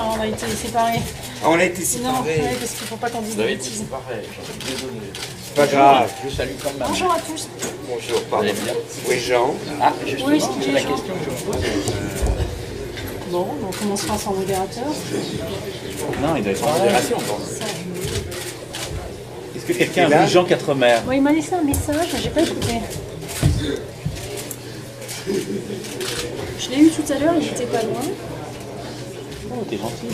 On a été séparés. Ah, on a été séparés. Non, ouais, parce qu'il ne faut pas qu'on dise des bêtises. Désolé. C'est pas grave. Je salue quand même. Bonjour à tous. Bonjour, pardon. Oui, Jean. Ah, justement, Oui, c'est la question que je me pose. Bon, on commencera sans modérateur. Non, il doit être en modération. Est-ce que quelqu'un a vu Jean Quatremer? Oui, il m'a laissé un message, j'ai pas écouté. Je l'ai eu tout à l'heure, il était pas loin. Oh, t'es gentil.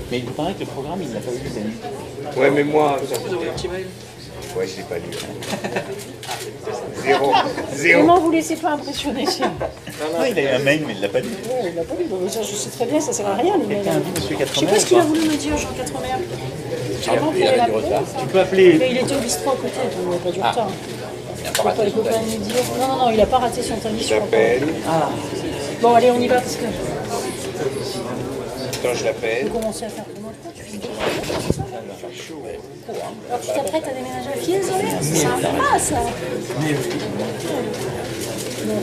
Mais il paraît que le programme, il l'a pas vu, Denis. Ouais, mais moi. Vous avez un petit mail? Ouais, je l'ai pas lu. Zéro. Vraiment, vous laissez pas impressionner. Non, il a eu un mail, mais il l'a pas lu. Ouais, il l'a pas lu. Bon, je sais très bien, ça sert à rien, les mails. Quelqu'un a vu M. Je sais Quatremer pas ce qu'il ou a pas? voulu me dire, Jean Quatremer. Il avait du retard. Tu peux appeler. Mais il était au bistrot à côté, donc il n'a pas du retard. Il n'a pas raté Il son peut pas taxi. nous dire. Non, il a pas raté son tamis. Je J'appelle. Ah. Bon, allez, on y va parce que. Attends, je l'appelle. Faut commencer à faire comment tu fais alors tu t'apprêtes à déménager à Fiesole? C'est sympa ça. Bon.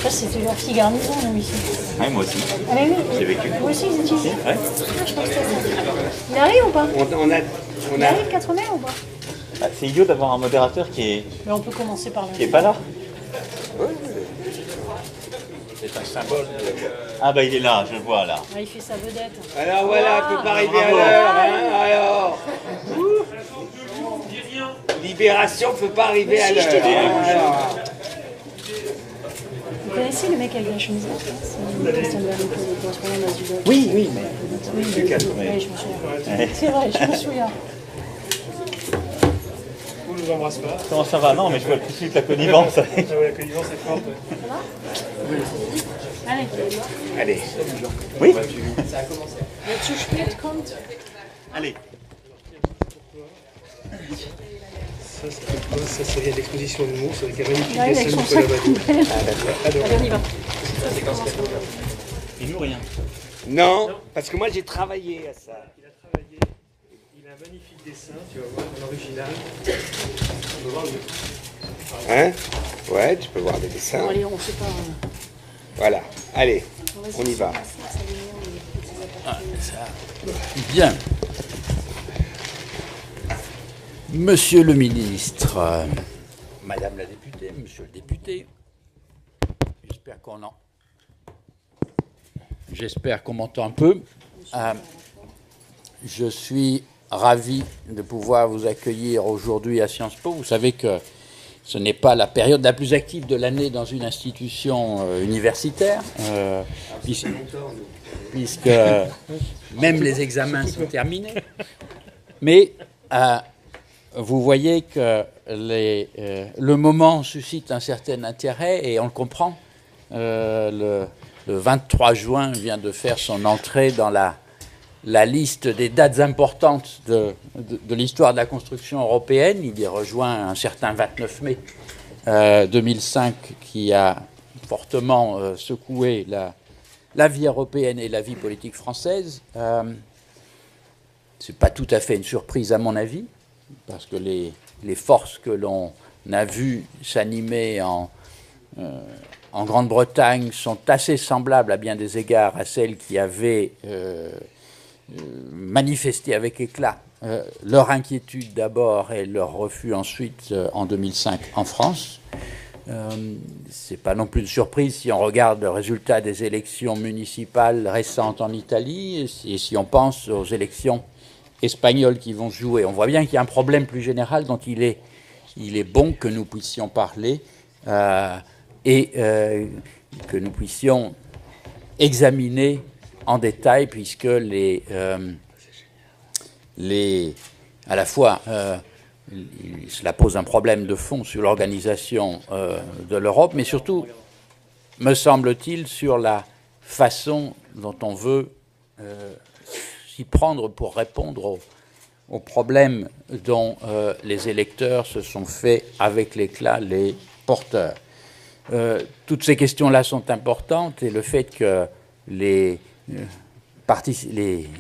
Ça c'était leur petit garnison nous ici. Ouais, moi aussi. Ah mais oui. J'ai vécu. Moi aussi vous étiez ici. Ouais. Ah, je crois que c'était ça. Il arrive ou pas? On Il a. arrive 4 mai ou pas? Ah, c'est idiot d'avoir un modérateur qui Mais on peut commencer par là. est pas là. C'est un symbole. Ah bah il est là, je le vois là. Ah, il fait sa vedette. Alors voilà, elle peut pas arriver à l'heure, hein, alors. Libération peut pas arriver à Si, je l'heure. t'ai dit. Alors. Vous connaissez le mec avec la chemise verte là? C'est Christian Berling, le correspondant d'Azul. Oui, mais... Oui, je me souviens. C'est vrai, je me souviens. On ne nous embrasse pas. Comment ça va? Non, mais je vois tout de suite la connivence. Ah ouais, la connivence est forte. Ouais. Allez. Allez. Oui. Jetzt zu spät kommt. Allez. Ça, c'est quoi? Ça, ça vient de l'exposition d'humour. C'est avec un magnifique Il arrive avec dessin son de sac Nicolas Badiou. poubelle. Ah, d'accord. Allez, on y va. Et nous rien. Non, parce que moi j'ai travaillé à ça. Il a travaillé. Il a un magnifique dessin, tu vas voir, dans l'original. On va voir le... Hein? Ouais, tu peux voir des dessins. Bon, allez, on fait pas. Voilà. Allez, on y va. Bien. Monsieur le ministre, Madame la députée, Monsieur le député, j'espère qu'on m'entend un peu. Je suis ravi de pouvoir vous accueillir aujourd'hui à Sciences Po. Vous savez que ce n'est pas la période la plus active de l'année dans une institution universitaire, puisque même les examens sont terminés. Mais vous voyez que le moment suscite un certain intérêt et on le comprend. Le 23 juin vient de faire son entrée dans la liste des dates importantes de l'histoire de la construction européenne. Il y rejoint un certain 29 mai 2005 qui a fortement secoué la vie européenne et la vie politique française. Ce n'est pas tout à fait une surprise à mon avis, parce que les forces que l'on a vues s'animer en Grande-Bretagne sont assez semblables à bien des égards à celles qui avaient manifesté avec éclat leur inquiétude d'abord et leur refus ensuite en 2005 en France. C'est pas non plus de surprise si on regarde le résultat des élections municipales récentes en Italie et si on pense aux élections espagnols qui vont se jouer. On voit bien qu'il y a un problème plus général dont il est bon que nous puissions parler et que nous puissions examiner en détail, puisque à la fois cela pose un problème de fond sur l'organisation de l'Europe, mais surtout, me semble-t-il, sur la façon dont on veut s'y prendre pour répondre aux problèmes dont les électeurs se sont fait avec l'éclat les porteurs. Toutes ces questions-là sont importantes et le fait que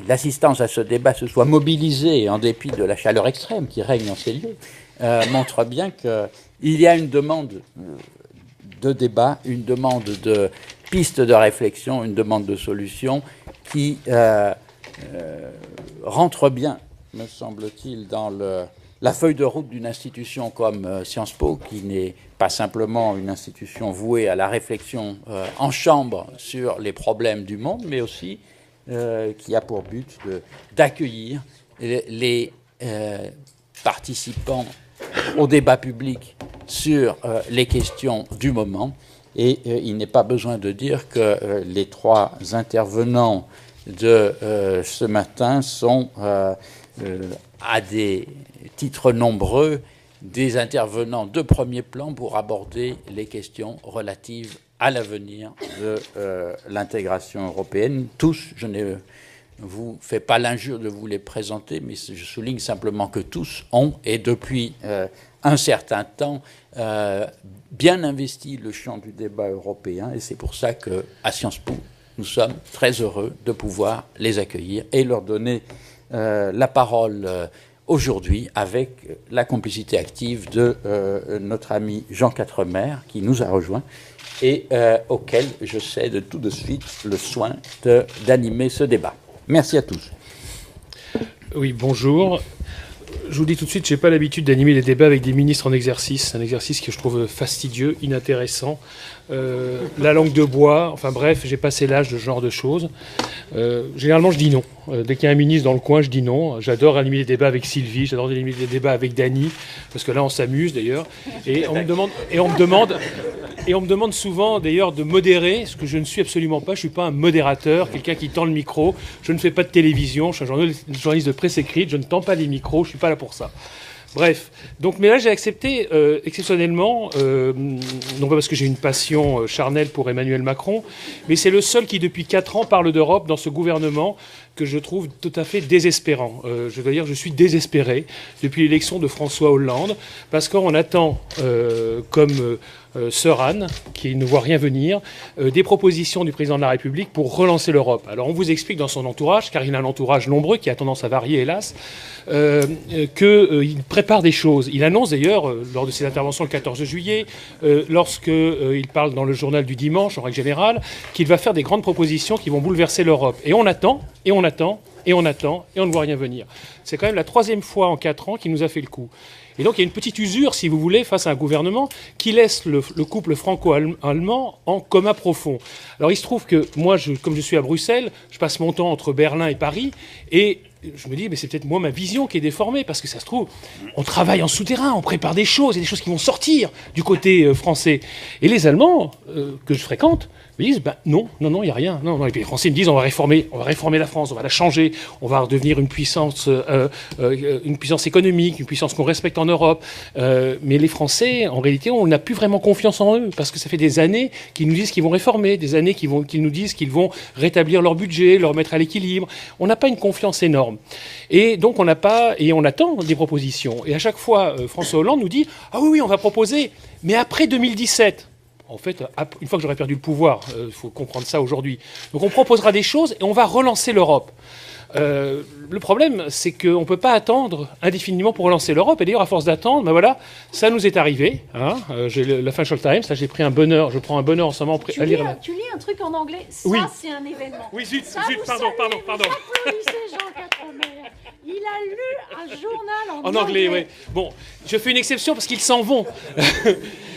l'assistance à ce débat se soit mobilisée en dépit de la chaleur extrême qui règne en ces lieux montre bien qu'il y a une demande de débat, une demande de pistes de réflexion, une demande de solution qui rentre bien, me semble-t-il, dans la feuille de route d'une institution comme Sciences Po, qui n'est pas simplement une institution vouée à la réflexion en chambre sur les problèmes du monde, mais aussi qui a pour but d'accueillir les participants au débat public sur les questions du moment. Et il n'est pas besoin de dire que les trois intervenants de ce matin sont, à des titres nombreux, des intervenants de premier plan pour aborder les questions relatives à l'avenir de l'intégration européenne. Tous, je ne vous fais pas l'injure de vous les présenter, mais je souligne simplement que tous ont, et depuis un certain temps, bien investi le champ du débat européen, et c'est pour ça qu'à Sciences Po, nous sommes très heureux de pouvoir les accueillir et leur donner la parole aujourd'hui avec la complicité active de notre ami Jean Quatremer, qui nous a rejoints et auquel je cède tout de suite le soin d'animer ce débat. Merci à tous. Oui, bonjour. Je vous dis tout de suite, je n'ai pas l'habitude d'animer des débats avec des ministres en exercice. C'est un exercice que je trouve fastidieux, inintéressant. La langue de bois, enfin bref, j'ai passé l'âge de ce genre de choses. Généralement, je dis non. Dès qu'il y a un ministre dans le coin, je dis non. J'adore animer des débats avec Sylvie, j'adore animer des débats avec Dany, parce que là, on s'amuse d'ailleurs. Et on me demande souvent d'ailleurs de modérer, ce que je ne suis absolument pas. Je ne suis pas un modérateur, quelqu'un qui tend le micro. Je ne fais pas de télévision, je suis un journaliste de presse écrite, je ne tends pas les micros, je ne suis pas là pour ça. Bref, donc, mais là j'ai accepté exceptionnellement, non pas parce que j'ai une passion charnelle pour Emmanuel Macron, mais c'est le seul qui depuis 4 ans parle d'Europe dans ce gouvernement que je trouve tout à fait désespérant. Je dois dire, je suis désespéré depuis l'élection de François Hollande, parce qu'on attend, comme Sœur Anne, qui ne voit rien venir, des propositions du président de la République pour relancer l'Europe. Alors on vous explique dans son entourage, car il a un entourage nombreux qui a tendance à varier, hélas, qu'il prépare des choses. Il annonce d'ailleurs, lors de ses interventions le 14 juillet, lorsqu'il parle dans le journal du dimanche, en règle générale, qu'il va faire des grandes propositions qui vont bouleverser l'Europe. Et on attend, et on attend, et on attend, et on ne voit rien venir. C'est quand même la 3e fois en 4 ans qu'il nous a fait le coup. Et donc il y a une petite usure, si vous voulez, face à un gouvernement qui laisse le couple franco-allemand en coma profond. Alors il se trouve que moi, comme je suis à Bruxelles, je passe mon temps entre Berlin et Paris, et je me dis, mais c'est peut-être moi ma vision qui est déformée, parce que ça se trouve, on travaille en souterrain, on prépare des choses, il y a des choses qui vont sortir du côté français. Et les Allemands que je fréquente me disent, non, il n'y a rien. Non. Et puis les Français me disent, on va réformer la France, on va la changer, on va redevenir une puissance économique, une puissance qu'on respecte en Europe. Mais les Français, en réalité, on n'a plus vraiment confiance en eux, parce que ça fait des années qu'ils nous disent qu'ils vont réformer, des années qu'ils nous disent qu'ils vont rétablir leur budget, le remettre à l'équilibre. On n'a pas une confiance énorme. Et donc on attend des propositions. Et à chaque fois, François Hollande nous dit, ah oui, on va proposer, mais après 2017. En fait, une fois que j'aurai perdu le pouvoir, il faut comprendre ça aujourd'hui. Donc on proposera des choses et on va relancer l'Europe. Le problème, c'est qu'on ne peut pas attendre indéfiniment pour relancer l'Europe. Et d'ailleurs, à force d'attendre, voilà, ça nous est arrivé. J'ai la Financial Times, là, j'ai pris un bonheur. Je prends un bonheur en ce moment. Tu lis un truc en anglais, ça, oui. C'est un événement. Oui, zut, Pardon. Applaudissez Jean Quatremer. Il a lu un journal en anglais. Oui. Bon, je fais une exception parce qu'ils s'en vont.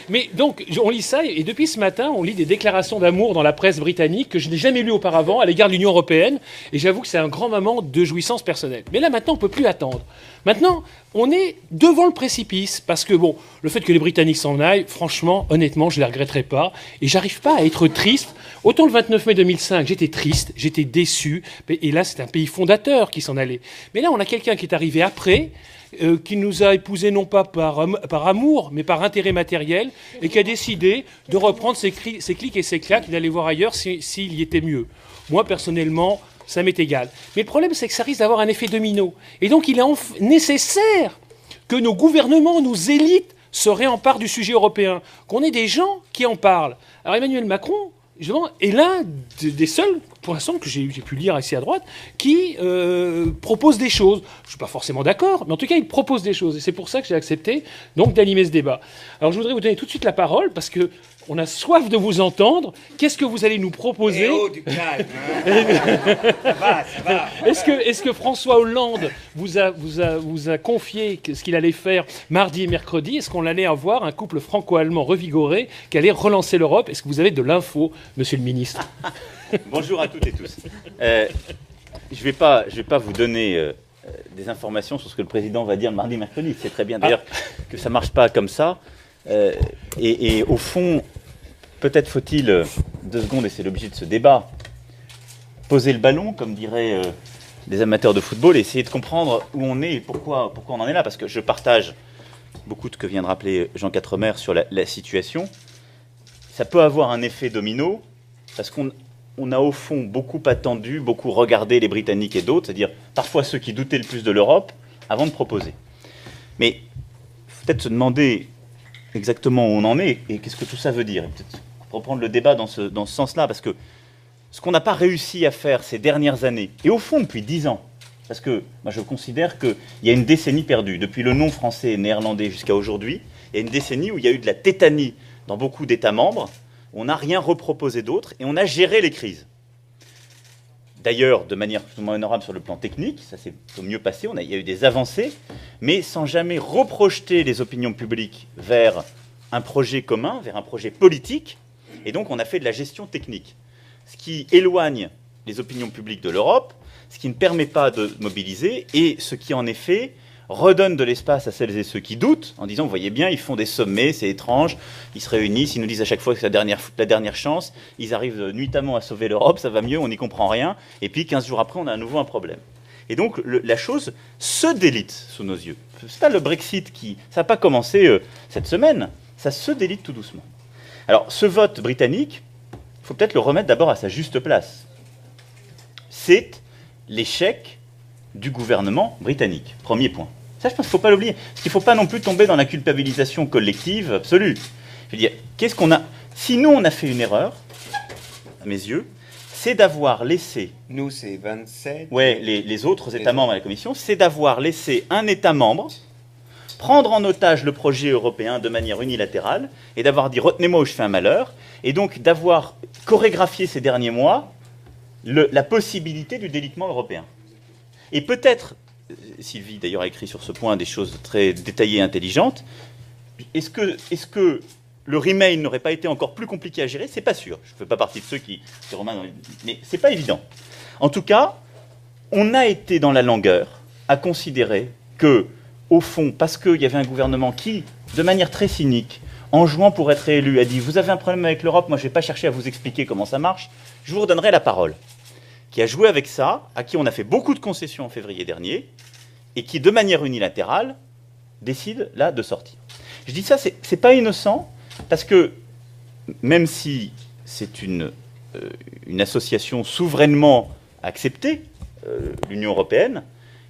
Mais donc, on lit ça, et depuis ce matin, on lit des déclarations d'amour dans la presse britannique que je n'ai jamais lues auparavant à l'égard de l'Union européenne, et j'avoue que c'est un grand moment de jouissance personnelle. Mais là, maintenant, on ne peut plus attendre. Maintenant, on est devant le précipice, parce que, le fait que les Britanniques s'en aillent, franchement, honnêtement, je ne les regretterai pas, et j'arrive pas à être triste. Autant le 29 mai 2005, j'étais triste, j'étais déçu, et là, c'est un pays fondateur qui s'en allait. Mais là, on a quelqu'un qui est arrivé après, qui nous a épousés non pas par amour, mais par intérêt matériel, et qui a décidé de reprendre ses clics et ses claques et d'aller voir ailleurs s'il y était mieux. Moi, personnellement, ça m'est égal. Mais le problème, c'est que ça risque d'avoir un effet domino. Et donc, il est nécessaire que nos gouvernements, nos élites, se réemparent du sujet européen, qu'on ait des gens qui en parlent. Alors Emmanuel Macron, justement, est l'un des seuls, pour l'instant, que j'ai pu lire ici à droite, qui propose des choses. Je ne suis pas forcément d'accord, mais en tout cas, il propose des choses. Et c'est pour ça que j'ai accepté donc d'animer ce débat. Alors je voudrais vous donner tout de suite la parole, parce que on a soif de vous entendre. Qu'est-ce que vous allez nous proposer? Du calme, hein. Ça va. Est-ce que François Hollande vous a confié ce qu'il allait faire mardi et mercredi? Est-ce qu'on allait avoir un couple franco-allemand revigoré qui allait relancer l'Europe? Est-ce que vous avez de l'info, monsieur le ministre? Bonjour à toutes et tous. Je vais pas vous donner des informations sur ce que le président va dire le mardi et mercredi. C'est très bien d'ailleurs que ça ne marche pas comme ça. Et au fond, peut-être faut-il 2 secondes, et c'est l'objet de ce débat, poser le ballon, comme diraient des amateurs de football, et essayer de comprendre où on est et pourquoi on en est là. Parce que je partage beaucoup de ce que vient de rappeler Jean Quatremer sur la situation. Ça peut avoir un effet domino, parce qu'on a au fond beaucoup attendu, beaucoup regardé les Britanniques et d'autres, c'est-à-dire parfois ceux qui doutaient le plus de l'Europe, avant de proposer. Mais il faut peut-être se demander exactement où on en est et qu'est-ce que tout ça veut dire. Et peut-être reprendre le débat dans ce sens-là, parce que ce qu'on n'a pas réussi à faire ces dernières années, et au fond depuis 10 ans, parce que moi je considère qu'il y a une décennie perdue, depuis le non français et néerlandais jusqu'à aujourd'hui, il y a une décennie où il y a eu de la tétanie dans beaucoup d'États membres, on n'a rien reproposé d'autre, et on a géré les crises. D'ailleurs, de manière plus ou moins honorable sur le plan technique, ça s'est au mieux passé, il y a eu des avancées, mais sans jamais reprojeter les opinions publiques vers un projet commun, vers un projet politique, et donc on a fait de la gestion technique. Ce qui éloigne les opinions publiques de l'Europe, ce qui ne permet pas de mobiliser, et ce qui en effet redonne de l'espace à celles et ceux qui doutent, en disant, vous voyez bien, ils font des sommets, c'est étrange, ils se réunissent, ils nous disent à chaque fois que c'est la dernière chance, ils arrivent nuitamment à sauver l'Europe, ça va mieux, on n'y comprend rien, et puis 15 jours après, on a à nouveau un problème. Et donc, la chose se délite sous nos yeux. C'est pas le Brexit ça n'a pas commencé cette semaine, ça se délite tout doucement. Alors, ce vote britannique, il faut peut-être le remettre d'abord à sa juste place. C'est l'échec du gouvernement britannique. Premier point. Ça, je pense qu'il ne faut pas l'oublier. Parce qu'il ne faut pas non plus tomber dans la culpabilisation collective absolue. Je veux dire, qu'est-ce qu'on a... Si nous, on a fait une erreur, à mes yeux, c'est d'avoir laissé... Nous, c'est 27. Ouais, les autres États membres à la Commission, c'est d'avoir laissé un État membre prendre en otage le projet européen de manière unilatérale et d'avoir dit « retenez-moi ou je fais un malheur » et donc d'avoir chorégraphié ces derniers mois la possibilité du délitement européen. Et peut-être, Sylvie d'ailleurs a écrit sur ce point des choses très détaillées et intelligentes, est-ce que le remain n'aurait pas été encore plus compliqué à gérer? C'est pas sûr. Je ne fais pas partie de ceux qui mais c'est pas évident. En tout cas, on a été dans la langueur à considérer que, au fond, parce qu'il y avait un gouvernement qui, de manière très cynique, en jouant pour être réélu, a dit « Vous avez un problème avec l'Europe, moi je ne vais pas chercher à vous expliquer comment ça marche, je vous redonnerai la parole », qui a joué avec ça, à qui on a fait beaucoup de concessions en février dernier, et qui, de manière unilatérale, décide là de sortir. Je dis ça, c'est pas innocent, parce que même si c'est une association souverainement acceptée, l'Union européenne,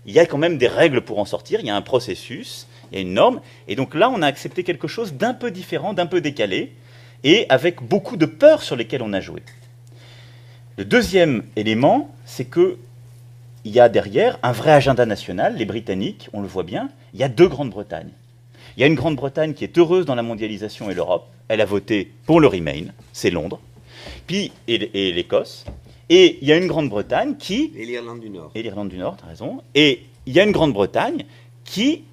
il y a quand même des règles pour en sortir, il y a un processus, il y a une norme, et donc là, on a accepté quelque chose d'un peu différent, d'un peu décalé, et avec beaucoup de peurs sur lesquelles on a joué. Le deuxième élément, c'est qu'il y a derrière un vrai agenda national. Les Britanniques, on le voit bien, il y a 2 Grandes-Bretagnes. Il y a une Grande-Bretagne qui est heureuse dans la mondialisation et l'Europe. Elle a voté pour le Remain, c'est Londres, puis et l'Écosse. Et il y a une Grande-Bretagne qui... Et l'Irlande du Nord. Et l'Irlande du Nord, tu as raison. Et il y a une Grande-Bretagne qui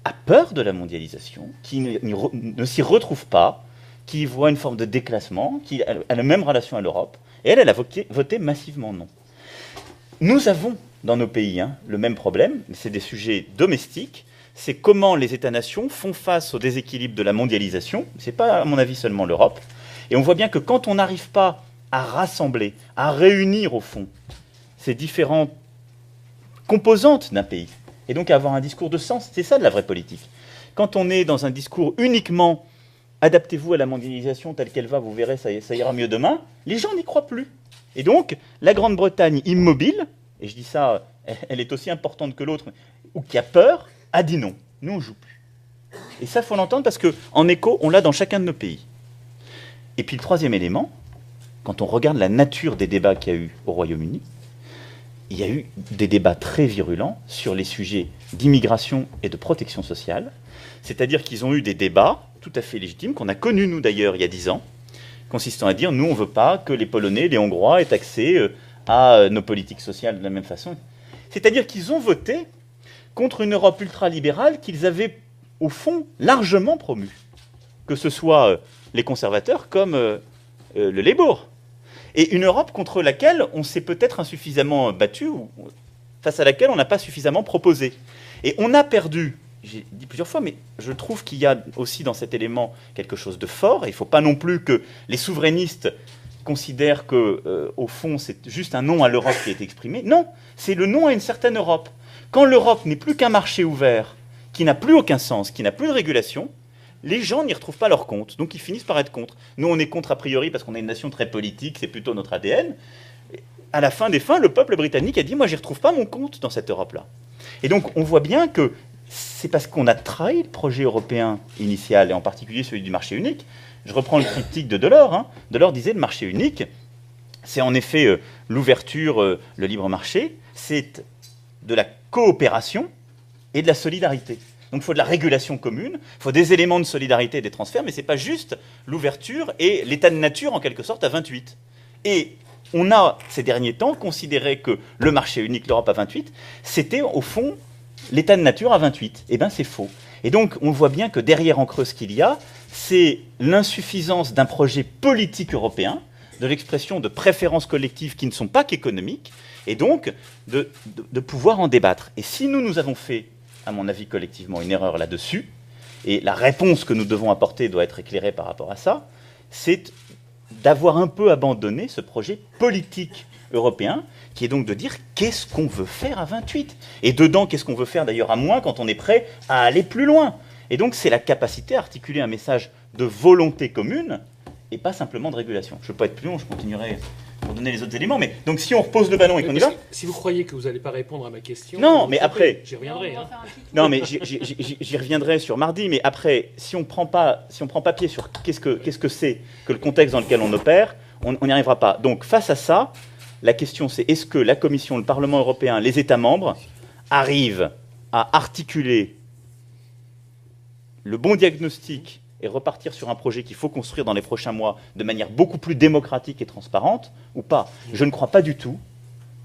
a peur de la mondialisation, qui ne s'y retrouve pas, qui voit une forme de déclassement, qui a la même relation à l'Europe. Et elle a voté massivement non. Nous avons dans nos pays le même problème, mais c'est des sujets domestiques, c'est comment les États-nations font face au déséquilibre de la mondialisation. Ce n'est pas, à mon avis, seulement l'Europe. Et on voit bien que quand on n'arrive pas à rassembler, à réunir, au fond, ces différentes composantes d'un pays, et donc à avoir un discours de sens, c'est ça de la vraie politique. Quand on est dans un discours uniquement « adaptez-vous à la mondialisation telle qu'elle va, vous verrez, ça ira mieux demain », les gens n'y croient plus. Et donc, la Grande-Bretagne immobile, et je dis ça, elle est aussi importante que l'autre, ou qui a peur, a dit non. Nous, on ne joue plus. Et ça, il faut l'entendre parce qu'en écho, on l'a dans chacun de nos pays. Et puis le troisième élément, quand on regarde la nature des débats qu'il y a eu au Royaume-Uni, il y a eu des débats très virulents sur les sujets d'immigration et de protection sociale. C'est-à-dire qu'ils ont eu des débats tout à fait légitimes, qu'on a connus, nous d'ailleurs, il y a 10 ans, consistant à dire, nous, on ne veut pas que les Polonais, les Hongrois aient accès à nos politiques sociales de la même façon. C'est-à-dire qu'ils ont voté contre une Europe ultralibérale qu'ils avaient, au fond, largement promue. Que ce soit les conservateurs comme le Labour. Et une Europe contre laquelle on s'est peut-être insuffisamment battu, ou face à laquelle on n'a pas suffisamment proposé. Et on a perdu, j'ai dit plusieurs fois, mais je trouve qu'il y a aussi dans cet élément quelque chose de fort. Il ne faut pas non plus que les souverainistes considèrent que, au fond, c'est juste un non à l'Europe qui est exprimé. Non, c'est le non à une certaine Europe. Quand l'Europe n'est plus qu'un marché ouvert, qui n'a plus aucun sens, qui n'a plus de régulation, les gens n'y retrouvent pas leur compte, donc ils finissent par être contre. Nous, on est contre a priori parce qu'on est une nation très politique, c'est plutôt notre ADN. À la fin des fins, le peuple britannique a dit « moi, j'y retrouve pas mon compte dans cette Europe-là ». Et donc, on voit bien que c'est parce qu'on a trahi le projet européen initial, et en particulier celui du marché unique. Je reprends le triptyque de Delors. Hein. Delors disait « le marché unique, c'est en effet l'ouverture, le libre marché, c'est de la coopération et de la solidarité ». Donc il faut de la régulation commune, il faut des éléments de solidarité et des transferts, mais ce n'est pas juste l'ouverture et l'état de nature en quelque sorte à 28. Et on a ces derniers temps considéré que le marché unique, l'Europe à 28, c'était au fond l'état de nature à 28. Eh bien c'est faux. Et donc on voit bien que derrière en creux ce qu'il y a, c'est l'insuffisance d'un projet politique européen, de l'expression de préférences collectives qui ne sont pas qu'économiques, et donc de pouvoir en débattre. Et si nous avons fait, à mon avis, collectivement, une erreur là-dessus, et la réponse que nous devons apporter doit être éclairée par rapport à ça, c'est d'avoir un peu abandonné ce projet politique européen, qui est donc de dire qu'est-ce qu'on veut faire à 28 ? Et dedans, qu'est-ce qu'on veut faire d'ailleurs à moins quand on est prêt à aller plus loin ? Et donc, c'est la capacité à articuler un message de volonté commune, et pas simplement de régulation. Je ne veux pas être plus long, je continuerai pour donner les autres éléments, mais donc si on repose le ballon et qu'on y va... Si vous croyez que vous n'allez pas répondre à ma question... Non, mais après... J'y reviendrai. Hein. Non, mais j'y reviendrai sur mardi, mais après, si on prend papier sur qu'est-ce que c'est que le contexte dans lequel on opère, on n'y arrivera pas. Donc, face à ça, la question c'est est-ce que la Commission, le Parlement européen, les États membres arrivent à articuler le bon diagnostic et repartir sur un projet qu'il faut construire dans les prochains mois de manière beaucoup plus démocratique et transparente, ou pas. Je ne crois pas du tout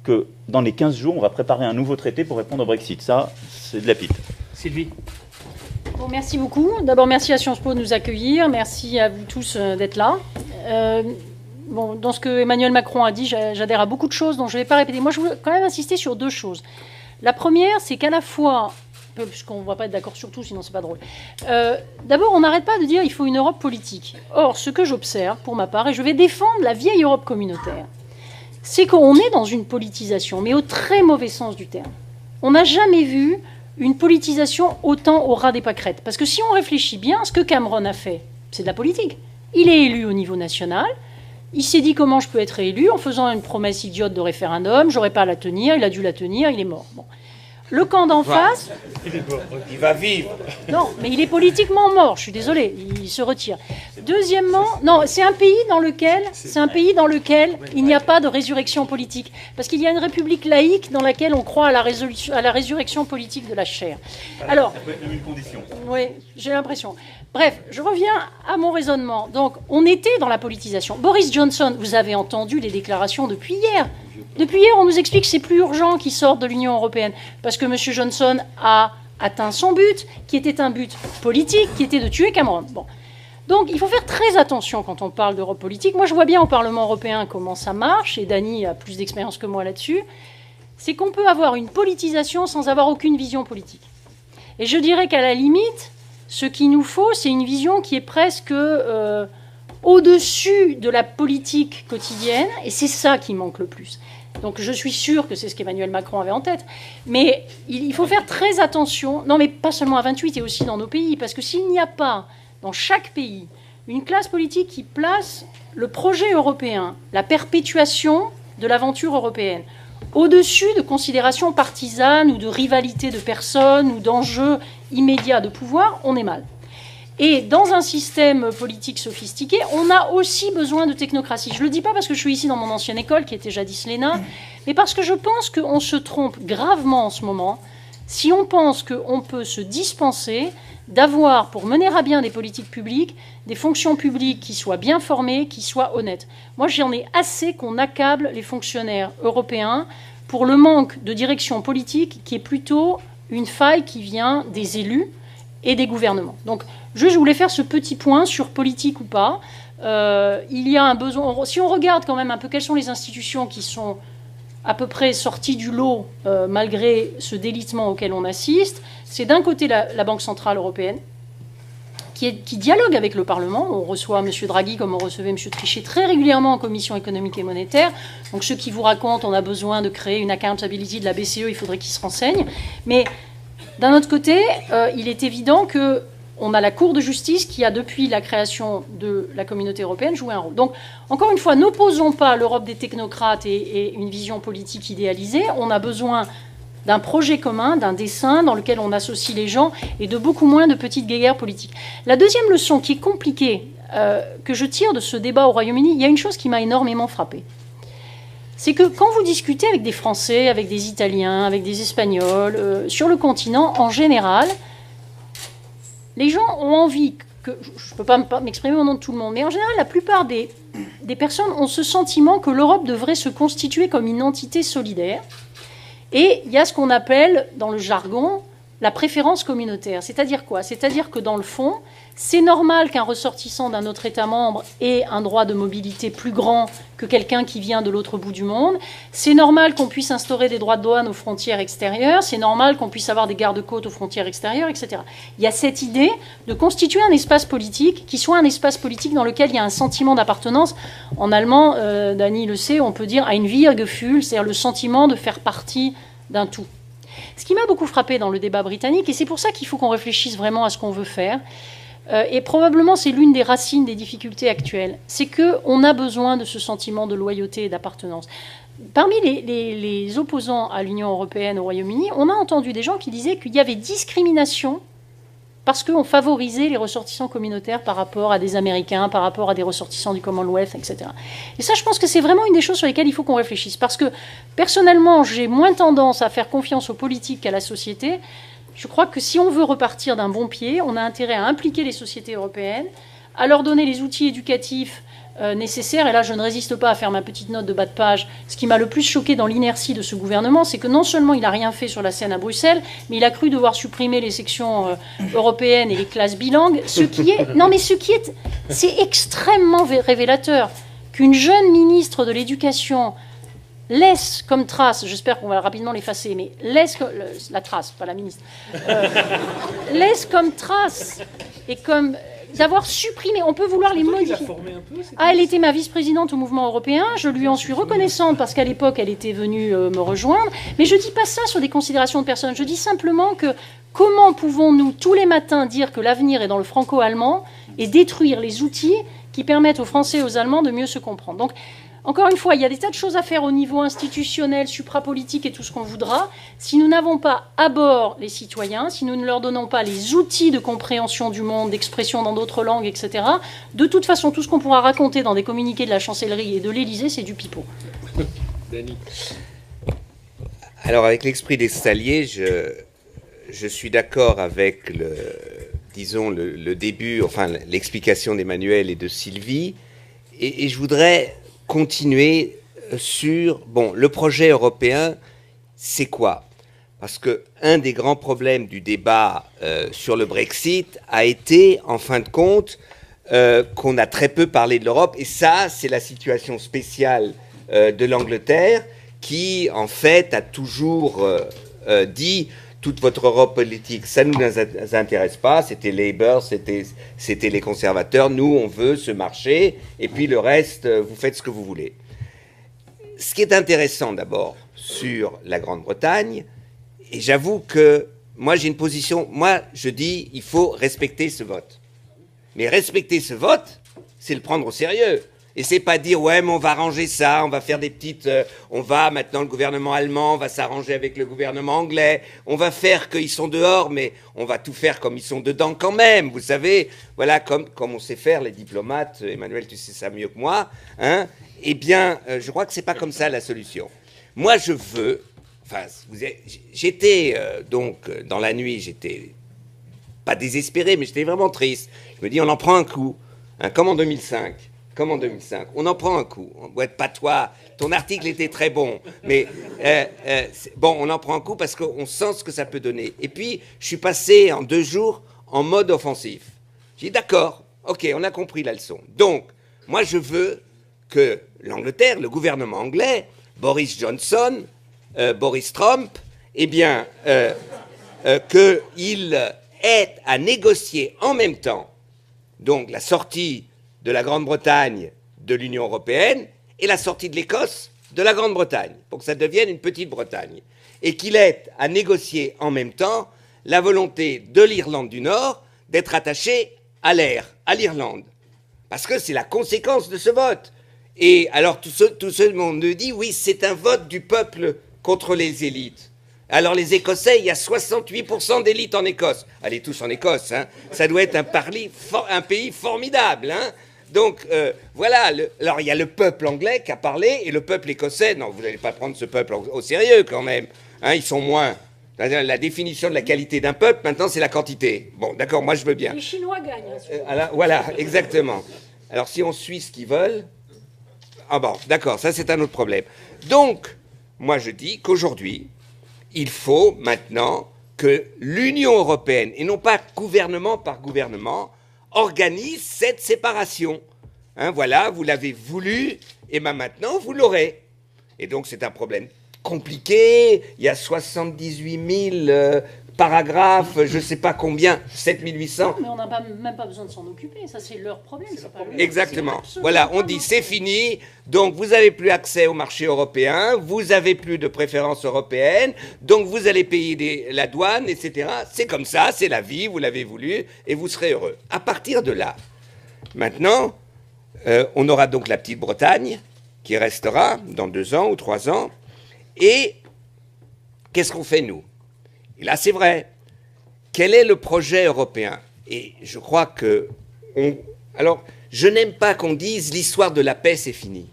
que dans les 15 jours, on va préparer un nouveau traité pour répondre au Brexit. Ça, c'est de la pite. Sylvie. Bon, merci beaucoup. D'abord, merci à Sciences Po de nous accueillir. Merci à vous tous d'être là. Bon, dans ce que Emmanuel Macron a dit, j'adhère à beaucoup de choses dont je ne vais pas répéter. Moi, je voulais quand même insister sur deux choses. La première, c'est qu'à la fois... puisqu'on ne va pas être d'accord sur tout, sinon c'est pas drôle. D'abord, on n'arrête pas de dire qu'il faut une Europe politique. Or, ce que j'observe, pour ma part, et je vais défendre la vieille Europe communautaire, c'est qu'on est dans une politisation, mais au très mauvais sens du terme. On n'a jamais vu une politisation autant au ras des pâquerettes. Parce que si on réfléchit bien, ce que Cameron a fait, c'est de la politique. Il est élu au niveau national. Il s'est dit comment je peux être élu en faisant une promesse idiote de référendum. J'aurais pas à la tenir. Il a dû la tenir. Il est mort. Bon. Le camp d'en face... Il va vivre. Non, mais il est politiquement mort, je suis désolée, il se retire. Deuxièmement, non, c'est un pays dans lequel il n'y a pas de résurrection politique. Parce qu'il y a une république laïque dans laquelle on croit à la résurrection politique de la chair. Alors, ça peut être une condition. Oui, j'ai l'impression. Bref, je reviens à mon raisonnement. Donc, on était dans la politisation. Boris Johnson, vous avez entendu les déclarations depuis hier. Depuis hier, on nous explique que c'est plus urgent qu'il sorte de l'Union européenne parce que M. Johnson a atteint son but, qui était un but politique, qui était de tuer Cameron. Bon. Donc, il faut faire très attention quand on parle d'Europe politique. Moi, je vois bien au Parlement européen comment ça marche, et Dany a plus d'expérience que moi là-dessus. C'est qu'on peut avoir une politisation sans avoir aucune vision politique. Et je dirais qu'à la limite, ce qu'il nous faut, c'est une vision qui est presque... au-dessus de la politique quotidienne, et c'est ça qui manque le plus. Donc je suis sûre que c'est ce qu'Emmanuel Macron avait en tête, mais il faut faire très attention, non mais pas seulement à 28 et aussi dans nos pays, parce que s'il n'y a pas dans chaque pays une classe politique qui place le projet européen, la perpétuation de l'aventure européenne, au-dessus de considérations partisanes ou de rivalité de personnes ou d'enjeux immédiats de pouvoir, on est mal. Et dans un système politique sophistiqué, on a aussi besoin de technocratie. Je ne le dis pas parce que je suis ici dans mon ancienne école, qui était jadis l'ENA, mais parce que je pense qu'on se trompe gravement en ce moment si on pense qu'on peut se dispenser d'avoir, pour mener à bien des politiques publiques, des fonctions publiques qui soient bien formées, qui soient honnêtes. Moi, j'en ai assez qu'on accable les fonctionnaires européens pour le manque de direction politique qui est plutôt une faille qui vient des élus et des gouvernements. Donc, je voulais faire ce petit point sur politique ou pas. Il y a un besoin... Si on regarde quand même un peu quelles sont les institutions qui sont à peu près sorties du lot malgré ce délitement auquel on assiste, c'est d'un côté la Banque Centrale Européenne, qui dialogue avec le Parlement. On reçoit M. Draghi comme on recevait M. Trichet très régulièrement en Commission économique et monétaire. Donc ceux qui vous racontent on a besoin de créer une accountability de la BCE, il faudrait qu'ils se renseignent. Mais d'un autre côté, il est évident qu'on a la Cour de justice qui a, depuis la création de la communauté européenne, joué un rôle. Donc, encore une fois, n'opposons pas l'Europe des technocrates et une vision politique idéalisée. On a besoin d'un projet commun, d'un dessin dans lequel on associe les gens et de beaucoup moins de petites guéguerres politiques. La deuxième leçon qui est compliquée, que je tire de ce débat au Royaume-Uni, il y a une chose qui m'a énormément frappée. C'est que quand vous discutez avec des Français, avec des Italiens, avec des Espagnols, sur le continent, en général, les gens ont envie que... Je ne peux pas m'exprimer au nom de tout le monde, mais en général, la plupart des personnes ont ce sentiment que l'Europe devrait se constituer comme une entité solidaire. Et il y a ce qu'on appelle, dans le jargon, la préférence communautaire. C'est-à-dire quoi? C'est-à-dire que dans le fond, c'est normal qu'un ressortissant d'un autre État membre ait un droit de mobilité plus grand que quelqu'un qui vient de l'autre bout du monde. C'est normal qu'on puisse instaurer des droits de douane aux frontières extérieures. C'est normal qu'on puisse avoir des gardes-côtes aux frontières extérieures, etc. Il y a cette idée de constituer un espace politique qui soit un espace politique dans lequel il y a un sentiment d'appartenance. En allemand, Dany le sait, on peut dire ein Wir-Gefühl, c'est-à-dire le sentiment de faire partie d'un tout. Ce qui m'a beaucoup frappé dans le débat britannique, et c'est pour ça qu'il faut qu'on réfléchisse vraiment à ce qu'on veut faire, et probablement c'est l'une des racines des difficultés actuelles, c'est qu'on a besoin de ce sentiment de loyauté et d'appartenance. Parmi les opposants à l'Union européenne au Royaume-Uni, on a entendu des gens qui disaient qu'il y avait discrimination parce qu'on favorisait les ressortissants communautaires par rapport à des Américains, par rapport à des ressortissants du Commonwealth, etc. Et ça, je pense que c'est vraiment une des choses sur lesquelles il faut qu'on réfléchisse. Parce que, personnellement, j'ai moins tendance à faire confiance aux politiques qu'à la société. Je crois que si on veut repartir d'un bon pied, on a intérêt à impliquer les sociétés européennes, à leur donner les outils éducatifs nécessaires. Et là, je ne résiste pas à faire ma petite note de bas de page. Ce qui m'a le plus choqué dans l'inertie de ce gouvernement, c'est que non seulement il n'a rien fait sur la scène à Bruxelles, mais il a cru devoir supprimer les sections européennes et les classes bilingues. C'est extrêmement révélateur qu'une jeune ministre de l'Éducation laisse comme trace, j'espère qu'on va rapidement l'effacer, mais laisse la trace, pas la ministre, laisse comme trace et comme d'avoir supprimé, on peut vouloir les modifier. Elle était ma vice-présidente au mouvement européen, je lui en suis reconnaissante parce qu'à l'époque elle était venue me rejoindre, mais je ne dis pas ça sur des considérations de personnes, je dis simplement que comment pouvons-nous tous les matins dire que l'avenir est dans le franco-allemand et détruire les outils qui permettent aux Français et aux Allemands de mieux se comprendre. Donc, encore une fois, il y a des tas de choses à faire au niveau institutionnel, suprapolitique et tout ce qu'on voudra. Si nous n'avons pas à bord les citoyens, si nous ne leur donnons pas les outils de compréhension du monde, d'expression dans d'autres langues, etc., de toute façon, tout ce qu'on pourra raconter dans des communiqués de la chancellerie et de l'Élysée, c'est du pipeau. Dany. Alors, avec l'esprit des Saliers, je suis d'accord avec le début, enfin l'explication d'Emmanuel et de Sylvie, et je voudrais continuer sur, le projet européen, c'est quoi? Parce que un des grands problèmes du débat sur le Brexit a été, en fin de compte, qu'on a très peu parlé de l'Europe, et ça, c'est la situation spéciale de l'Angleterre, qui, en fait, a toujours dit toute votre Europe politique, ça ne nous intéresse pas, c'était Labour, c'était les conservateurs, nous on veut ce marché, et puis le reste, vous faites ce que vous voulez. Ce qui est intéressant d'abord sur la Grande-Bretagne, et j'avoue que moi j'ai une position, moi je dis il faut respecter ce vote. Mais respecter ce vote, c'est le prendre au sérieux. Et c'est pas dire, ouais, mais on va arranger ça, on va faire des petites... on va, maintenant, le gouvernement allemand va s'arranger avec le gouvernement anglais, on va faire qu'ils sont dehors, mais on va tout faire comme ils sont dedans quand même, vous savez. Voilà, comme on sait faire, les diplomates. Emmanuel, tu sais ça mieux que moi. Hein. Eh bien, je crois que c'est pas comme ça la solution. Moi, je veux... Enfin, j'étais, donc, dans la nuit, j'étais pas désespéré, mais j'étais vraiment triste. Je me dis, on en prend un coup, hein, comme en 2005. Comme en 2005. On en prend un coup. Ouais, pas toi. Ton article était très bon. Mais bon, on en prend un coup parce qu'on sent ce que ça peut donner. Et puis, je suis passé en 2 jours en mode offensif. J'ai dit, d'accord, ok, on a compris la leçon. Donc, moi, je veux que l'Angleterre, le gouvernement anglais, Boris Johnson, Boris Trump, eh bien, qu'il ait à négocier en même temps, donc, la sortie de la Grande-Bretagne de l'Union européenne et la sortie de l'Écosse de la Grande-Bretagne, pour que ça devienne une petite Bretagne. Et qu'il ait à négocier en même temps la volonté de l'Irlande du Nord d'être attachée à l'air, à l'Irlande. Parce que c'est la conséquence de ce vote. Et alors tout ce monde nous dit, oui, c'est un vote du peuple contre les élites. Alors les Écossais, il y a 68% d'élites en Écosse. Allez tous en Écosse, hein. Ça doit être un pays formidable, hein. Donc, voilà, alors il y a le peuple anglais qui a parlé, et le peuple écossais, non, vous n'allez pas prendre ce peuple au sérieux quand même, hein, ils sont moins. La définition de la qualité d'un peuple, maintenant, c'est la quantité. Bon, d'accord, moi je veux bien. Les Chinois gagnent. Hein, voilà, exactement. Alors si on suit ce qu'ils veulent, ah bon, d'accord, ça c'est un autre problème. Donc, moi je dis qu'aujourd'hui, il faut maintenant que l'Union européenne, et non pas gouvernement par gouvernement, organise cette séparation. Hein, voilà, vous l'avez voulu, et bien maintenant, vous l'aurez. Et donc, c'est un problème compliqué. Il y a 78 000 paragraphes, je ne sais pas combien, 7800. mais on n'a même pas besoin de s'en occuper. Ça, c'est leur problème. C'est pas le Exactement. Voilà, on dit c'est fini. Donc, vous n'avez plus accès au marché européen. Vous n'avez plus de préférences européennes. Donc, vous allez payer la douane, etc. C'est comme ça, c'est la vie, vous l'avez voulu, et vous serez heureux. À partir de là, maintenant, on aura donc la petite Bretagne qui restera dans 2 ans ou 3 ans. Et qu'est-ce qu'on fait, nous? Et là, c'est vrai. Quel est le projet européen? Et je crois que... Alors, je n'aime pas qu'on dise l'histoire de la paix, c'est fini.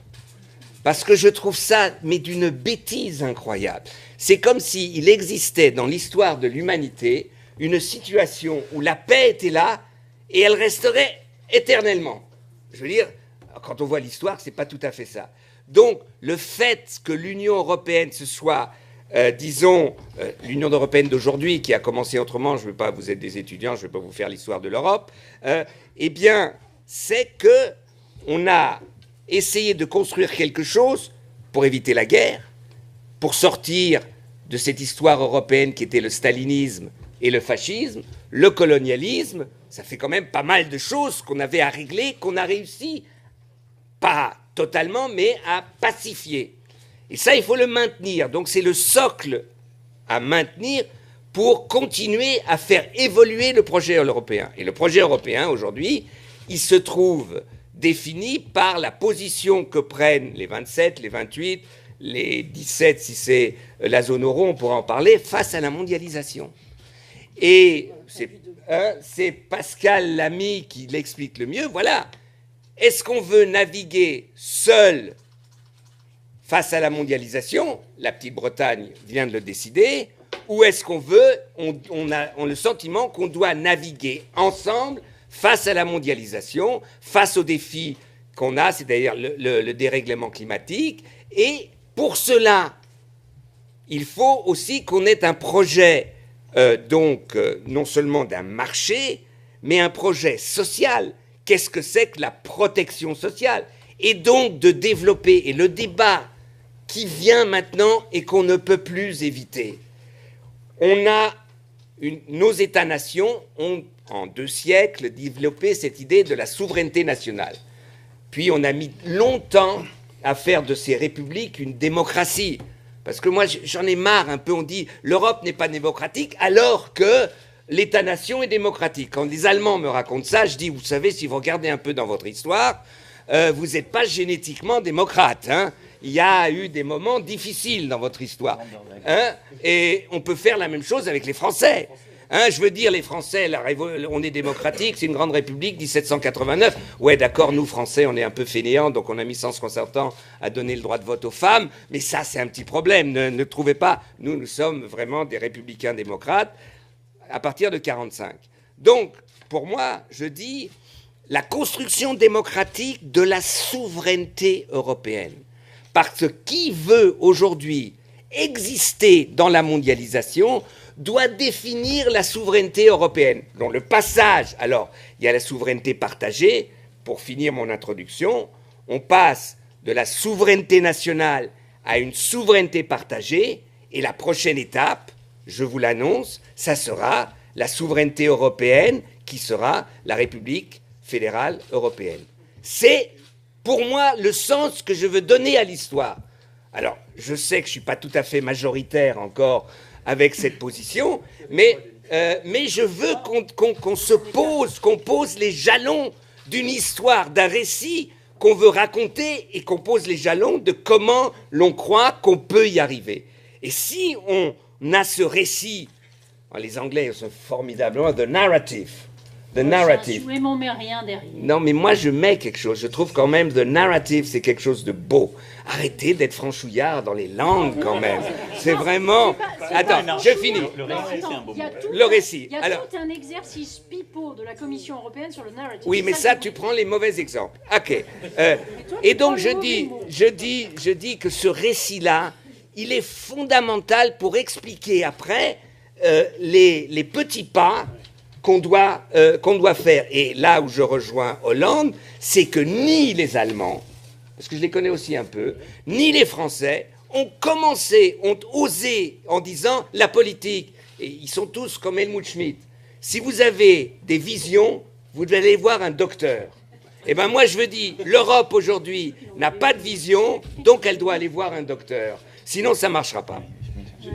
Parce que je trouve ça, mais d'une bêtise incroyable. C'est comme s'il existait dans l'histoire de l'humanité une situation où la paix était là et elle resterait éternellement. Je veux dire, quand on voit l'histoire, c'est pas tout à fait ça. Donc, le fait que l'Union européenne se soit... disons, l'Union européenne d'aujourd'hui, qui a commencé autrement, je ne veux pas, vous êtes des étudiants, je ne vais pas vous faire l'histoire de l'Europe, eh bien, c'est qu'on a essayé de construire quelque chose pour éviter la guerre, pour sortir de cette histoire européenne qui était le stalinisme et le fascisme, le colonialisme. Ça fait quand même pas mal de choses qu'on avait à régler, qu'on a réussi, pas totalement, mais à pacifier. Et ça, il faut le maintenir. Donc, c'est le socle à maintenir pour continuer à faire évoluer le projet européen. Et le projet européen, aujourd'hui, il se trouve défini par la position que prennent les 27, les 28, les 17, si c'est la zone euro, on pourra en parler, face à la mondialisation. Et c'est Pascal Lamy qui l'explique le mieux. Voilà. Est-ce qu'on veut naviguer seul face à la mondialisation? La petite Bretagne vient de le décider. Ou est-ce qu'on veut, on a le sentiment qu'on doit naviguer ensemble face à la mondialisation, face aux défis qu'on a, c'est-à-dire le dérèglement climatique. Et pour cela, il faut aussi qu'on ait un projet, non seulement d'un marché, mais un projet social. Qu'est-ce que c'est que la protection sociale? Et donc de développer, et le débat qui vient maintenant et qu'on ne peut plus éviter. Nos États-nations ont, en 2 siècles, développé cette idée de la souveraineté nationale. Puis on a mis longtemps à faire de ces républiques une démocratie. Parce que moi, j'en ai marre un peu, on dit l'Europe n'est pas démocratique, alors que l'État-nation est démocratique. Quand les Allemands me racontent ça, je dis, vous savez, si vous regardez un peu dans votre histoire, vous n'êtes pas génétiquement démocrate. Hein. Il y a eu des moments difficiles dans votre histoire. Hein, et on peut faire la même chose avec les Français. Hein, je veux dire, les Français, on est démocratique, c'est une grande république, 1789. Ouais, d'accord, nous, Français, on est un peu fainéants, donc on a mis 160 ans à donner le droit de vote aux femmes. Mais ça, c'est un petit problème. Ne trouvez pas, nous sommes vraiment des républicains démocrates à partir de 45. Donc, pour moi, je dis la construction démocratique de la souveraineté européenne. Parce que qui veut aujourd'hui exister dans la mondialisation doit définir la souveraineté européenne. Donc le passage, alors, il y a la souveraineté partagée. Pour finir mon introduction, on passe de la souveraineté nationale à une souveraineté partagée. Et la prochaine étape, je vous l'annonce, ça sera la souveraineté européenne qui sera la République fédérale européenne. C'est, pour moi, le sens que je veux donner à l'histoire. Alors, je sais que je ne suis pas tout à fait majoritaire encore avec cette position, mais je veux qu'on pose les jalons d'une histoire, d'un récit qu'on veut raconter et qu'on pose les jalons de comment l'on croit qu'on peut y arriver. Et si on a ce récit, les Anglais sont formidablement, the narrative. The narrative. Mais on met rien derrière. Non, mais moi, je mets quelque chose. Je trouve quand même, the narrative, c'est quelque chose de beau. Arrêtez d'être franchouillard dans les langues, quand même. C'est vraiment... Attends, je finis. Le récit, c'est un beau mot. Le récit. Il y a tout un exercice pipeau de la Commission européenne sur le narrative. Oui, mais ça, tu prends les mauvais exemples. OK. Et donc, je dis que ce récit-là, il est fondamental pour expliquer après les petits pas qu'on doit faire. Et là où je rejoins Hollande, c'est que ni les Allemands, parce que je les connais aussi un peu, ni les Français ont osé en disant la politique. Et ils sont tous comme Helmut Schmidt. Si vous avez des visions, vous allez voir un docteur. Eh bien moi je veux dire, l'Europe aujourd'hui n'a pas de vision, donc elle doit aller voir un docteur. Sinon ça ne marchera pas.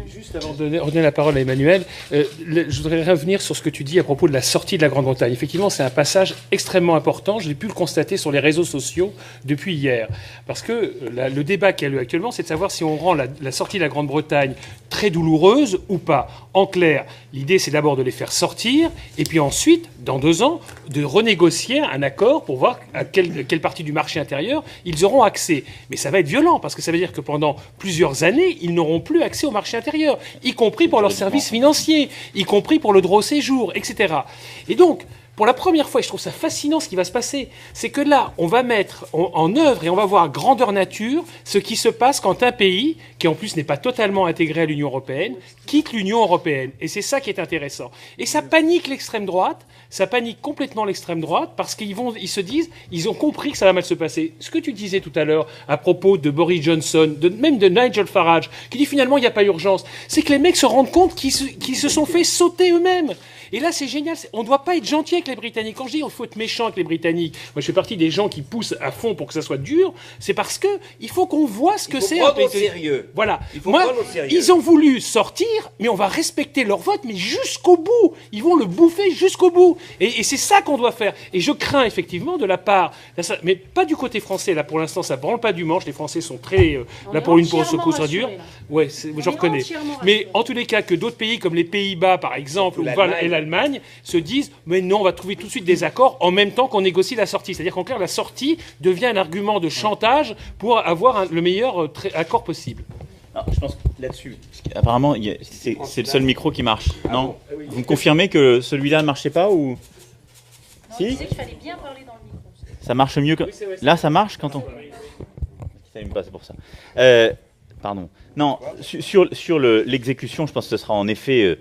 Juste avant de redonner la parole à Emmanuel, je voudrais revenir sur ce que tu dis à propos de la sortie de la Grande-Bretagne. Effectivement, c'est un passage extrêmement important. J'ai pu le constater sur les réseaux sociaux depuis hier. Parce que le débat qu'il y a lieu actuellement, c'est de savoir si on rend la sortie de la Grande-Bretagne très douloureuse ou pas. En clair, l'idée, c'est d'abord de les faire sortir, et puis ensuite, dans 2 ans, de renégocier un accord pour voir à quelle partie du marché intérieur ils auront accès. Mais ça va être violent, parce que ça veut dire que pendant plusieurs années, ils n'auront plus accès au marché intérieur, y compris pour leurs services financiers, y compris pour le droit au séjour, etc. Et donc, pour la première fois, et je trouve ça fascinant ce qui va se passer, c'est que là, on va mettre en œuvre et on va voir grandeur nature ce qui se passe quand un pays, qui en plus n'est pas totalement intégré à l'Union européenne, quitte l'Union européenne. Et c'est ça qui est intéressant. Et ça panique l'extrême droite, ça panique complètement l'extrême droite, parce qu'ils se disent, ils ont compris que ça va mal se passer. Ce que tu disais tout à l'heure à propos de Boris Johnson, même de Nigel Farage, qui dit finalement il n'y a pas urgence, c'est que les mecs se rendent compte qu'ils se sont fait sauter eux-mêmes. Et là, c'est génial. On ne doit pas être gentil avec les Britanniques. Quand je dis qu'il faut être méchant avec les Britanniques, moi je fais partie des gens qui poussent à fond pour que ça soit dur, c'est parce qu'il faut qu'on voit ce que c'est. Il faut prendre au sérieux. Voilà. Ils ont voulu sortir, mais on va respecter leur vote, mais jusqu'au bout. Ils vont le bouffer jusqu'au bout. Et c'est ça qu'on doit faire. Et je crains effectivement de la part, mais pas du côté français. Là, pour l'instant, ça ne branle pas du manche. Les Français sont très, là pour une secousse dure. Ouais, je reconnais. Mais en tous les cas, que d'autres pays comme les Pays-Bas, par exemple, et l'Allemagne se disent mais non, on va trouver tout de suite des accords en même temps qu'on négocie la sortie. C'est-à-dire qu'en clair, la sortie devient un argument de chantage pour avoir le meilleur accord possible. Alors, je pense que là-dessus, apparemment, c'est le seul micro qui marche. Non, vous me confirmez que celui-là ne marchait pas ou si? Je sais qu'il fallait bien parler dans le micro. Ça marche mieux que... Là, ça marche quand on... Je ne savais pas, c'est pour ça. Pardon. Non, sur l'exécution, je pense que ce sera en effet...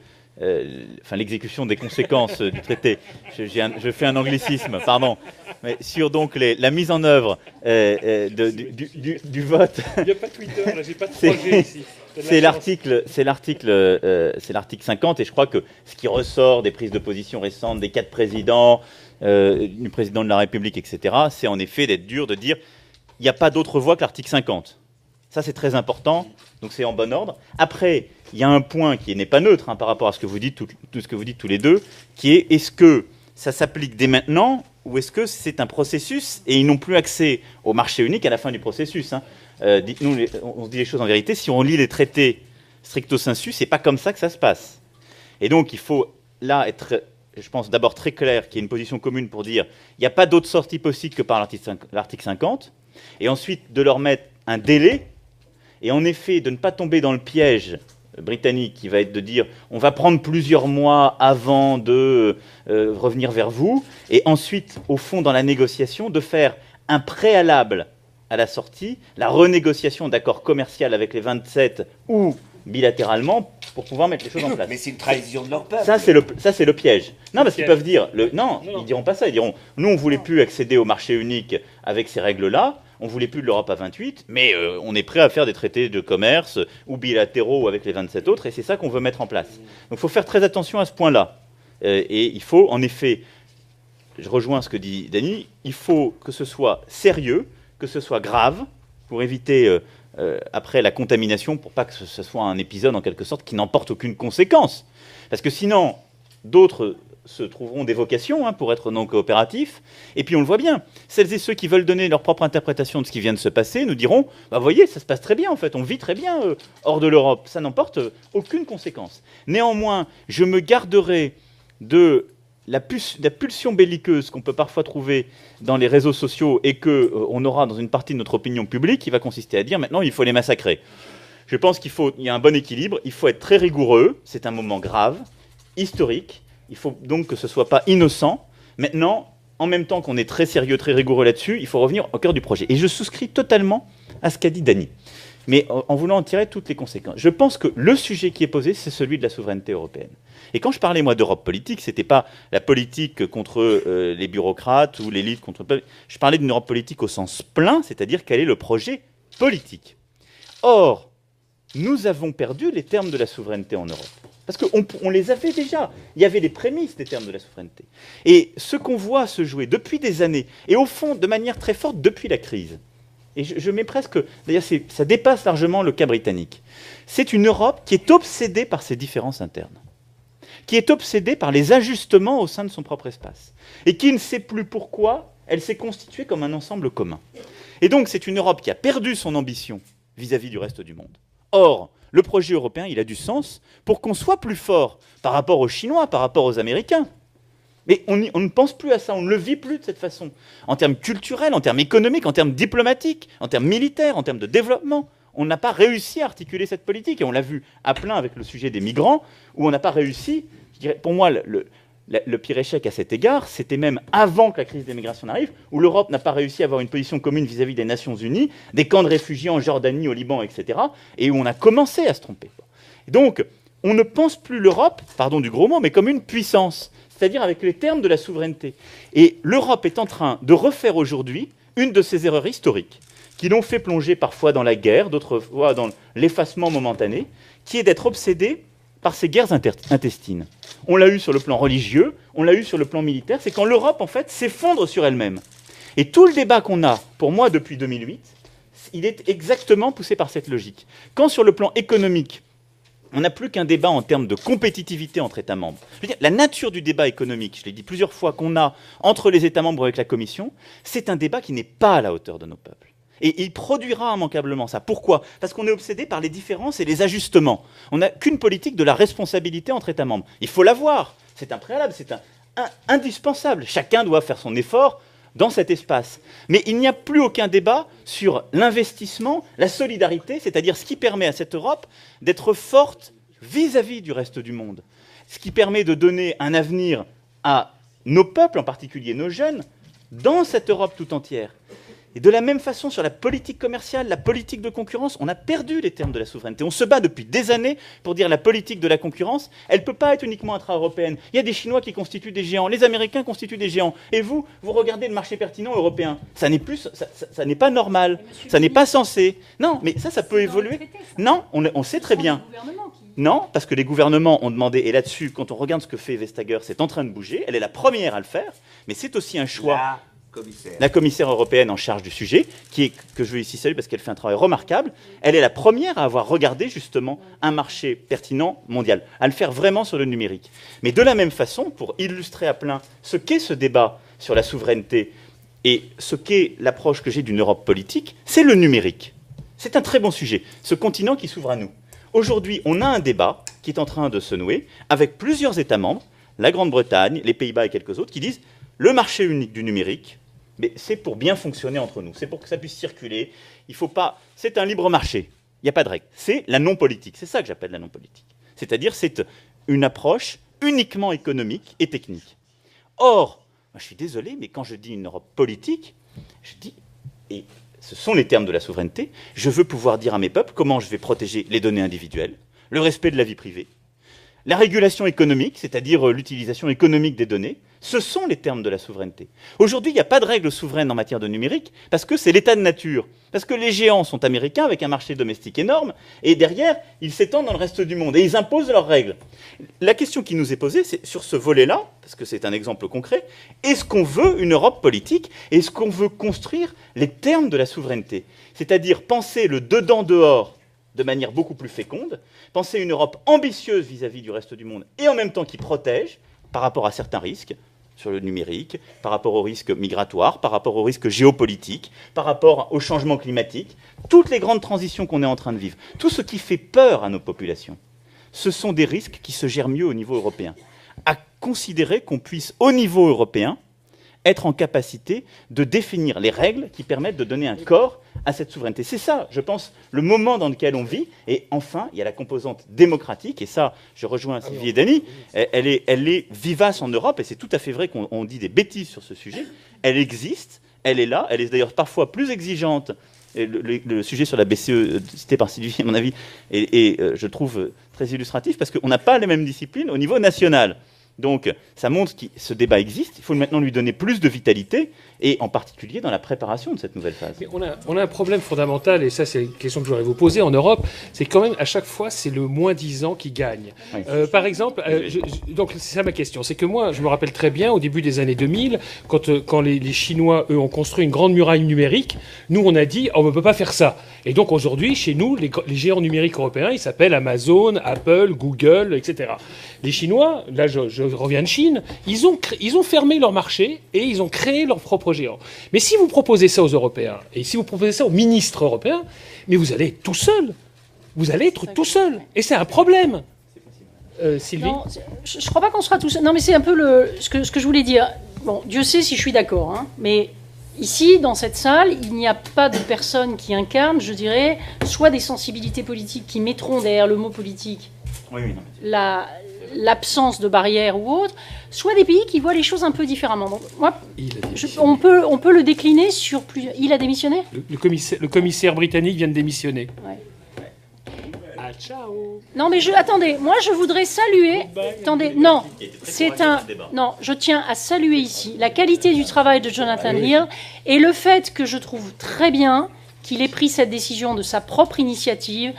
l'exécution des conséquences du traité. Je fais un anglicisme, pardon. Mais sur donc la mise en œuvre du vote. Il n'y a pas Twitter, là, j'ai pas de projet ici. C'est l'article 50, et je crois que ce qui ressort des prises de position récentes des 4 présidents, du président de la République, etc., c'est en effet d'être dur, de dire il n'y a pas d'autre voie que l'article 50. Ça, c'est très important, donc c'est en bon ordre. Après, il y a un point qui n'est pas neutre par rapport à ce que vous dites, tout ce que vous dites tous les deux, qui est est-ce que ça s'applique dès maintenant ou est-ce que c'est un processus et ils n'ont plus accès au marché unique à la fin du processus, Dites-nous, on se dit les choses en vérité, si on lit les traités stricto sensu, c'est pas comme ça que ça se passe. Et donc, il faut là être, je pense, d'abord très clair, qu'il y ait une position commune pour dire il n'y a pas d'autre sortie possible que par l'article 50, et ensuite de leur mettre un délai, et en effet, de ne pas tomber dans le piège britannique qui va être de dire on va prendre plusieurs mois avant de revenir vers vous, et ensuite, au fond, dans la négociation, de faire un préalable à la sortie, la renégociation d'accord commercial avec les 27 ou bilatéralement pour pouvoir mettre les choses en place. Mais c'est une trahison de leur peuple. Ça, c'est le piège. Non, parce qu'ils peuvent dire... Non, ils diront pas ça. Ils diront, nous, on ne voulait plus accéder au marché unique avec ces règles-là, on ne voulait plus de l'Europe à 28, mais on est prêt à faire des traités de commerce ou bilatéraux avec les 27 autres, et c'est ça qu'on veut mettre en place. Donc il faut faire très attention à ce point-là. Et il faut, en effet, je rejoins ce que dit Dany, il faut que ce soit sérieux, que ce soit grave, pour éviter... après la contamination, pour pas que ce soit un épisode en quelque sorte qui n'emporte aucune conséquence. Parce que sinon, d'autres se trouveront des vocations pour être non coopératifs. Et puis on le voit bien, celles et ceux qui veulent donner leur propre interprétation de ce qui vient de se passer nous diront, bah voyez, ça se passe très bien en fait, on vit très bien hors de l'Europe, ça n'emporte aucune conséquence. Néanmoins, je me garderai de la pulsion belliqueuse qu'on peut parfois trouver dans les réseaux sociaux et qu'on aura dans une partie de notre opinion publique qui va consister à dire maintenant il faut les massacrer. Je pense qu'il y a un bon équilibre, il faut être très rigoureux, c'est un moment grave, historique, il faut donc que ce ne soit pas innocent. Maintenant, en même temps qu'on est très sérieux, très rigoureux là-dessus, il faut revenir au cœur du projet. Et je souscris totalement à ce qu'a dit Dany, mais en voulant en tirer toutes les conséquences. Je pense que le sujet qui est posé, c'est celui de la souveraineté européenne. Et quand je parlais, moi, d'Europe politique, ce n'était pas la politique contre les bureaucrates ou l'élite contre... Je parlais d'une Europe politique au sens plein, c'est-à-dire quel est le projet politique. Or, nous avons perdu les termes de la souveraineté en Europe. Parce qu'on les avait déjà. Il y avait les prémices des termes de la souveraineté. Et ce qu'on voit se jouer depuis des années, et au fond, de manière très forte, depuis la crise, et je mets presque... D'ailleurs, ça dépasse largement le cas britannique. C'est une Europe qui est obsédée par ses différences internes, qui est obsédée par les ajustements au sein de son propre espace, et qui ne sait plus pourquoi elle s'est constituée comme un ensemble commun. Et donc, c'est une Europe qui a perdu son ambition vis-à-vis du reste du monde. Or, le projet européen, il a du sens pour qu'on soit plus fort par rapport aux Chinois, par rapport aux Américains. Mais on ne pense plus à ça, on ne le vit plus de cette façon. En termes culturels, en termes économiques, en termes diplomatiques, en termes militaires, en termes de développement. On n'a pas réussi à articuler cette politique. Et on l'a vu à plein avec le sujet des migrants, où on n'a pas réussi. Je dirais, pour moi, le pire échec à cet égard, c'était même avant que la crise des migrations n'arrive, où l'Europe n'a pas réussi à avoir une position commune vis-à-vis des Nations Unies, des camps de réfugiés en Jordanie, au Liban, etc., et où on a commencé à se tromper. Et donc, on ne pense plus l'Europe, pardon du gros mot, mais comme une puissance, c'est-à-dire avec les termes de la souveraineté. Et l'Europe est en train de refaire aujourd'hui une de ces erreurs historiques, qui l'ont fait plonger parfois dans la guerre, d'autres fois dans l'effacement momentané, qui est d'être obsédée par ces guerres intestines. On l'a eu sur le plan religieux, on l'a eu sur le plan militaire, c'est quand l'Europe, en fait, s'effondre sur elle-même. Et tout le débat qu'on a, pour moi, depuis 2008, il est exactement poussé par cette logique. Quand, sur le plan économique, on n'a plus qu'un débat en termes de compétitivité entre États membres. Je veux dire, la nature du débat économique, je l'ai dit plusieurs fois, qu'on a entre les États membres avec la Commission, c'est un débat qui n'est pas à la hauteur de nos peuples. Et il produira immanquablement ça. Pourquoi ? Parce qu'on est obsédé par les différences et les ajustements. On n'a qu'une politique de la responsabilité entre États membres. Il faut l'avoir. C'est un préalable, c'est indispensable. Chacun doit faire son effort dans cet espace. Mais il n'y a plus aucun débat sur l'investissement, la solidarité, c'est-à-dire ce qui permet à cette Europe d'être forte vis-à-vis du reste du monde. Ce qui permet de donner un avenir à nos peuples, en particulier nos jeunes, dans cette Europe tout entière. Et de la même façon, sur la politique commerciale, la politique de concurrence, on a perdu les termes de la souveraineté. On se bat depuis des années pour dire la politique de la concurrence, elle ne peut pas être uniquement intra-européenne. Il y a des Chinois qui constituent des géants, les Américains constituent des géants. Et vous regardez le marché pertinent européen. Ça n'est pas normal, ça n'est pas censé. Non, mais ça peut évoluer. Non, on sait très bien. Non, parce que les gouvernements ont demandé, et là-dessus, quand on regarde ce que fait Vestager, c'est en train de bouger, elle est la première à le faire, mais c'est aussi un choix... la commissaire européenne en charge du sujet, que je veux ici saluer parce qu'elle fait un travail remarquable. Elle est la première à avoir regardé justement un marché pertinent mondial, à le faire vraiment sur le numérique. Mais de la même façon, pour illustrer à plein ce qu'est ce débat sur la souveraineté et ce qu'est l'approche que j'ai d'une Europe politique, c'est le numérique. C'est un très bon sujet, ce continent qui s'ouvre à nous. Aujourd'hui, on a un débat qui est en train de se nouer avec plusieurs États membres, la Grande-Bretagne, les Pays-Bas et quelques autres, qui disent le marché unique du numérique, mais c'est pour bien fonctionner entre nous, c'est pour que ça puisse circuler. Il faut pas. C'est un libre marché. Il n'y a pas de règle. C'est la non-politique. C'est ça que j'appelle la non-politique. C'est-à-dire, c'est une approche uniquement économique et technique. Or, moi, je suis désolé, mais quand je dis une Europe politique, je dis, et ce sont les termes de la souveraineté, je veux pouvoir dire à mes peuples comment je vais protéger les données individuelles, le respect de la vie privée, la régulation économique, c'est-à-dire l'utilisation économique des données, ce sont les termes de la souveraineté. Aujourd'hui, il n'y a pas de règles souveraines en matière de numérique parce que c'est l'état de nature. Parce que les géants sont américains avec un marché domestique énorme et derrière, ils s'étendent dans le reste du monde et ils imposent leurs règles. La question qui nous est posée, c'est sur ce volet-là, parce que c'est un exemple concret, est-ce qu'on veut une Europe politique? Est-ce qu'on veut construire les termes de la souveraineté? C'est-à-dire penser le dedans-dehors de manière beaucoup plus féconde, penser une Europe ambitieuse vis-à-vis du reste du monde et en même temps qui protège par rapport à certains risques sur le numérique, par rapport aux risques migratoires, par rapport aux risques géopolitiques, par rapport au changement climatique, toutes les grandes transitions qu'on est en train de vivre, tout ce qui fait peur à nos populations, ce sont des risques qui se gèrent mieux au niveau européen. À considérer qu'on puisse, au niveau européen, être en capacité de définir les règles qui permettent de donner un corps à cette souveraineté. C'est ça, je pense, le moment dans lequel on vit. Et enfin, il y a la composante démocratique, et ça, je rejoins Sylvie et Dany, elle est vivace en Europe, et c'est tout à fait vrai qu'on dit des bêtises sur ce sujet. Elle existe, elle est là, elle est d'ailleurs parfois plus exigeante. Et le sujet sur la BCE, cité par Sylvie, à mon avis, est je trouve, très illustratif, parce qu'on n'a pas les mêmes disciplines au niveau national. Donc, ça montre que ce débat existe. Il faut maintenant lui donner plus de vitalité, et en particulier dans la préparation de cette nouvelle phase. Mais on a un problème fondamental, et ça, c'est une question que je voudrais vous poser en Europe, c'est quand même, à chaque fois, c'est le moins-disant qui gagne. Oui. Par exemple, donc c'est ça ma question, c'est que moi, je me rappelle très bien, au début des années 2000, quand les Chinois, eux, ont construit une grande muraille numérique, nous, on a dit, on ne peut pas faire ça. Et donc, aujourd'hui, chez nous, les géants numériques européens, ils s'appellent Amazon, Apple, Google, etc. Les Chinois, là, je reviens de Chine, ils ont fermé leur marché et ils ont créé leur propre géant. Mais si vous proposez ça aux Européens, et si vous proposez ça aux ministres européens, mais vous allez être tout seul. Vous allez être tout seul. Et c'est un problème. Sylvie? Non, je ne crois pas qu'on sera tous... Non, mais c'est un peu ce que je voulais dire. Bon, Dieu sait si je suis d'accord, hein, mais ici, dans cette salle, il n'y a pas de personnes qui incarnent, je dirais, soit des sensibilités politiques qui mettront derrière le mot politique l'absence de barrières ou autre, soit des pays qui voient les choses un peu différemment. Donc, moi, on peut le décliner sur plus... Il a démissionné ? Le commissaire britannique vient de démissionner. Ouais. Ah, ciao. Non, mais attendez, moi je voudrais saluer... Attendez, non, non, je tiens à saluer ici la qualité du travail de Jonathan Hill et le fait que je trouve très bien qu'il ait pris cette décision de sa propre initiative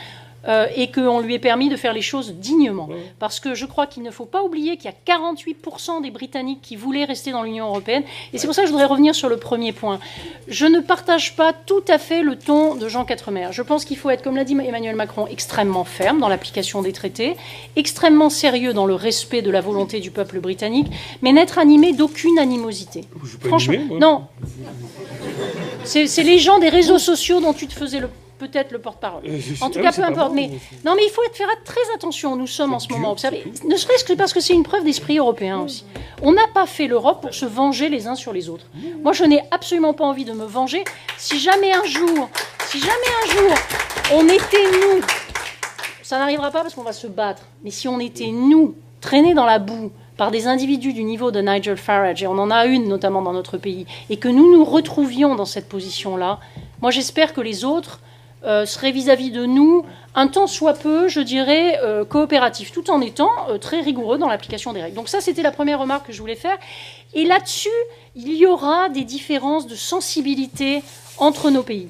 et qu'on lui ait permis de faire les choses dignement. Parce que je crois qu'il ne faut pas oublier qu'il y a 48% des Britanniques qui voulaient rester dans l'Union européenne. Et c'est pour ça que je voudrais revenir sur le premier point. Je ne partage pas tout à fait le ton de Jean Quatremer. Je pense qu'il faut être, comme l'a dit Emmanuel Macron, extrêmement ferme dans l'application des traités, extrêmement sérieux dans le respect de la volonté du peuple britannique, mais n'être animé d'aucune animosité. Franchement, non. C'est les gens des réseaux sociaux dont tu te faisais peut-être le porte-parole. En tout cas, peu importe. Mais non, mais il faut faire très attention. Nous sommes en ce moment, observés, ne serait-ce que parce que c'est une preuve d'esprit européen aussi. On n'a pas fait l'Europe pour se venger les uns sur les autres. Moi, je n'ai absolument pas envie de me venger. Si jamais un jour, on était nous, ça n'arrivera pas parce qu'on va se battre. Mais si on était nous, traînés dans la boue par des individus du niveau de Nigel Farage, et on en a une notamment dans notre pays, et que nous nous retrouvions dans cette position-là, moi j'espère que les autres serait vis-à-vis de nous un tant soit peu, je dirais, coopératif, tout en étant très rigoureux dans l'application des règles. Donc ça, c'était la première remarque que je voulais faire. Et là-dessus, il y aura des différences de sensibilité entre nos pays.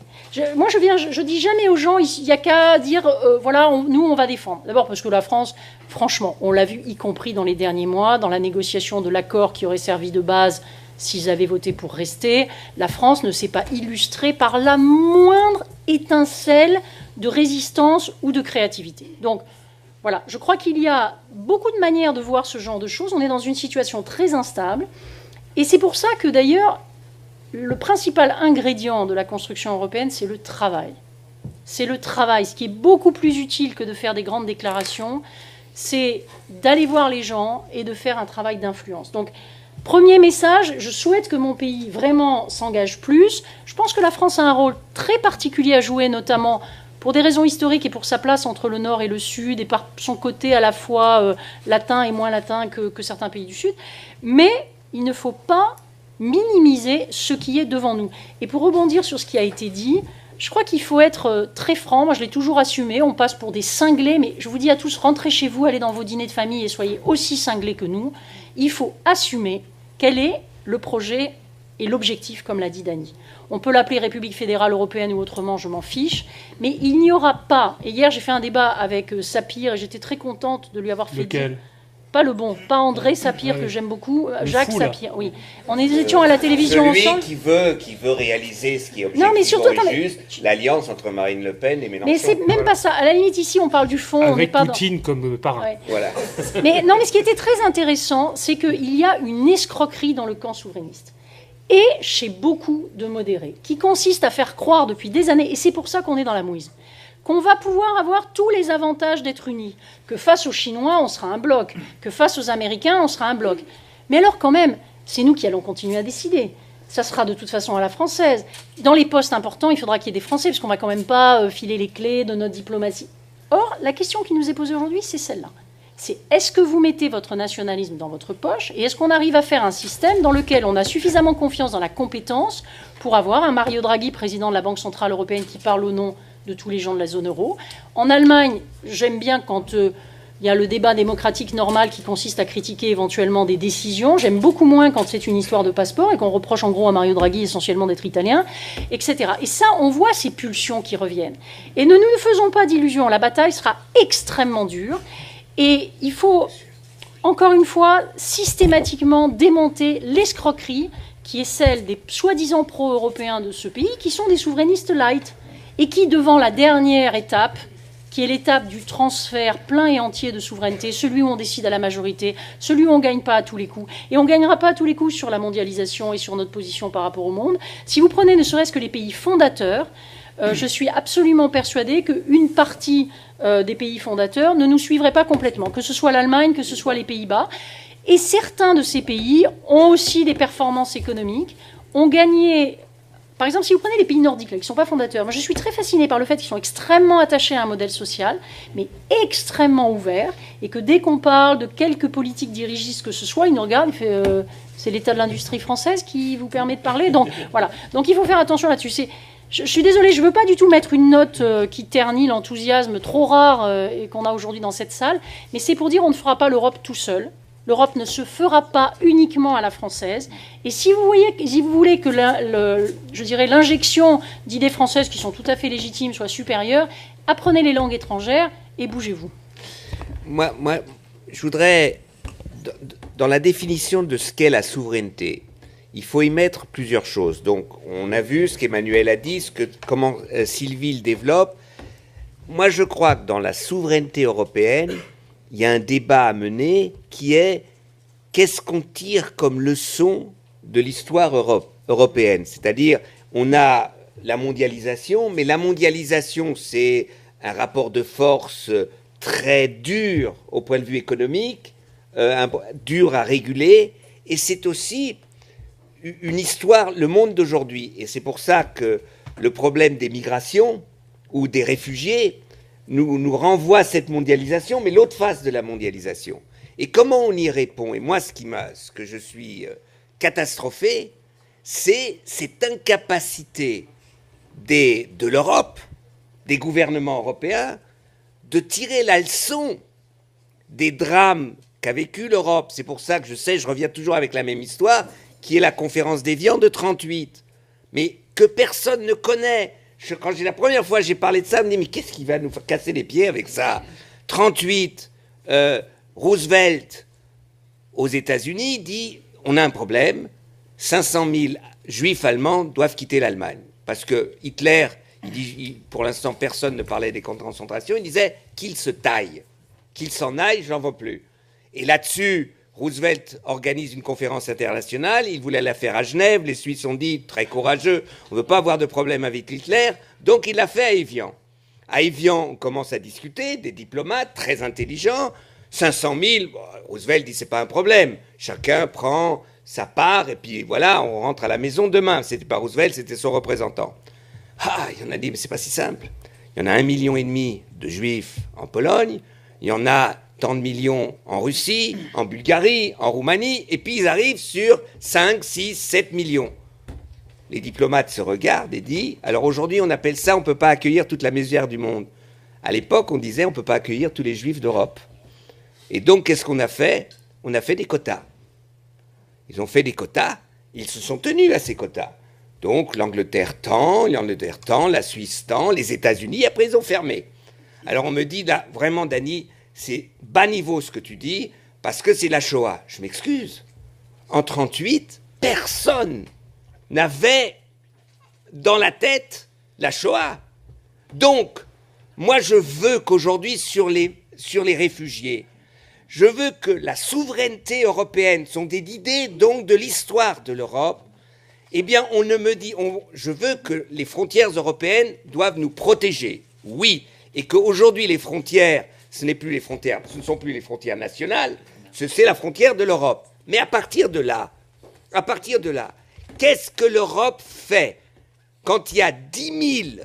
Moi, je dis jamais aux gens, il n'y a qu'à dire, voilà, nous, on va défendre. D'abord parce que la France, franchement, on l'a vu, y compris dans les derniers mois, dans la négociation de l'accord qui aurait servi de base s'ils avaient voté pour rester, la France ne s'est pas illustrée par la moindre étincelle de résistance ou de créativité. Donc, voilà, je crois qu'il y a beaucoup de manières de voir ce genre de choses. On est dans une situation très instable. Et c'est pour ça que, d'ailleurs, le principal ingrédient de la construction européenne, c'est le travail. C'est le travail. Ce qui est beaucoup plus utile que de faire des grandes déclarations, c'est d'aller voir les gens et de faire un travail d'influence. Donc, premier message, je souhaite que mon pays vraiment s'engage plus. Je pense que la France a un rôle très particulier à jouer, notamment pour des raisons historiques et pour sa place entre le Nord et le Sud, et par son côté à la fois latin et moins latin que certains pays du Sud. Mais il ne faut pas minimiser ce qui est devant nous. Et pour rebondir sur ce qui a été dit, je crois qu'il faut être très franc. Moi, je l'ai toujours assumé. On passe pour des cinglés, mais je vous dis à tous, rentrez chez vous, allez dans vos dîners de famille et soyez aussi cinglés que nous. Il faut assumer quel est le projet et l'objectif, comme l'a dit Dany. On peut l'appeler République fédérale européenne ou autrement, je m'en fiche. Mais il n'y aura pas... Et hier, j'ai fait un débat avec Sapir et j'étais très contente de lui avoir fait Lequel ? dire... Pas le bon, pas André Sapir, Ouais. que j'aime beaucoup, Le Jacques fou, là. Sapir, oui. On étions à la télévision Celui ensemble. qui veut réaliser ce qui est Non, objectivement mais surtout, attendez. juste, l'alliance entre Marine Le Pen et Mélenchon. Mais c'est même pas ça. À la limite, ici, on parle du fond. On n'est Avec pas dans... Poutine comme parrain. Ouais. Voilà. Mais non, mais ce qui était très intéressant, c'est qu'il y a une escroquerie dans le camp souverainiste. Et chez beaucoup de modérés, qui consiste à faire croire depuis des années, et c'est pour ça qu'on est dans la mouise, qu'on va pouvoir avoir tous les avantages d'être unis, que face aux Chinois, on sera un bloc, que face aux Américains, on sera un bloc. Mais alors quand même, c'est nous qui allons continuer à décider. Ça sera de toute façon à la française. Dans les postes importants, il faudra qu'il y ait des Français, parce qu'on ne va quand même pas filer les clés de notre diplomatie. Or, la question qui nous est posée aujourd'hui, c'est celle-là. C'est est-ce que vous mettez votre nationalisme dans votre poche et est-ce qu'on arrive à faire un système dans lequel on a suffisamment confiance dans la compétence pour avoir un Mario Draghi, président de la Banque Centrale Européenne, qui parle au nom de tous les gens de la zone euro. En Allemagne, j'aime bien quand il y a le débat démocratique normal qui consiste à critiquer éventuellement des décisions. J'aime beaucoup moins quand c'est une histoire de passeport et qu'on reproche en gros à Mario Draghi essentiellement d'être italien, etc. Et ça, on voit ces pulsions qui reviennent. Et ne nous faisons pas d'illusions, la bataille sera extrêmement dure. Et il faut, encore une fois, systématiquement démonter l'escroquerie qui est celle des soi-disant pro-européens de ce pays, qui sont des souverainistes light, et qui, devant la dernière étape, qui est l'étape du transfert plein et entier de souveraineté, celui où on décide à la majorité, celui où on ne gagne pas à tous les coups. Et on ne gagnera pas à tous les coups sur la mondialisation et sur notre position par rapport au monde. Si vous prenez ne serait-ce que les pays fondateurs, je suis absolument persuadée qu'une partie des pays fondateurs ne nous suivrait pas complètement, que ce soit l'Allemagne, que ce soit les Pays-Bas. Et certains de ces pays ont aussi des performances économiques, ont gagné... Par exemple, si vous prenez les pays nordiques, là, qui ne sont pas fondateurs, moi je suis très fascinée par le fait qu'ils sont extrêmement attachés à un modèle social, mais extrêmement ouvert, et que dès qu'on parle de quelques politiques dirigistes que ce soit, ils nous regardent, ils font c'est l'état de l'industrie française qui vous permet de parler. Donc voilà. Donc il faut faire attention là-dessus. Je suis désolée, je ne veux pas du tout mettre une note qui ternit l'enthousiasme trop rare et qu'on a aujourd'hui dans cette salle, mais c'est pour dire on ne fera pas l'Europe tout seul. L'Europe ne se fera pas uniquement à la française. Et si vous voulez que je dirais l'injection d'idées françaises qui sont tout à fait légitimes soit supérieure, apprenez les langues étrangères et bougez-vous. Moi, je voudrais, dans la définition de ce qu'est la souveraineté, il faut y mettre plusieurs choses. Donc, on a vu ce qu'Emmanuel a dit, comment Sylvie le développe. Moi, je crois que dans la souveraineté européenne, il y a un débat à mener qui est qu'est-ce qu'on tire comme leçon de l'histoire européenne. C'est-à-dire, on a la mondialisation, mais la mondialisation, c'est un rapport de force très dur au point de vue économique, dur à réguler, et c'est aussi une histoire, le monde d'aujourd'hui. Et c'est pour ça que le problème des migrations ou des réfugiés nous renvoie à cette mondialisation, mais l'autre face de la mondialisation. Et comment on y répond? Et moi, ce que je suis catastrophé, c'est cette incapacité de l'Europe, des gouvernements européens, de tirer la leçon des drames qu'a vécu l'Europe. C'est pour ça que je reviens toujours avec la même histoire, qui est la conférence d'Évian de 1938, mais que personne ne connaît. Quand la première fois j'ai parlé de ça, je me dis, mais qu'est-ce qui va nous casser les pieds avec ça? 1938, Roosevelt, aux États-Unis, dit, on a un problème, 500 000 juifs allemands doivent quitter l'Allemagne. Parce que Hitler, pour l'instant, personne ne parlait des camps de concentration, il disait qu'ils se taillent, qu'ils s'en aillent, j'en veux plus. Et là-dessus, Roosevelt organise une conférence internationale, il voulait la faire à Genève, les Suisses ont dit, très courageux, on ne veut pas avoir de problème avec Hitler, donc il l'a fait à Évian. À Évian, on commence à discuter, des diplomates très intelligents, 500 000, bon, Roosevelt dit c'est pas un problème, chacun prend sa part et puis voilà, on rentre à la maison demain. C'était pas Roosevelt, c'était son représentant. Ah, il y en a dit mais c'est pas si simple. Il y en a 1,5 million de juifs en Pologne, il y en a tant de millions en Russie, en Bulgarie, en Roumanie, et puis ils arrivent sur 5, 6, 7 millions. Les diplomates se regardent et disent alors aujourd'hui on appelle ça on ne peut pas accueillir toute la misère du monde. À l'époque on disait on ne peut pas accueillir tous les juifs d'Europe. Et donc qu'est-ce qu'on a fait? On a fait des quotas. Ils ont fait des quotas, ils se sont tenus à ces quotas. Donc l'Angleterre tant, la Suisse tant, les États-Unis, après ils ont fermé. Alors on me dit là vraiment Dany, c'est bas niveau ce que tu dis parce que c'est la Shoah. Je m'excuse. En 1938, personne n'avait dans la tête la Shoah. Donc, moi je veux qu'aujourd'hui, sur les réfugiés, je veux que la souveraineté européenne, sont des idées donc de l'histoire de l'Europe, eh bien on ne me dit, je veux que les frontières européennes doivent nous protéger, oui, et qu'aujourd'hui les frontières, ce ne sont plus les frontières nationales, c'est la frontière de l'Europe. Mais à partir de là, qu'est-ce que l'Europe fait quand il y a 10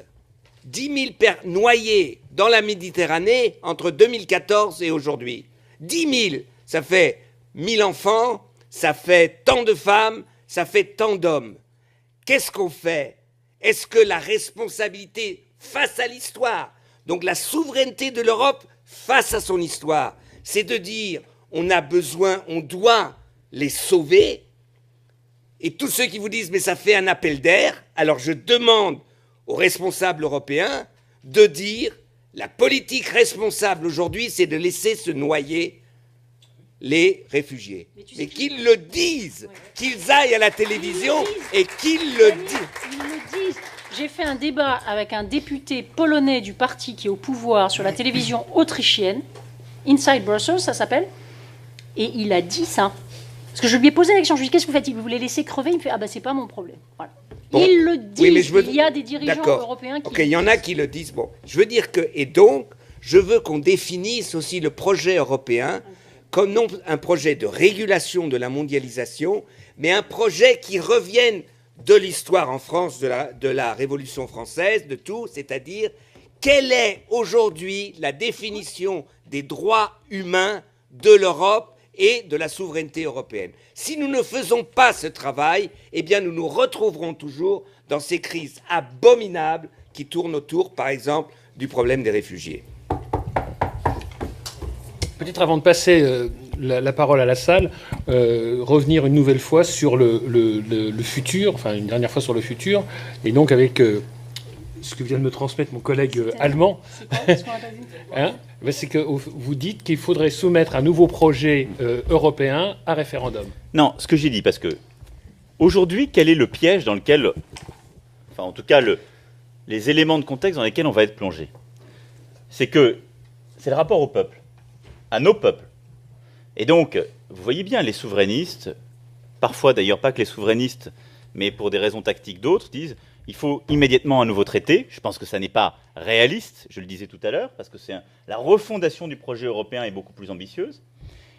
000 noyés dans la Méditerranée entre 2014 et aujourd'hui? 10 000, ça fait 1000 enfants, ça fait tant de femmes, ça fait tant d'hommes. Qu'est-ce qu'on fait? Est-ce que la responsabilité face à l'histoire, donc la souveraineté de l'Europe face à son histoire, c'est de dire on a besoin, on doit les sauver? Et tous ceux qui vous disent mais ça fait un appel d'air, alors je demande aux responsables européens de dire la politique responsable aujourd'hui, c'est de laisser se noyer les réfugiés. Mais qu'ils le disent, qu'ils aillent à la télévision et qu'ils le disent. Ils le disent. J'ai fait un débat avec un député polonais du parti qui est au pouvoir sur la télévision autrichienne, Inside Brussels, ça s'appelle, et il a dit ça. Parce que je lui ai posé la question, je lui ai dit qu'est-ce que vous faites? Vous les laissez crever? Il me fait ah ben c'est pas mon problème. Voilà. Bon. Il le dit. Oui, mais il y a des dirigeants européens qui. Ok, il y en a qui le disent. Bon, je veux dire que et donc je veux qu'on définisse aussi le projet européen comme non un projet de régulation de la mondialisation, mais un projet qui revienne de l'histoire en France, de la Révolution française, de tout, c'est-à-dire quelle est aujourd'hui la définition des droits humains de l'Europe et de la souveraineté européenne. Si nous ne faisons pas ce travail, eh bien nous nous retrouverons toujours dans ces crises abominables qui tournent autour, par exemple, du problème des réfugiés. Peut-être avant de passer la parole à la salle, revenir une nouvelle fois sur le futur, enfin une dernière fois sur le futur, et donc avec ce que vient de me transmettre mon collègue allemand. C'est que vous dites qu'il faudrait soumettre un nouveau projet européen à référendum. Non, ce que j'ai dit, parce que aujourd'hui, quel est le piège dans lequel, enfin en tout cas les éléments de contexte dans lesquels on va être plongé? C'est que c'est le rapport au peuple, à nos peuples. Et donc, vous voyez bien, les souverainistes, parfois d'ailleurs pas que les souverainistes, mais pour des raisons tactiques d'autres, disent il faut immédiatement un nouveau traité. Je pense que ça n'est pas réaliste, je le disais tout à l'heure, parce que la refondation du projet européen est beaucoup plus ambitieuse.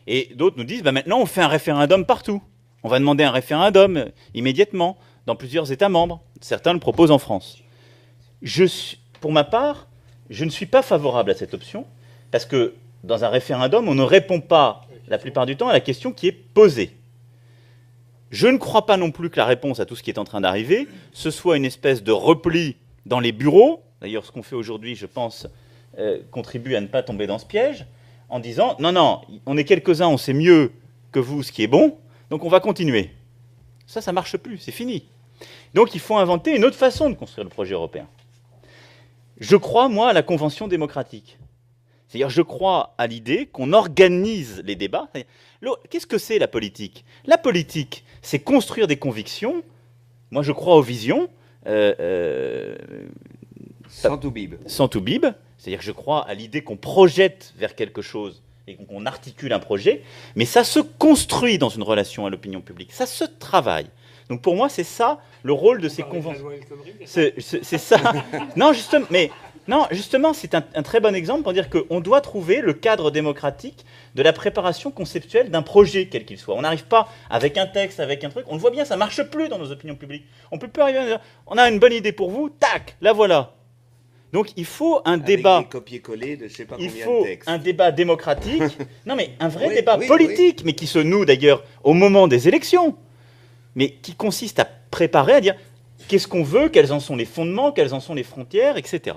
Et d'autres nous disent maintenant on fait un référendum partout. On va demander un référendum immédiatement dans plusieurs États membres. Certains le proposent en France. Pour ma part, je ne suis pas favorable à cette option, parce que dans un référendum, on ne répond pas la plupart du temps à la question qui est posée. Je ne crois pas non plus que la réponse à tout ce qui est en train d'arriver, ce soit une espèce de repli dans les bureaux. D'ailleurs, ce qu'on fait aujourd'hui, je pense, contribue à ne pas tomber dans ce piège, en disant « Non, on est quelques-uns, on sait mieux que vous ce qui est bon, donc on va continuer. » Ça ne marche plus, c'est fini. Donc il faut inventer une autre façon de construire le projet européen. Je crois, moi, à la convention démocratique. C'est-à-dire, je crois à l'idée qu'on organise les débats. Qu'est-ce que c'est la politique? La politique, c'est construire des convictions. Moi, je crois aux visions. Sans tout bib. Sans tout bib. C'est-à-dire que je crois à l'idée qu'on projette vers quelque chose et qu'on articule un projet. Mais ça se construit dans une relation à l'opinion publique. Ça se travaille. Donc pour moi, c'est ça le rôle de ces conventions. C'est ça. Non, justement, c'est un très bon exemple pour dire qu'on doit trouver le cadre démocratique de la préparation conceptuelle d'un projet, quel qu'il soit. On n'arrive pas avec un texte, avec un truc. On le voit bien, ça ne marche plus dans nos opinions publiques. On ne peut plus arriver à dire, on a une bonne idée pour vous, tac, la voilà. Donc il faut un débat. Des copier-coller de je sais pas combien il faut de textes. Un débat démocratique. Non, mais un vrai Oui, débat oui, politique, mais qui se noue d'ailleurs au moment des élections, mais qui consiste à préparer, à dire qu'est-ce qu'on veut, quels en sont les fondements, quelles en sont les frontières, etc.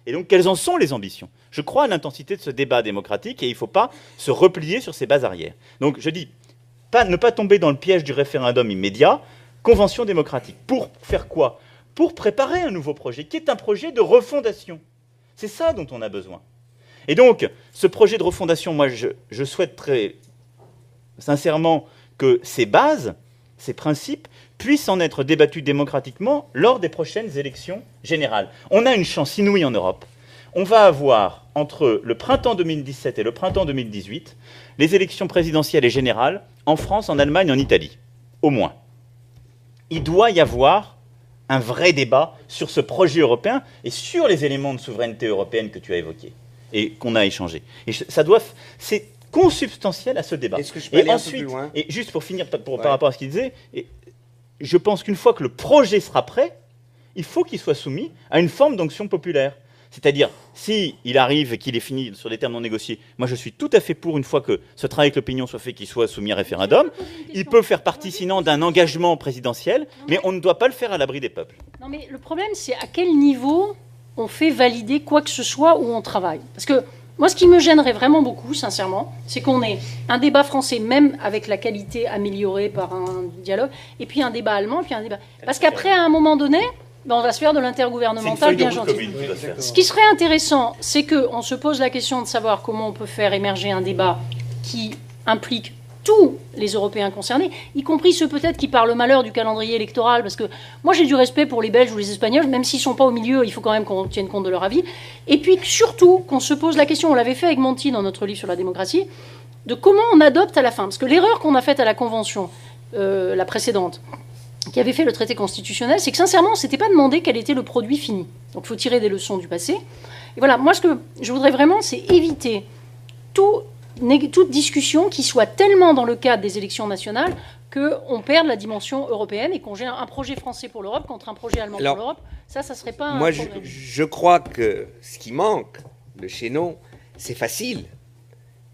Et donc, quelles en sont les ambitions? Je crois à l'intensité de ce débat démocratique et il ne faut pas se replier sur ses bases arrière. Donc, je dis, ne pas tomber dans le piège du référendum immédiat, convention démocratique. Pour faire quoi? Pour préparer un nouveau projet, qui est un projet de refondation. C'est ça dont on a besoin. Et donc, ce projet de refondation, moi, je souhaite très sincèrement que ces bases, ces principes, puissent en être débattus démocratiquement lors des prochaines élections générales. On a une chance inouïe en Europe. On va avoir, entre le printemps 2017 et le printemps 2018, les élections présidentielles et générales en France, en Allemagne, en Italie. Au moins. Il doit y avoir un vrai débat sur ce projet européen et sur les éléments de souveraineté européenne que tu as évoqués et qu'on a échangés. Et c'est consubstantiel à ce débat. Est-ce que je peux aller ensuite, un peu plus loin? Et juste pour finir par rapport à ce qu'il disait, je pense qu'une fois que le projet sera prêt, il faut qu'il soit soumis à une forme d'onction populaire. C'est-à-dire, s'il arrive et qu'il est fini sur des termes non négociés, moi je suis tout à fait pour, une fois que ce travail avec l'opinion soit fait, qu'il soit soumis à référendum. Il peut faire partie sinon d'un engagement présidentiel, mais on ne doit pas le faire à l'abri des peuples. Non, mais le problème, c'est à quel niveau on fait valider quoi que ce soit où on travaille. Parce que moi, ce qui me gênerait vraiment beaucoup, sincèrement, c'est qu'on ait un débat français, même avec la qualité améliorée par un dialogue, et puis un débat allemand, puis un débat... Parce qu'après, à un moment donné, on va se faire de l'intergouvernemental bien gentil. Ce qui serait intéressant, c'est qu'on se pose la question de savoir comment on peut faire émerger un débat qui implique tous les Européens concernés, y compris ceux peut-être qui parlent malheur du calendrier électoral, parce que moi j'ai du respect pour les Belges ou les Espagnols, même s'ils ne sont pas au milieu, il faut quand même qu'on tienne compte de leur avis. Et puis surtout qu'on se pose la question, on l'avait fait avec Monti dans notre livre sur la démocratie, de comment on adopte à la fin. Parce que l'erreur qu'on a faite à la Convention, la précédente, qui avait fait le traité constitutionnel, c'est que sincèrement, on ne s'était pas demandé quel était le produit fini. Donc il faut tirer des leçons du passé. Et voilà, moi ce que je voudrais vraiment, c'est éviter toute discussion qui soit tellement dans le cadre des élections nationales qu'on perde la dimension européenne et qu'on gère un projet français pour l'Europe contre un projet allemand pour l'Europe. Ça serait pas un moi, problème. je crois que ce qui manque, le chaînon, c'est facile.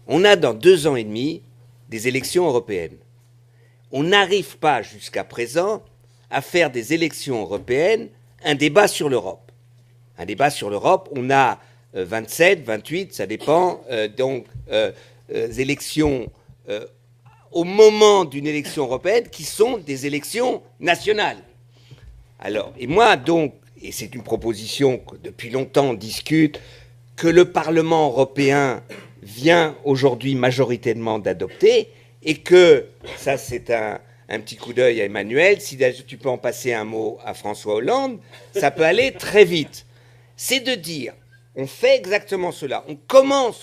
On a dans 2 ans et demi des élections européennes. On n'arrive pas jusqu'à présent à faire des élections européennes un débat sur l'Europe. Un débat sur l'Europe, on a 27, 28, ça dépend, élections au moment d'une élection européenne qui sont des élections nationales. Alors, et moi donc, et c'est une proposition que depuis longtemps on discute, que le Parlement européen vient aujourd'hui majoritairement d'adopter, et que, ça c'est un petit coup d'œil à Emmanuel, si tu peux en passer un mot à François Hollande, ça peut aller très vite. C'est de dire, on fait exactement cela,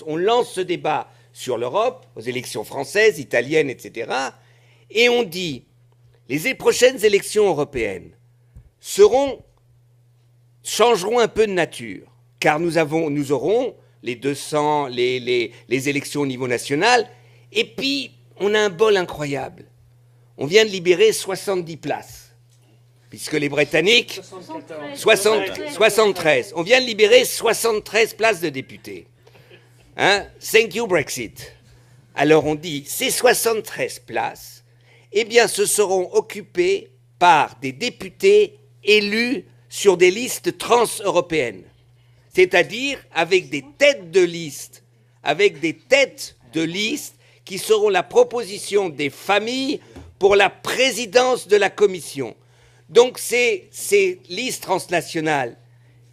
on lance ce débat sur l'Europe, aux élections françaises, italiennes, etc., et on dit, les prochaines élections européennes changeront un peu de nature, car nous aurons les 200, les élections au niveau national, et puis on a un bol incroyable. On vient de libérer 70 places, puisque les Britanniques... 73. On vient de libérer 73 places de députés. Hein? Thank you, Brexit. Alors on dit, ces 73 places, eh bien, ce seront occupées par des députés élus sur des listes trans-européennes. C'est-à-dire avec des têtes de liste, qui seront la proposition des familles pour la présidence de la Commission. Donc ces listes transnationales,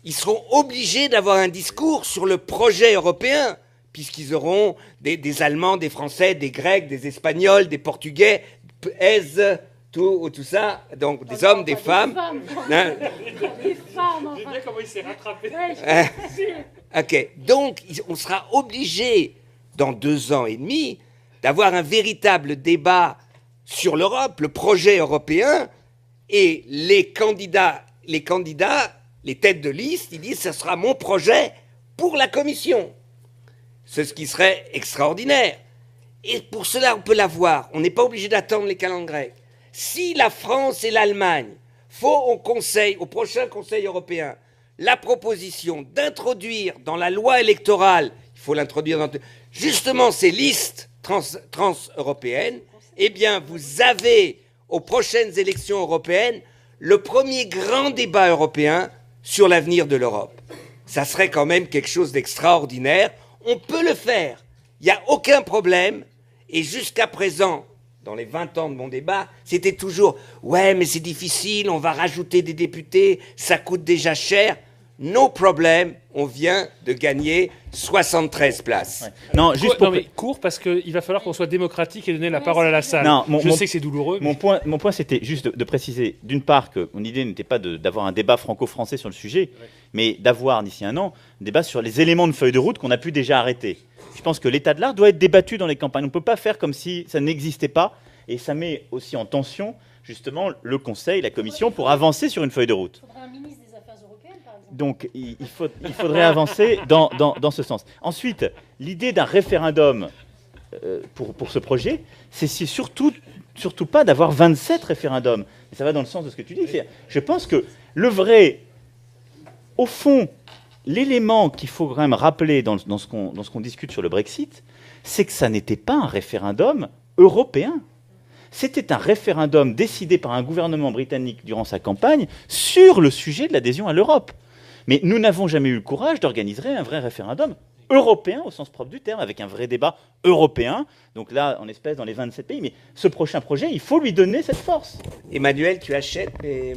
ils seront obligés d'avoir un discours sur le projet européen, puisqu'ils auront des Allemands, des Français, des Grecs, des Espagnols, des Portugais, tout ça, donc des hommes, des femmes. Des femmes. J'aime bien comment il s'est rattrapé. Ok, donc on sera obligé, dans 2 ans et demi, d'avoir un véritable débat sur l'Europe, le projet européen, et les candidats, les têtes de liste, ils disent ce sera mon projet pour la Commission. C'est ce qui serait extraordinaire. Et pour cela, on peut l'avoir. On n'est pas obligé d'attendre les calendes grecques. Si la France et l'Allemagne font au prochain Conseil européen, la proposition d'introduire dans la loi électorale, il faut l'introduire dans justement ces listes trans-européennes, eh bien, vous avez, aux prochaines élections européennes, le premier grand débat européen sur l'avenir de l'Europe. Ça serait quand même quelque chose d'extraordinaire. On peut le faire. Il n'y a aucun problème. Et jusqu'à présent, dans les 20 ans de mon débat, c'était toujours « Ouais, mais c'est difficile, on va rajouter des députés, ça coûte déjà cher. » No problème, on vient de gagner 73 places. Ouais. Non, juste pour... mais court, parce qu'il va falloir qu'on soit démocratique et donner la parole à la salle. Non, je sais que c'est douloureux. Mon point, c'était juste de préciser, d'une part, que mon idée n'était pas d'avoir un débat franco-français sur le sujet, mais d'avoir, d'ici un an, un débat sur les éléments de feuille de route qu'on a pu déjà arrêter. Je pense que l'état de l'art doit être débattu dans les campagnes. On ne peut pas faire comme si ça n'existait pas, et ça met aussi en tension, justement, le Conseil, la Commission, pour avancer sur une feuille de route. Il faudrait un ministre des Affaires européennes, par exemple. Donc, il faudrait avancer dans ce sens. Ensuite, l'idée d'un référendum pour ce projet, c'est surtout pas d'avoir 27 référendums. Et ça va dans le sens de ce que tu dis. Je pense que au fond, l'élément qu'il faut quand même rappeler dans ce qu'on discute sur le Brexit, c'est que ça n'était pas un référendum européen. C'était un référendum décidé par un gouvernement britannique durant sa campagne sur le sujet de l'adhésion à l'Europe. Mais nous n'avons jamais eu le courage d'organiser un vrai référendum européen au sens propre du terme, avec un vrai débat européen. Donc là, en espèce, dans les 27 pays. Mais ce prochain projet, il faut lui donner cette force. Emmanuel, tu achètes les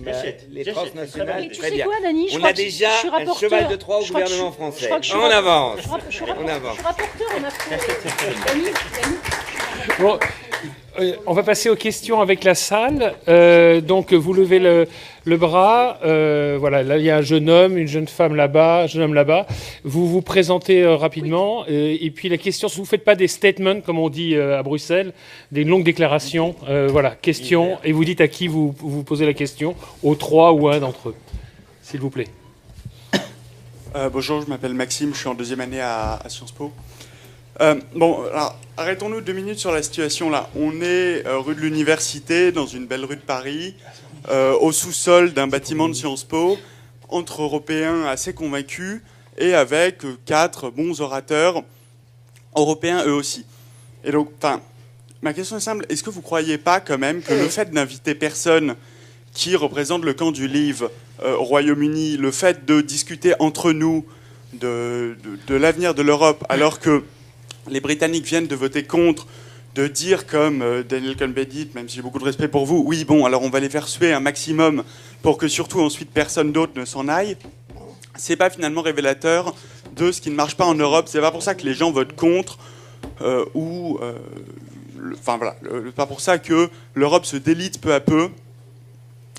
transnationales? Tu Très sais bien. quoi, Dany, On a déjà un cheval de Troie au gouvernement français. On avance. Je suis rapporteur, on a fait... Dany. Bon, on va passer aux questions avec la salle. Donc, vous levez le bras. Voilà, là, il y a un jeune homme, une jeune femme là-bas, un jeune homme là-bas. Vous vous présentez rapidement. Et puis, la question, si vous ne faites pas des statements, comme on dit à Bruxelles, des longues déclarations, voilà, question. Et vous dites à qui vous posez la question, aux 3 ou à un d'entre eux, s'il vous plaît. Bonjour, je m'appelle Maxime, je suis en 2e année à Sciences Po. Alors, arrêtons-nous 2 minutes sur la situation là. On est rue de l'Université, dans une belle rue de Paris, au sous-sol d'un bâtiment de Sciences Po, entre Européens assez convaincus et avec 4 bons orateurs européens eux aussi. Et donc, ma question est simple, est-ce que vous ne croyez pas quand même que le fait d'inviter personne qui représente le camp du Leave au Royaume-Uni, le fait de discuter entre nous de l'avenir de l'Europe, alors que les Britanniques viennent de voter contre, de dire comme Daniel Cohn-Bendit, même si j'ai beaucoup de respect pour vous, oui, bon, alors on va les faire suer un maximum pour que surtout ensuite personne d'autre ne s'en aille, c'est pas finalement révélateur de ce qui ne marche pas en Europe. C'est pas pour ça que les gens votent contre pas pour ça que l'Europe se délite peu à peu.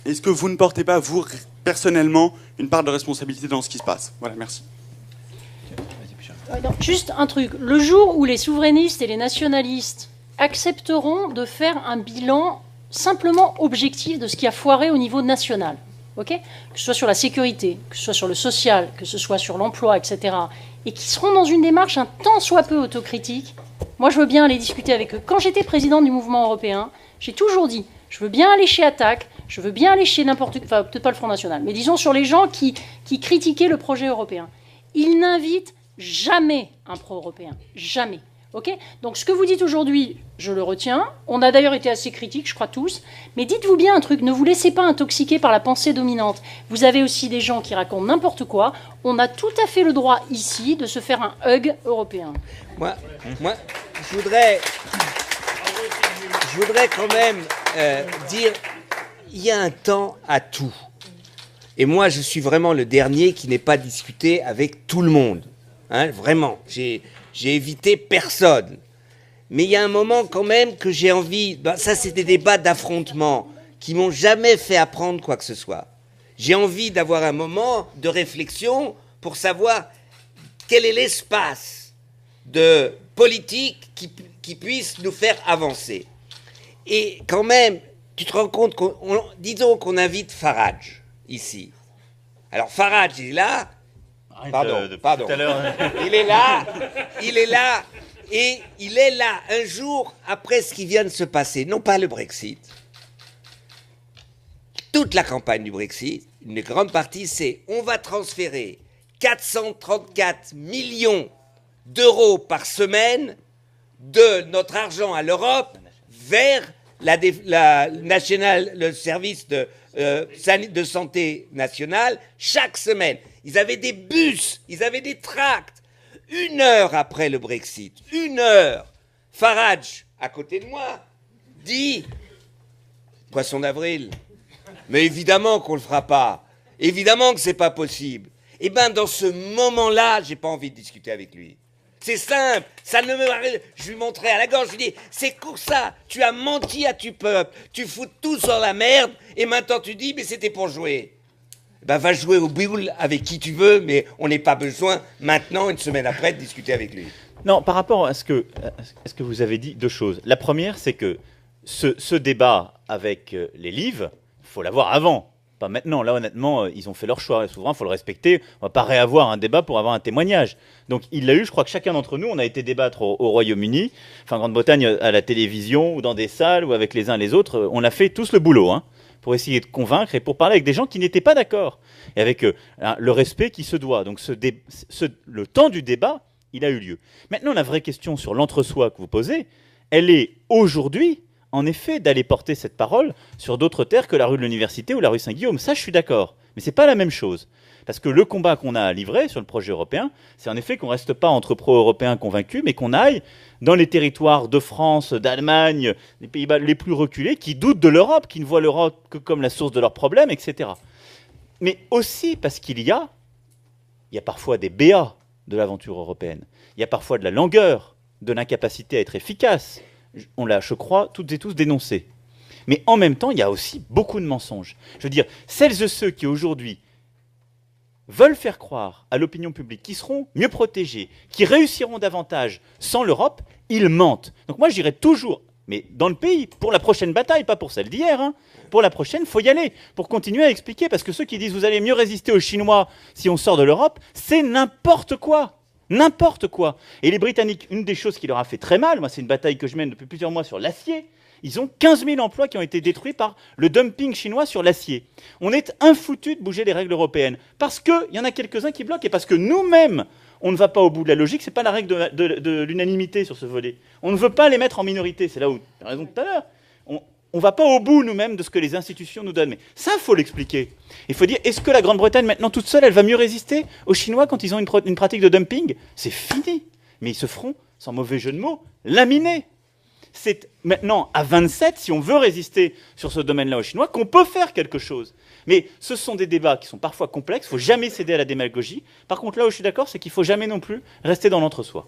Est-ce que vous ne portez pas, vous, personnellement, une part de responsabilité dans ce qui se passe? Voilà, merci. Non, juste un truc. Le jour où les souverainistes et les nationalistes accepteront de faire un bilan simplement objectif de ce qui a foiré au niveau national, okay, que ce soit sur la sécurité, que ce soit sur le social, que ce soit sur l'emploi, etc., et qui seront dans une démarche un tant soit peu autocritique, moi je veux bien aller discuter avec eux. Quand j'étais président du mouvement européen, j'ai toujours dit, je veux bien aller chez Attac, je veux bien aller chez n'importe qui, enfin peut-être pas le Front National, mais disons sur les gens qui critiquaient le projet européen. Ils n'invitent jamais un pro-européen. Jamais. Ok ? Donc ce que vous dites aujourd'hui, je le retiens. On a d'ailleurs été assez critiques, je crois tous. Mais dites-vous bien un truc, ne vous laissez pas intoxiquer par la pensée dominante. Vous avez aussi des gens qui racontent n'importe quoi. On a tout à fait le droit ici de se faire un hug européen. Moi je voudrais quand même dire, il y a un temps à tout. Et moi, je suis vraiment le dernier qui n'ait pas discuté avec tout le monde. Hein, vraiment, j'ai j'ai évité personne. Mais il y a un moment quand même que j'ai envie... ça, c'est des débats d'affrontement qui m'ont jamais fait apprendre quoi que ce soit. J'ai envie d'avoir un moment de réflexion pour savoir quel est l'espace de politique qui puisse nous faire avancer. Et quand même, tu te rends compte disons qu'on invite Farage ici. Alors Farage, il est là. Pardon. Tout à l'heure. Il est là, et il est là un jour après ce qui vient de se passer, non pas le Brexit. Toute la campagne du Brexit, une grande partie, c'est on va transférer 434 millions d'euros par semaine de notre argent à l'Europe vers le service de santé nationale chaque semaine. Ils avaient des bus, ils avaient des tracts. 1 heure après le Brexit, 1 heure, Farage, à côté de moi, dit « Poisson d'avril ». Mais évidemment qu'on ne le fera pas. Évidemment que ce n'est pas possible. Eh bien, dans ce moment-là, je n'ai pas envie de discuter avec lui. C'est simple, ça ne me... Je lui montrais à la gorge, je lui dis, c'est pour ça, tu as menti à tu peuple, tu fous tout sur la merde, et maintenant tu dis, mais c'était pour jouer. Ben, va jouer au boule avec qui tu veux, mais on n'a pas besoin, maintenant, une semaine après, de discuter avec lui. Non, par rapport à ce que vous avez dit, 2 choses. La première, c'est que ce débat avec les livres, il faut l'avoir avant. Pas maintenant. Là, honnêtement, ils ont fait leur choix. Souvent, il faut le respecter. On ne va pas réavoir un débat pour avoir un témoignage. Donc, il l'a eu. Je crois que chacun d'entre nous, on a été débattre au Royaume-Uni, enfin, en Grande-Bretagne, à la télévision, ou dans des salles, ou avec les uns les autres. On a fait tous le boulot, hein, pour essayer de convaincre et pour parler avec des gens qui n'étaient pas d'accord. Et avec le respect qui se doit. Donc, le temps du débat, il a eu lieu. Maintenant, la vraie question sur l'entre-soi que vous posez, elle est aujourd'hui, en effet, d'aller porter cette parole sur d'autres terres que la rue de l'Université ou la rue Saint-Guillaume. Ça, je suis d'accord. Mais ce n'est pas la même chose. Parce que le combat qu'on a à livrer sur le projet européen, c'est en effet qu'on ne reste pas entre pro-européens convaincus, mais qu'on aille dans les territoires de France, d'Allemagne, des Pays-Bas les plus reculés, qui doutent de l'Europe, qui ne voient l'Europe que comme la source de leurs problèmes, etc. Mais aussi parce qu'il y a parfois des béats de l'aventure européenne. Il y a parfois de la langueur, de l'incapacité à être efficace. On l'a, je crois, toutes et tous dénoncé. Mais en même temps, il y a aussi beaucoup de mensonges. Je veux dire, celles et ceux qui aujourd'hui veulent faire croire à l'opinion publique qu'ils seront mieux protégés, qui réussiront davantage sans l'Europe, ils mentent. Donc moi, je dirais toujours, mais dans le pays, pour la prochaine bataille, pas pour celle d'hier, hein, pour la prochaine, il faut y aller, pour continuer à expliquer, parce que ceux qui disent vous allez mieux résister aux Chinois si on sort de l'Europe, c'est n'importe quoi. N'importe quoi. Et les Britanniques, une des choses qui leur a fait très mal, moi c'est une bataille que je mène depuis plusieurs mois sur l'acier, ils ont 15 000 emplois qui ont été détruits par le dumping chinois sur l'acier. On est infoutus de bouger les règles européennes, parce qu'il y en a quelques-uns qui bloquent, et parce que nous-mêmes, on ne va pas au bout de la logique, ce n'est pas la règle de l'unanimité sur ce volet. On ne veut pas les mettre en minorité, c'est là où tu as raison tout à l'heure. On ne va pas au bout nous-mêmes de ce que les institutions nous donnent. Mais ça, il faut l'expliquer. Il faut dire, est-ce que la Grande-Bretagne, maintenant toute seule, elle va mieux résister aux Chinois quand ils ont une pratique de dumping? C'est fini. Mais ils se feront, sans mauvais jeu de mots, laminer. C'est maintenant à 27, si on veut résister sur ce domaine-là aux Chinois, qu'on peut faire quelque chose. Mais ce sont des débats qui sont parfois complexes, il ne faut jamais céder à la démagogie. Par contre, là où je suis d'accord, c'est qu'il ne faut jamais non plus rester dans l'entre-soi.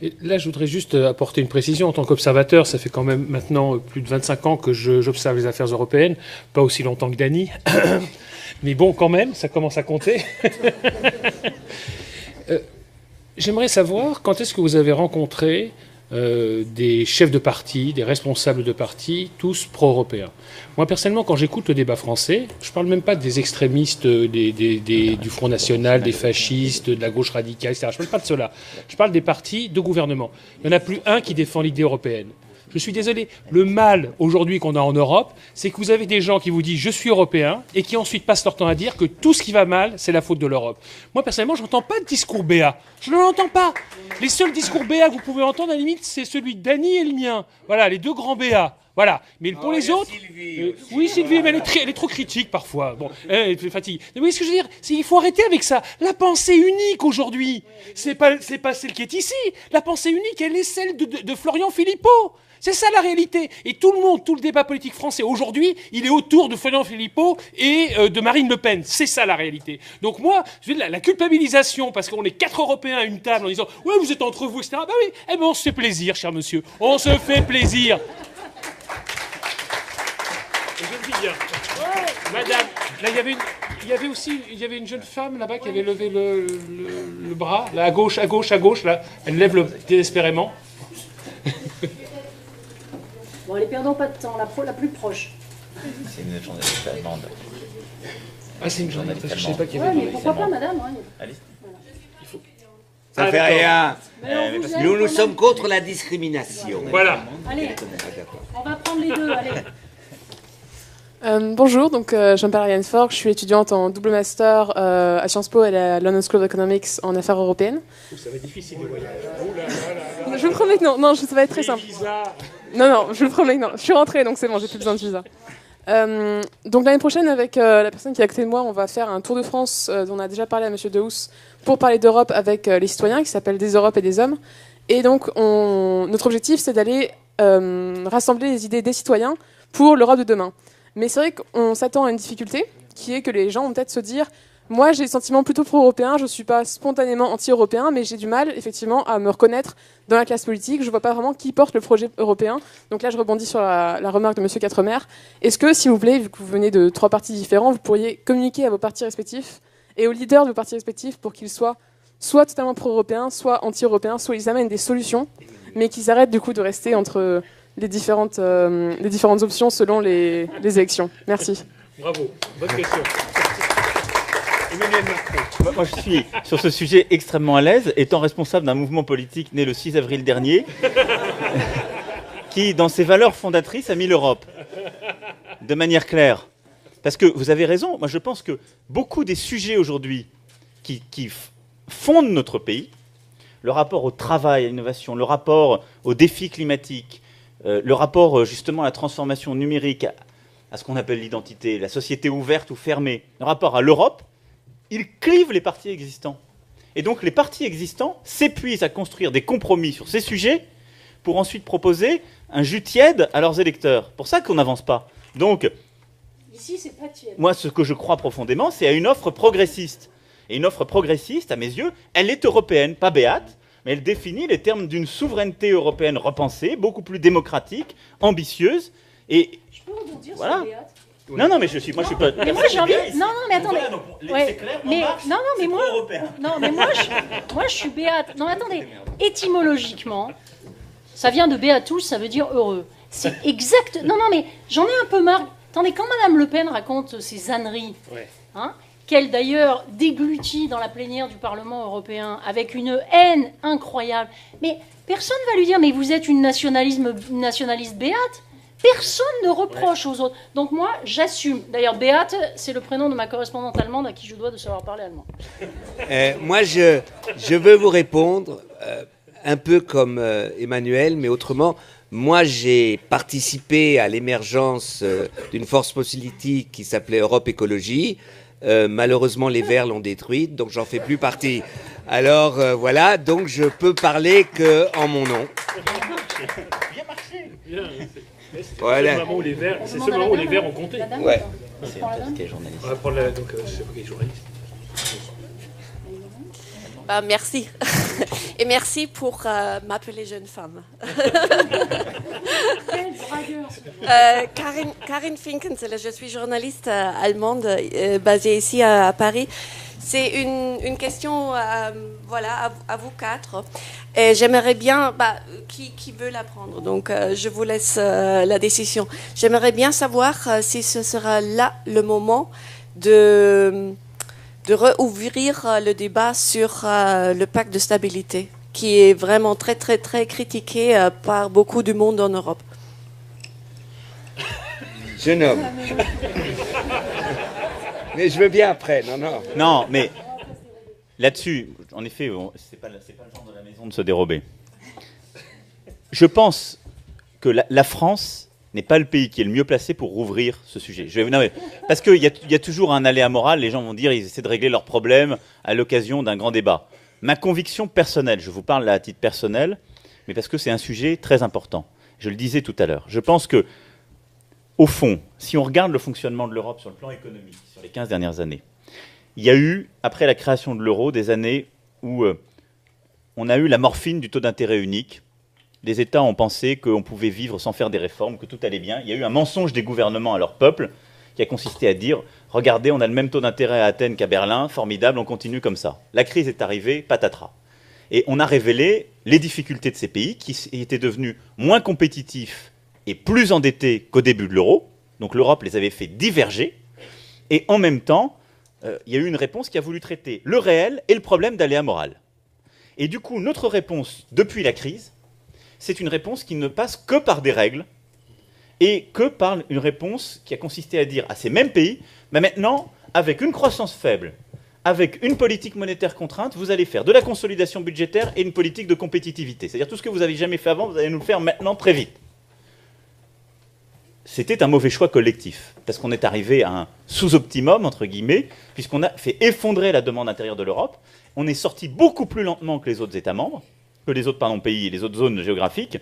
Et là, je voudrais juste apporter une précision. En tant qu'observateur, ça fait quand même maintenant plus de 25 ans que j'observe les affaires européennes, pas aussi longtemps que Dany. Mais bon, quand même, ça commence à compter. J'aimerais savoir quand est-ce que vous avez rencontré des chefs de parti, des responsables de parti, tous pro-européens. Moi, personnellement, quand j'écoute le débat français, je ne parle même pas des extrémistes du Front National, des fascistes, de la gauche radicale, etc. Je ne parle pas de cela. Je parle des partis de gouvernement. Il n'y en a plus un qui défend l'idée européenne. Je suis désolé. Le mal, aujourd'hui, qu'on a en Europe, c'est que vous avez des gens qui vous disent « je suis européen » et qui ensuite passent leur temps à dire que tout ce qui va mal, c'est la faute de l'Europe. Moi, personnellement, je n'entends pas de discours béat. Je ne l'entends pas. Les seuls discours béat que vous pouvez entendre, à la limite, c'est celui de Dany et le mien. Voilà, les deux grands béats. Voilà. Mais pour les il y a autres... Sylvie aussi. oui, Sylvie, mais elle est trop critique parfois. Bon, elle fatigue. Mais vous voyez ce que je veux dire? Il faut arrêter avec ça. La pensée unique aujourd'hui, c'est pas celle qui est ici. La pensée unique, elle est celle de Florian Philippot. C'est ça la réalité. Et tout le débat politique français aujourd'hui, il est autour de Florian Philippot et de Marine Le Pen. C'est ça la réalité. Donc moi, je veux dire, la culpabilisation, parce qu'on est 4 Européens à une table en disant « Ouais, vous êtes entre vous, etc. » Bah oui, eh ben on se fait plaisir, cher monsieur. On se fait plaisir. Et je le dis bien. Madame, là, il y avait une jeune femme là-bas qui avait levé le bras, là, à gauche, là. Elle lève désespérément. Bon, allez, perdons pas de temps, la plus proche. C'est une journaliste allemande. Ah, c'est une journaliste, je ne sais pas qui Ouais, avait mais pourquoi pas, madame, hein. Allez. Ça fait d'accord. rien. Mais on vous aime Nous quand même. sommes contre la discrimination. Voilà. Allez, on va prendre les deux, allez. Bonjour, donc je m'appelle Ariane Fork, je suis étudiante en double master à Sciences Po et à la London School of Economics en affaires européennes. Ça va être difficile de voyager. Je vous promets que non, ça va être très simple. Non, je vous promets que non. Je suis rentrée, donc c'est bon, j'ai plus besoin de visa. Donc l'année prochaine, avec la personne qui est à côté de moi, on va faire un tour de France dont on a déjà parlé à Monsieur Dehousse pour parler d'Europe avec les citoyens, qui s'appelle Des Europes et des Hommes. Et donc notre objectif, c'est d'aller rassembler les idées des citoyens pour l'Europe de demain. Mais c'est vrai qu'on s'attend à une difficulté, qui est que les gens vont peut-être se dire « Moi, j'ai des sentiments plutôt pro-européens, je ne suis pas spontanément anti-européen, mais j'ai du mal, effectivement, à me reconnaître dans la classe politique. Je ne vois pas vraiment qui porte le projet européen. » Donc là, je rebondis sur la remarque de M. Quatremer. Est-ce que, s'il vous plaît, vu que vous venez de 3 partis différents, vous pourriez communiquer à vos partis respectifs et aux leaders de vos partis respectifs pour qu'ils soient soit totalement pro-européens, soit anti-européens, soit ils amènent des solutions, mais qu'ils arrêtent du coup de rester entre les différentes options selon les élections. Merci. Bravo, bonne question. Emmanuel Macron. Moi, je suis sur ce sujet extrêmement à l'aise, étant responsable d'un mouvement politique né le 6 avril dernier, qui, dans ses valeurs fondatrices, a mis l'Europe de manière claire. Parce que vous avez raison, moi je pense que beaucoup des sujets aujourd'hui qui fondent notre pays, le rapport au travail, à l'innovation, le rapport aux défis climatiques, le rapport justement à la transformation numérique, à ce qu'on appelle l'identité, la société ouverte ou fermée, le rapport à l'Europe, ils clivent les partis existants. Et donc les partis existants s'épuisent à construire des compromis sur ces sujets pour ensuite proposer un jus tiède à leurs électeurs. Pour ça qu'on n'avance pas. Donc, Ici, c'est pas tiède. moi, ce que je crois profondément, c'est à une offre progressiste. Et une offre progressiste, à mes yeux, elle est européenne, pas béate, mais elle définit les termes d'une souveraineté européenne repensée, beaucoup plus démocratique, ambitieuse. Et Je peux rebondir voilà. sur Béat? Non, mais je suis pas. Mais moi, j'ai envie. Non, mais attendez. Voilà, donc, Ouais, c'est clair, mais En Marche, non, mais c'est moi, pro-européen. non, mais moi, je suis béate. Non, attendez. Étymologiquement, ça vient de Beatus, ça veut dire heureux. C'est exact. Non, mais j'en ai un peu marre. Attendez, quand Madame Le Pen raconte ses âneries, Ouais. qu'elle d'ailleurs déglutit dans la plénière du Parlement européen avec une haine incroyable, mais personne ne va lui dire, mais vous êtes une nationaliste béate. Personne ne reproche aux autres. Donc moi, j'assume. D'ailleurs, Béate, c'est le prénom de ma correspondante allemande à qui je dois de savoir parler allemand. Moi, je veux vous répondre un peu comme Emmanuel, mais autrement. Moi, j'ai participé à l'émergence d'une force politique qui s'appelait Europe Écologie. Malheureusement, les Verts l'ont détruite, donc j'en fais plus partie. Alors voilà, donc je peux parler que en mon nom. C'est Voilà. ce moment où les Verts ont compté. La dame, Ouais. attends. C'est Prends la parce dame. qu'elle est journaliste. On va prendre la... Donc, je sais pas qui est journaliste. Merci. Et merci pour m'appeler jeune femme. Quel dragueur, ce Karin Finkenselle, je suis journaliste allemande basée ici à Paris. C'est une question voilà, à vous 4. Et j'aimerais bien... qui veut la prendre? Donc, je vous laisse la décision. J'aimerais bien savoir si ce sera là le moment de rouvrir le débat sur le pacte de stabilité, qui est vraiment très, très, très critiqué par beaucoup du monde en Europe. Jeune homme. Mais je veux bien après, non. Non, mais là-dessus, en effet, c'est pas le genre de la maison de se dérober. Je pense que la France n'est pas le pays qui est le mieux placé pour rouvrir ce sujet. Non, mais, parce qu'il y a toujours un aléa moral, les gens vont dire ils essaient de régler leurs problèmes à l'occasion d'un grand débat. Ma conviction personnelle, je vous parle là à titre personnel, mais parce que c'est un sujet très important. Je le disais tout à l'heure. Je pense que, au fond, si on regarde le fonctionnement de l'Europe sur le plan économique, sur les 15 dernières années, il y a eu, après la création de l'euro, des années où on a eu la morphine du taux d'intérêt unique. Les États ont pensé qu'on pouvait vivre sans faire des réformes, que tout allait bien. Il y a eu un mensonge des gouvernements à leur peuple qui a consisté à dire « Regardez, on a le même taux d'intérêt à Athènes qu'à Berlin, formidable, on continue comme ça. » La crise est arrivée, patatras. Et on a révélé les difficultés de ces pays qui étaient devenus moins compétitifs et plus endettés qu'au début de l'euro. Donc l'Europe les avait fait diverger. Et en même temps, il y a eu une réponse qui a voulu traiter le réel et le problème d'aléa moral. Et du coup, notre réponse depuis la crise, c'est une réponse qui ne passe que par des règles et que par une réponse qui a consisté à dire à ces mêmes pays, bah maintenant, avec une croissance faible, avec une politique monétaire contrainte, vous allez faire de la consolidation budgétaire et une politique de compétitivité. C'est-à-dire tout ce que vous n'avez jamais fait avant, vous allez nous le faire maintenant très vite. C'était un mauvais choix collectif, parce qu'on est arrivé à un sous-optimum, entre guillemets, puisqu'on a fait effondrer la demande intérieure de l'Europe. On est sorti beaucoup plus lentement que les autres États membres, que les autres pays et les autres zones géographiques.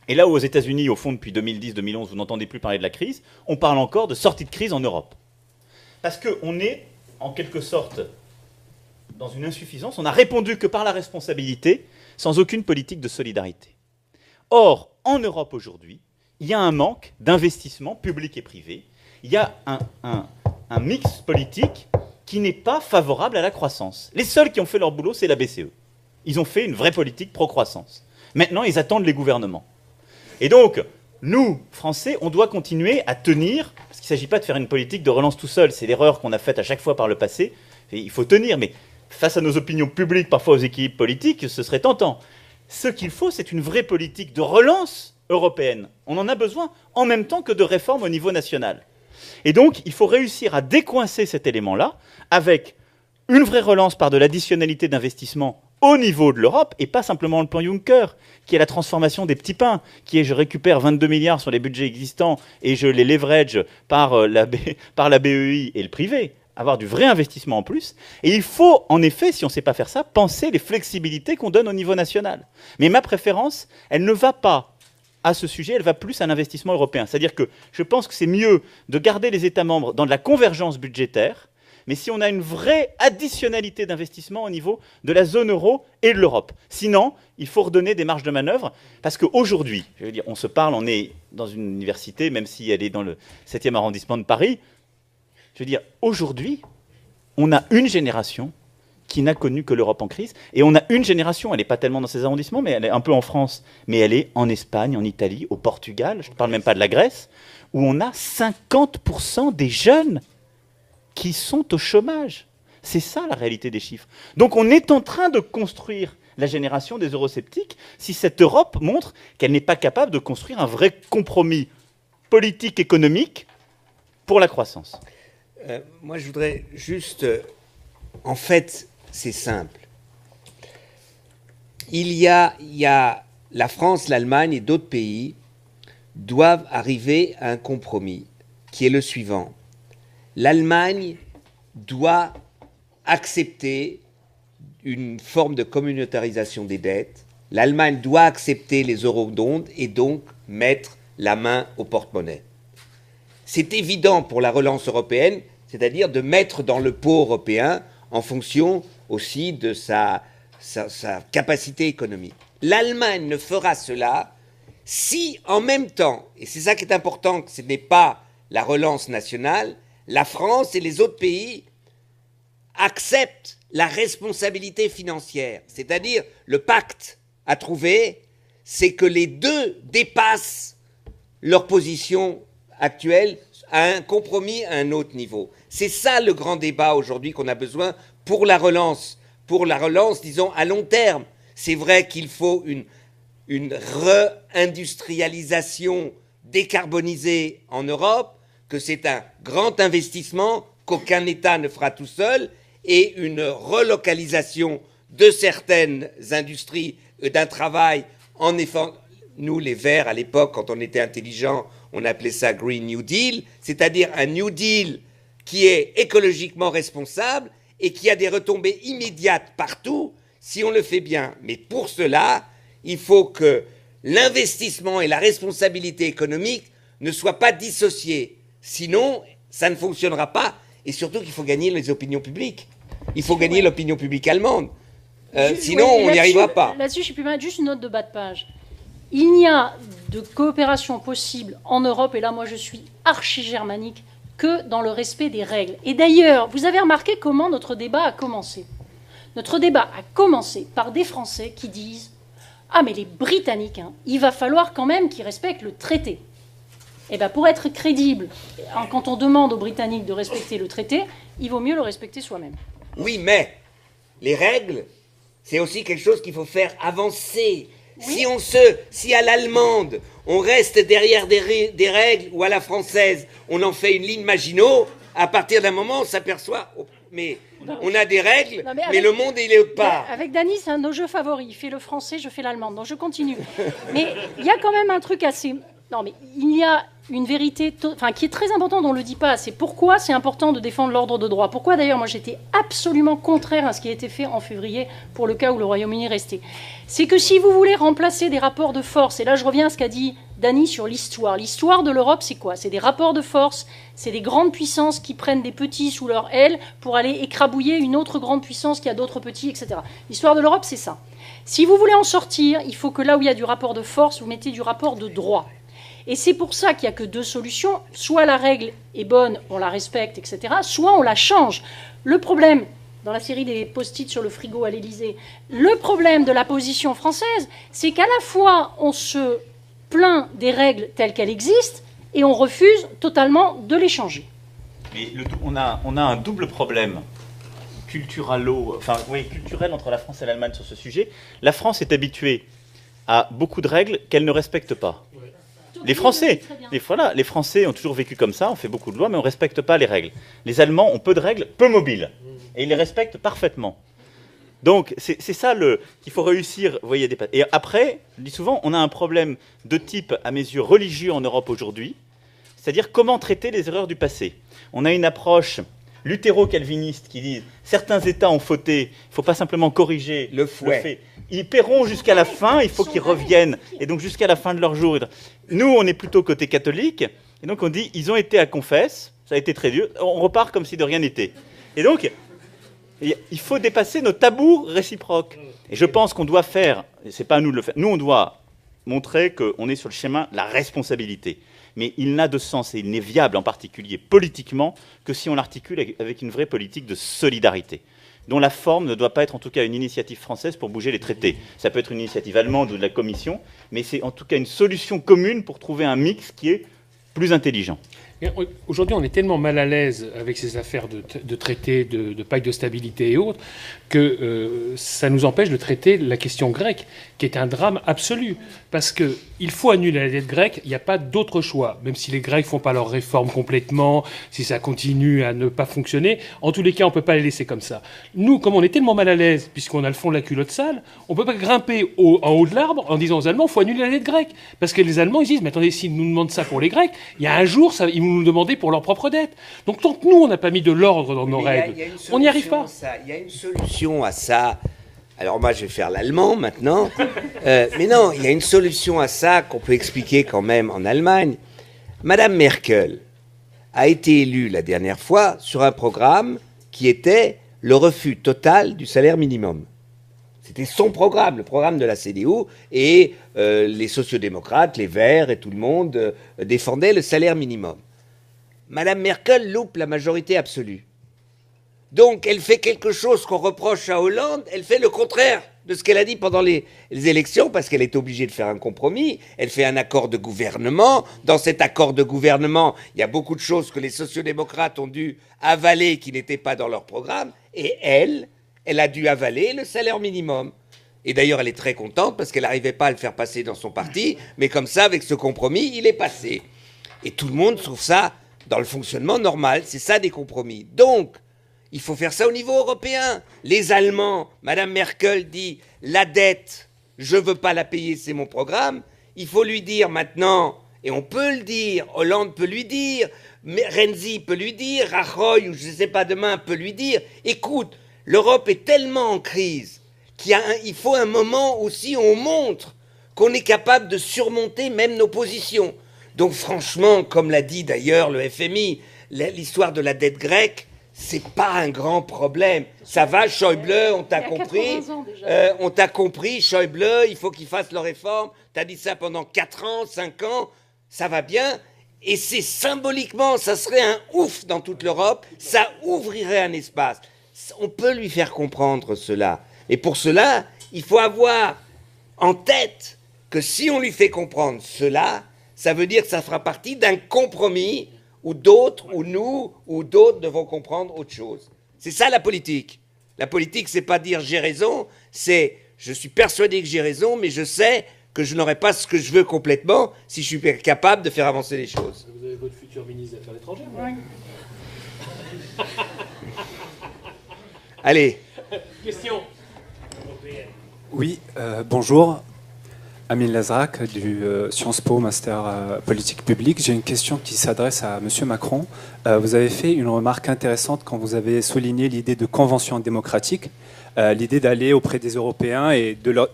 Et là où aux États-Unis, au fond, depuis 2010-2011, vous n'entendez plus parler de la crise, on parle encore de sortie de crise en Europe. Parce qu'on est, en quelque sorte, dans une insuffisance. On n'a répondu que par la responsabilité, sans aucune politique de solidarité. Or, en Europe aujourd'hui, il y a un manque d'investissement public et privé. Il y a un mix politique qui n'est pas favorable à la croissance. Les seuls qui ont fait leur boulot, c'est la BCE. Ils ont fait une vraie politique pro-croissance. Maintenant, ils attendent les gouvernements. Et donc, nous, Français, on doit continuer à tenir, parce qu'il ne s'agit pas de faire une politique de relance tout seul, c'est l'erreur qu'on a faite à chaque fois par le passé. Et il faut tenir, mais face à nos opinions publiques, parfois aux équilibres politiques, ce serait tentant. Ce qu'il faut, c'est une vraie politique de relance européenne. On en a besoin en même temps que de réformes au niveau national. Et donc, il faut réussir à décoincer cet élément-là avec une vraie relance par de l'additionnalité d'investissement au niveau de l'Europe, et pas simplement le plan Juncker, qui est la transformation des petits pains, qui est je récupère 22 milliards sur les budgets existants et je les leverage par la BEI et le privé, avoir du vrai investissement en plus. Et il faut, en effet, si on ne sait pas faire ça, penser les flexibilités qu'on donne au niveau national. Mais ma préférence, elle ne va pas à ce sujet, elle va plus à l'investissement européen. C'est-à-dire que je pense que c'est mieux de garder les États membres dans de la convergence budgétaire, mais si on a une vraie additionnalité d'investissement au niveau de la zone euro et de l'Europe. Sinon, il faut redonner des marges de manœuvre, parce qu'aujourd'hui, je veux dire, on se parle, on est dans une université, même si elle est dans le 7e arrondissement de Paris, je veux dire, aujourd'hui, on a une génération qui n'a connu que l'Europe en crise, et on a une génération, elle n'est pas tellement dans ces arrondissements, mais elle est un peu en France, mais elle est en Espagne, en Italie, au Portugal, je ne parle même pas de la Grèce, où on a 50% des jeunes qui sont au chômage. C'est ça la réalité des chiffres. Donc on est en train de construire la génération des eurosceptiques si cette Europe montre qu'elle n'est pas capable de construire un vrai compromis politique, économique pour la croissance. Moi, je voudrais juste... en fait, c'est simple. Il y a la France, l'Allemagne et d'autres pays doivent arriver à un compromis qui est le suivant. L'Allemagne doit accepter une forme de communautarisation des dettes. L'Allemagne doit accepter les eurobonds et donc mettre la main au porte-monnaie. C'est évident pour la relance européenne, c'est-à-dire de mettre dans le pot européen en fonction aussi de sa capacité économique. L'Allemagne ne fera cela si, en même temps, et c'est ça qui est important, que ce n'est pas la relance nationale, la France et les autres pays acceptent la responsabilité financière. C'est-à-dire, le pacte à trouver, c'est que les deux dépassent leur position actuelle à un compromis à un autre niveau. C'est ça le grand débat aujourd'hui qu'on a besoin pour la relance, disons, à long terme. C'est vrai qu'il faut une réindustrialisation décarbonisée en Europe, que c'est un grand investissement qu'aucun État ne fera tout seul, et une relocalisation de certaines industries, d'un travail, en effet, nous les Verts, à l'époque, quand on était intelligents, On appelait ça Green New Deal, c'est-à-dire un New Deal qui est écologiquement responsable et qui a des retombées immédiates partout si on le fait bien. Mais pour cela, il faut que l'investissement et la responsabilité économique ne soient pas dissociés. Sinon, ça ne fonctionnera pas. Et surtout qu'il faut gagner les opinions publiques. Il faut gagner l'opinion publique allemande. Sinon, on n'y arrivera pas. Là-dessus, je peux mettre juste une note de bas de page. Il n'y a de coopération possible en Europe, et là, moi, je suis archi-germanique, que dans le respect des règles. Et d'ailleurs, vous avez remarqué comment notre débat a commencé. Notre débat a commencé par des Français qui disent « Ah, mais les Britanniques, hein, il va falloir quand même qu'ils respectent le traité. » Eh bien, pour être crédible, quand on demande aux Britanniques de respecter le traité, il vaut mieux le respecter soi-même. Oui, mais les règles, c'est aussi quelque chose qu'il faut faire avancer. Oui. Si à l'allemande, on reste derrière des règles, ou à la française, on en fait une ligne Maginot, à partir d'un moment, on s'aperçoit... Mais on a des règles, mais le monde, il est autre part. Avec Dany, c'est un de nos jeux favoris. Il fait le français, je fais l'allemand. Donc je continue. Mais il y a quand même un truc assez... Non, mais il y a une vérité qui est très importante, on ne le dit pas assez. Pourquoi c'est important de défendre l'ordre de droit? Pourquoi d'ailleurs, moi j'étais absolument contraire à ce qui a été fait en février pour le cas où le Royaume-Uni restait. C'est que si vous voulez remplacer des rapports de force, et là je reviens à ce qu'a dit Dany sur l'histoire. L'histoire de l'Europe, c'est quoi? C'est des rapports de force, c'est des grandes puissances qui prennent des petits sous leur aile pour aller écrabouiller une autre grande puissance qui a d'autres petits, etc. L'histoire de l'Europe, c'est ça. Si vous voulez en sortir, il faut que là où il y a du rapport de force, vous mettez du rapport de droit. Et c'est pour ça qu'il n'y a que deux solutions. Soit la règle est bonne, on la respecte, etc. Soit on la change. Le problème, dans la série des post-it sur le frigo à l'Élysée, le problème de la position française, c'est qu'à la fois on se plaint des règles telles qu'elles existent et on refuse totalement de les changer. Mais on a un double problème culturel entre la France et l'Allemagne sur ce sujet. La France est habituée à beaucoup de règles qu'elle ne respecte pas. Les Français ont toujours vécu comme ça, on fait beaucoup de lois, mais on ne respecte pas les règles. Les Allemands ont peu de règles, peu mobiles, et ils les respectent parfaitement. Donc, c'est ça qu'il faut réussir, vous voyez, et après, je dis souvent, on a un problème de type, à mes yeux, religieux en Europe aujourd'hui, c'est-à-dire comment traiter les erreurs du passé. On a une approche luthéro-calviniste qui dit certains États ont fauté, il ne faut pas simplement corriger le fait. Ils paieront jusqu'à la fin, il faut qu'ils reviennent, et donc jusqu'à la fin de leur jour. Nous, on est plutôt côté catholique, et donc on dit ils ont été à confesse, ça a été très dur, on repart comme si de rien n'était. Et donc, il faut dépasser nos tabous réciproques. Et je pense qu'on doit faire, c'est pas à nous de le faire, nous on doit montrer qu'on est sur le chemin de la responsabilité. Mais il n'a de sens et il n'est viable, en particulier politiquement, que si on l'articule avec une vraie politique de solidarité, dont la forme ne doit pas être en tout cas une initiative française pour bouger les traités. Ça peut être une initiative allemande ou de la Commission, mais c'est en tout cas une solution commune pour trouver un mix qui est plus intelligent. Aujourd'hui, on est tellement mal à l'aise avec ces affaires de traités, de pacte de stabilité et autres, que ça nous empêche de traiter la question grecque, qui est un drame absolu. Parce qu'il faut annuler la dette grecque, il n'y a pas d'autre choix. Même si les Grecs ne font pas leurs réformes complètement, si ça continue à ne pas fonctionner, en tous les cas, on ne peut pas les laisser comme ça. Nous, comme on est tellement mal à l'aise, puisqu'on a le fond de la culotte sale, on ne peut pas grimper en haut de l'arbre en disant aux Allemands, il faut annuler la dette grecque. Parce que les Allemands, ils disent, mais attendez, s'ils nous demandent ça pour les Grecs, il y a un jour, ils vont nous demander pour leur propre dette. Donc tant que nous, on n'a pas mis de l'ordre dans nos règles, on n'y arrive pas. Il y a une solution à ça. Alors moi, je vais faire l'allemand maintenant. Mais non, il y a une solution à ça qu'on peut expliquer quand même en Allemagne. Madame Merkel a été élue la dernière fois sur un programme qui était le refus total du salaire minimum. C'était son programme, le programme de la CDU, et les sociodémocrates, les Verts et tout le monde défendaient le salaire minimum. Madame Merkel loupe la majorité absolue. Donc, elle fait quelque chose qu'on reproche à Hollande, elle fait le contraire de ce qu'elle a dit pendant les élections, parce qu'elle est obligée de faire un compromis. Elle fait un accord de gouvernement. Dans cet accord de gouvernement, il y a beaucoup de choses que les sociodémocrates ont dû avaler qui n'étaient pas dans leur programme. Et elle a dû avaler le salaire minimum. Et d'ailleurs, elle est très contente parce qu'elle n'arrivait pas à le faire passer dans son parti, mais comme ça, avec ce compromis, il est passé. Et tout le monde trouve ça dans le fonctionnement normal. C'est ça des compromis. Donc, il faut faire ça au niveau européen. Les Allemands, Madame Merkel dit « la dette, je ne veux pas la payer, c'est mon programme ». Il faut lui dire maintenant, Et on peut le dire, Hollande peut lui dire, Renzi peut lui dire, Rajoy, ou je ne sais pas demain, peut lui dire, écoute, l'Europe est tellement en crise qu'il faut un moment aussi où on montre qu'on est capable de surmonter même nos positions. Donc franchement, comme l'a dit d'ailleurs le FMI, l'histoire de la dette grecque, c'est pas un grand problème. Ça va, Schäuble, on t'a compris. On t'a compris, Schäuble, il faut qu'ils fassent leur réforme. T'as dit ça pendant 4 ans, 5 ans, ça va bien. Et c'est symboliquement, ça serait un ouf dans toute l'Europe, ça ouvrirait un espace. On peut lui faire comprendre cela. Et pour cela, il faut avoir en tête que si on lui fait comprendre cela, ça veut dire que ça fera partie d'un compromis où d'autres, ou nous, ou d'autres devront comprendre autre chose. C'est ça la politique. La politique, c'est pas dire j'ai raison, c'est je suis persuadé que j'ai raison, mais je sais que je n'aurai pas ce que je veux complètement si je suis capable de faire avancer les choses. Vous avez votre futur ministre des Affaires étrangères. Oui. Allez. Question. Oui, bonjour. Amine Lazrak du Sciences Po Master Politique Publique. J'ai une question qui s'adresse à M. Macron. Vous avez fait une remarque intéressante quand vous avez souligné l'idée de convention démocratique, l'idée d'aller auprès des Européens et de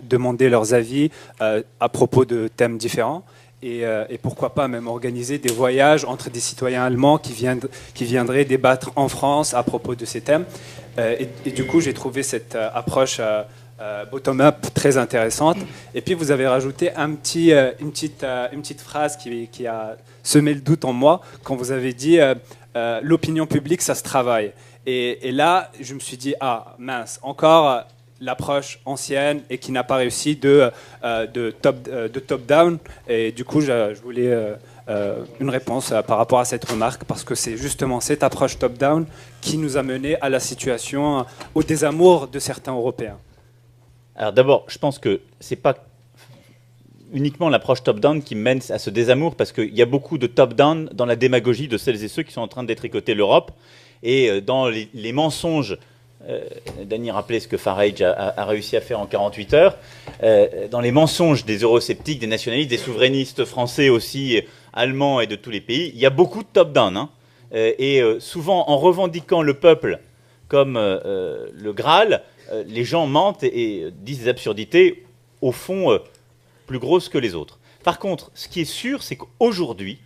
demander leurs avis à propos de thèmes différents. Et pourquoi pas même organiser des voyages entre des citoyens allemands qui viendraient débattre en France à propos de ces thèmes. Et du coup, j'ai trouvé cette approche bottom-up très intéressante. Et puis, vous avez rajouté une petite phrase qui a semé le doute en moi quand vous avez dit l'opinion publique, ça se travaille. Et là, je me suis dit, ah mince, encore l'approche ancienne et qui n'a pas réussi de top-down. Et du coup, je voulais une réponse par rapport à cette remarque, parce que c'est justement cette approche top-down qui nous a mené à la situation, au désamour de certains Européens. Alors d'abord, je pense que ce n'est pas uniquement l'approche top-down qui mène à ce désamour, parce qu'il y a beaucoup de top-down dans la démagogie de celles et ceux qui sont en train de détricoter l'Europe, et dans les mensonges. Dany rappelait ce que Farage a réussi à faire en 48 heures. Dans les mensonges des eurosceptiques, des nationalistes, des souverainistes français aussi, allemands et de tous les pays, il y a beaucoup de top-down. Hein. Et souvent, en revendiquant le peuple comme le Graal, les gens mentent et disent des absurdités, au fond, plus grosses que les autres. Par contre, ce qui est sûr, c'est qu'aujourd'hui,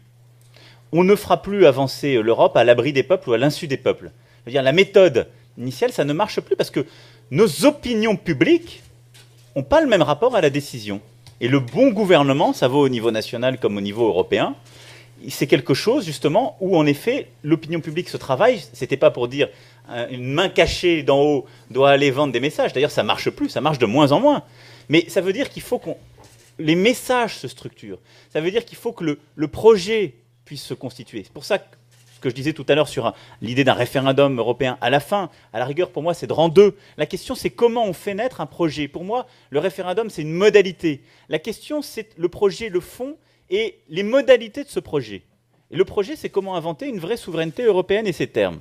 on ne fera plus avancer l'Europe à l'abri des peuples ou à l'insu des peuples. Je veux dire, la méthode initiale, ça ne marche plus parce que nos opinions publiques n'ont pas le même rapport à la décision. Et le bon gouvernement, ça vaut au niveau national comme au niveau européen, c'est quelque chose justement où en effet l'opinion publique se travaille. C'était pas pour dire une main cachée d'en haut doit aller vendre des messages. D'ailleurs, ça marche plus, ça marche de moins en moins. Mais ça veut dire qu'il faut que les messages se structurent. Ça veut dire qu'il faut que le projet puisse se constituer. C'est pour ça que ce que je disais tout à l'heure sur l'idée d'un référendum européen, à la fin, à la rigueur, pour moi, c'est de rang 2. La question, c'est comment on fait naître un projet. Pour moi, le référendum, c'est une modalité. La question, c'est le projet, le fond et les modalités de ce projet. Et le projet, c'est comment inventer une vraie souveraineté européenne et ses termes.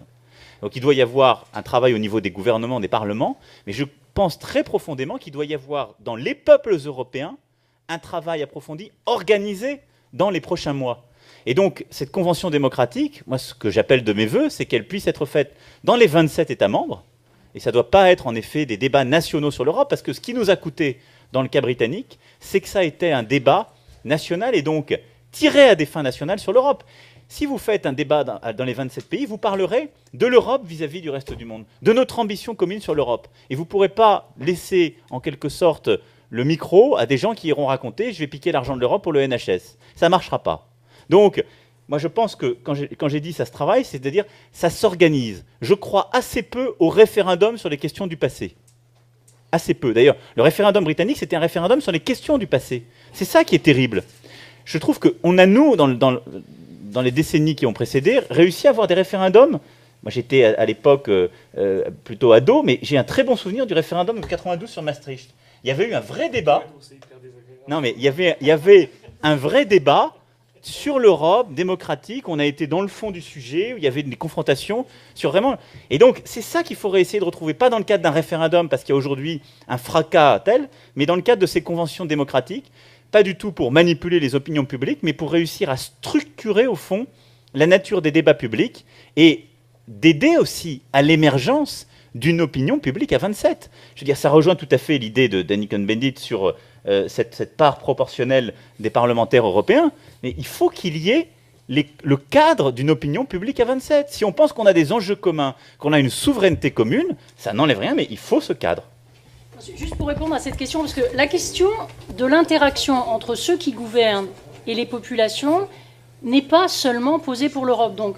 Donc il doit y avoir un travail au niveau des gouvernements, des parlements, mais je pense très profondément qu'il doit y avoir dans les peuples européens un travail approfondi, organisé dans les prochains mois. Et donc, cette convention démocratique, moi, ce que j'appelle de mes voeux, c'est qu'elle puisse être faite dans les 27 États membres. Et ça ne doit pas être, en effet, des débats nationaux sur l'Europe, parce que ce qui nous a coûté dans le cas britannique, c'est que ça a été un débat national et donc tiré à des fins nationales sur l'Europe. Si vous faites un débat dans les 27 pays, vous parlerez de l'Europe vis-à-vis du reste du monde, de notre ambition commune sur l'Europe. Et vous ne pourrez pas laisser, en quelque sorte, le micro à des gens qui iront raconter « je vais piquer l'argent de l'Europe pour le NHS ». Ça ne marchera pas. Donc, moi je pense que quand j'ai dit ça se travaille, c'est-à-dire ça s'organise. Je crois assez peu au référendum sur les questions du passé. Assez peu. D'ailleurs, le référendum britannique, c'était un référendum sur les questions du passé. C'est ça qui est terrible. Je trouve qu'on a, nous, dans les décennies qui ont précédé, réussi à avoir des référendums. Moi j'étais à l'époque plutôt ado, mais j'ai un très bon souvenir du référendum de 92 sur Maastricht. Il y avait eu un vrai débat. Non, mais il y avait un vrai débat sur l'Europe démocratique. On a été dans le fond du sujet, où il y avait des confrontations sur vraiment... Et donc, c'est ça qu'il faudrait essayer de retrouver, pas dans le cadre d'un référendum, parce qu'il y a aujourd'hui un fracas tel, mais dans le cadre de ces conventions démocratiques, pas du tout pour manipuler les opinions publiques, mais pour réussir à structurer, au fond, la nature des débats publics et d'aider aussi à l'émergence d'une opinion publique à 27. Je veux dire, ça rejoint tout à fait l'idée de Danny Cohn-Bendit sur cette part proportionnelle des parlementaires européens, mais il faut qu'il y ait le cadre d'une opinion publique à 27. Si on pense qu'on a des enjeux communs, qu'on a une souveraineté commune, ça n'enlève rien, mais il faut ce cadre. Juste pour répondre à cette question, parce que la question de l'interaction entre ceux qui gouvernent et les populations n'est pas seulement posée pour l'Europe. Donc,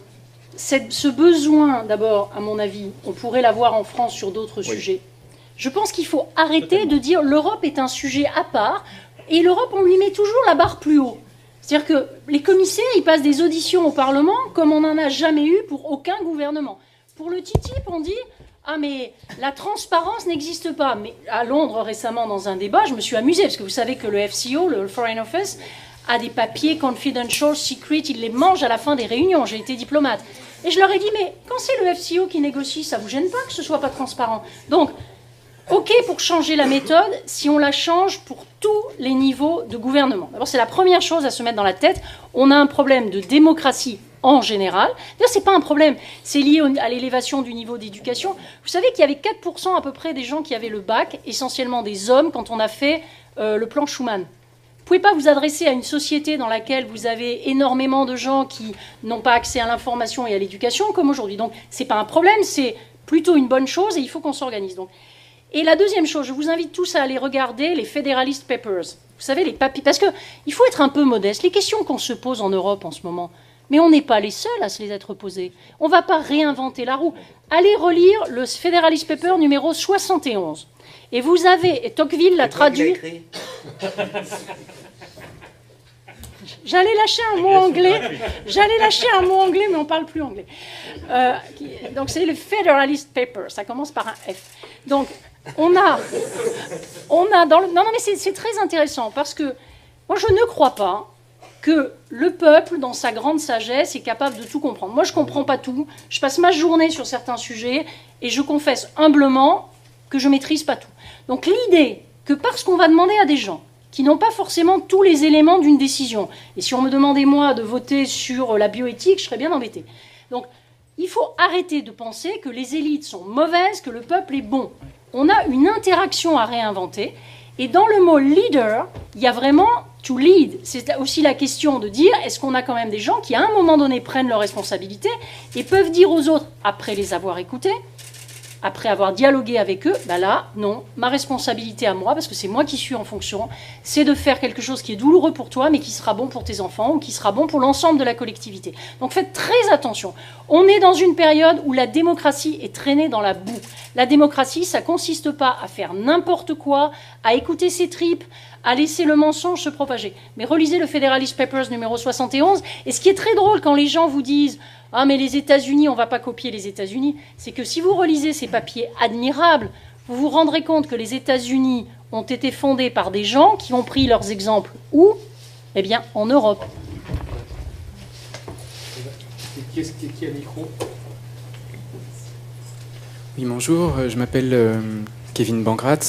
ce besoin, d'abord, à mon avis, on pourrait l'avoir en France sur d'autres sujets. Je pense qu'il faut arrêter de dire l'Europe est un sujet à part, et l'Europe, on lui met toujours la barre plus haut. C'est-à-dire que les commissaires, ils passent des auditions au Parlement comme on n'en a jamais eu pour aucun gouvernement. Pour le TTIP, on dit « Ah, mais la transparence n'existe pas ». Mais à Londres, récemment, dans un débat, je me suis amusée, parce que vous savez que le FCO, le Foreign Office, a des papiers confidential, secret, il les mange à la fin des réunions. J'ai été diplomate. Et je leur ai dit, mais quand c'est le FCO qui négocie, ça ne vous gêne pas que ce ne soit pas transparent? Donc, OK pour changer la méthode si on la change pour tous les niveaux de gouvernement. D'abord, c'est la première chose à se mettre dans la tête. On a un problème de démocratie en général. D'ailleurs, ce n'est pas un problème. C'est lié à l'élévation du niveau d'éducation. Vous savez qu'il y avait 4% à peu près des gens qui avaient le bac, essentiellement des hommes, quand on a fait le plan Schuman. Vous ne pouvez pas vous adresser à une société dans laquelle vous avez énormément de gens qui n'ont pas accès à l'information et à l'éducation comme aujourd'hui. Donc, ce n'est pas un problème, c'est plutôt une bonne chose et il faut qu'on s'organise. Donc. Et la deuxième chose, je vous invite tous à aller regarder les Federalist Papers. Vous savez, les papiers, parce qu'il faut être un peu modeste. Les questions qu'on se pose en Europe en ce moment, mais on n'est pas les seuls à se les être posées. On ne va pas réinventer la roue. Allez relire le Federalist Paper numéro 71. Et vous avez, et Tocqueville l'a traduit... J'allais lâcher un mot anglais, mais on ne parle plus anglais. Donc c'est le Federalist Paper, ça commence par un F. Donc on a dans le... Non, mais c'est très intéressant, parce que moi je ne crois pas que le peuple, dans sa grande sagesse, est capable de tout comprendre. Moi je ne comprends pas tout, je passe ma journée sur certains sujets, et je confesse humblement que je ne maîtrise pas tout. Donc l'idée que parce qu'on va demander à des gens qui n'ont pas forcément tous les éléments d'une décision. Et si on me demandait, moi, de voter sur la bioéthique, je serais bien embêtée. Donc, il faut arrêter de penser que les élites sont mauvaises, que le peuple est bon. On a une interaction à réinventer. Et dans le mot « leader », il y a vraiment « to lead ». C'est aussi la question de dire, est-ce qu'on a quand même des gens qui, à un moment donné, prennent leurs responsabilités et peuvent dire aux autres, après les avoir écoutés, après avoir dialogué avec eux, ben là, non, ma responsabilité à moi, parce que c'est moi qui suis en fonction, c'est de faire quelque chose qui est douloureux pour toi, mais qui sera bon pour tes enfants, ou qui sera bon pour l'ensemble de la collectivité. Donc faites très attention. On est dans une période où la démocratie est traînée dans la boue. La démocratie, ça ne consiste pas à faire n'importe quoi, à écouter ses tripes, à laisser le mensonge se propager. Mais relisez le Federalist Papers numéro 71, et ce qui est très drôle quand les gens vous disent « Ah, mais les États-Unis, on ne va pas copier les États-Unis », c'est que si vous relisez ces papiers admirables, vous vous rendrez compte que les États-Unis ont été fondés par des gens qui ont pris leurs exemples où? Eh bien, en Europe. Qui a le micro? Oui, bonjour, je m'appelle Kevin Bangrat.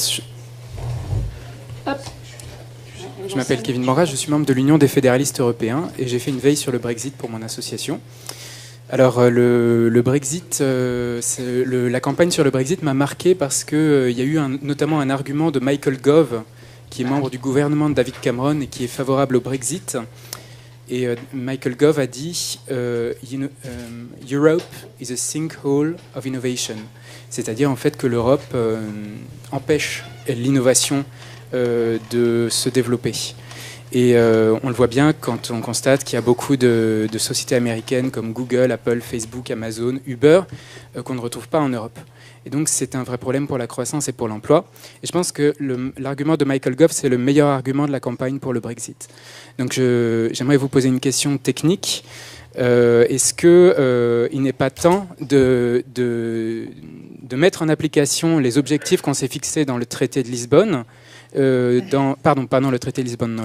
Je m'appelle Kevin Bangrat, je suis membre de l'Union des fédéralistes européens et j'ai fait une veille sur le Brexit pour mon association. Alors, le Brexit, la campagne sur le Brexit m'a marqué parce qu'il y a eu notamment un argument de Michael Gove, qui est membre du gouvernement de David Cameron et qui est favorable au Brexit. Et Michael Gove a dit Europe is a sinkhole of innovation. C'est-à-dire en fait que l'Europe empêche l'innovation de se développer. Et on le voit bien quand on constate qu'il y a beaucoup de sociétés américaines comme Google, Apple, Facebook, Amazon, Uber, qu'on ne retrouve pas en Europe. Et donc c'est un vrai problème pour la croissance et pour l'emploi. Et je pense que l'argument de Michael Gove, c'est le meilleur argument de la campagne pour le Brexit. Donc j'aimerais vous poser une question technique. Est-ce qu'il n'est pas temps de mettre en application les objectifs qu'on s'est fixés dans le traité de Lisbonne, pardon, le traité de Lisbonne,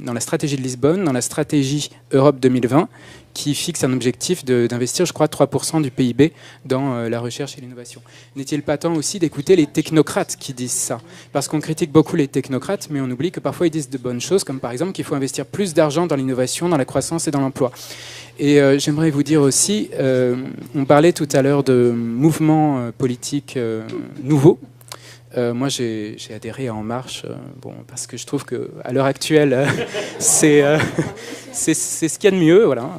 dans la stratégie de Lisbonne, dans la stratégie Europe 2020, qui fixe un objectif d'investir, je crois, 3% du PIB dans la recherche et l'innovation. N'est-il pas temps aussi d'écouter les technocrates qui disent ça? Parce qu'on critique beaucoup les technocrates, mais on oublie que parfois ils disent de bonnes choses, comme par exemple qu'il faut investir plus d'argent dans l'innovation, dans la croissance et dans l'emploi. Et j'aimerais vous dire aussi, on parlait tout à l'heure de mouvements politiques nouveaux. Moi, j'ai adhéré à En Marche, parce que je trouve qu'à l'heure actuelle, c'est ce qu'il y a de mieux. Voilà.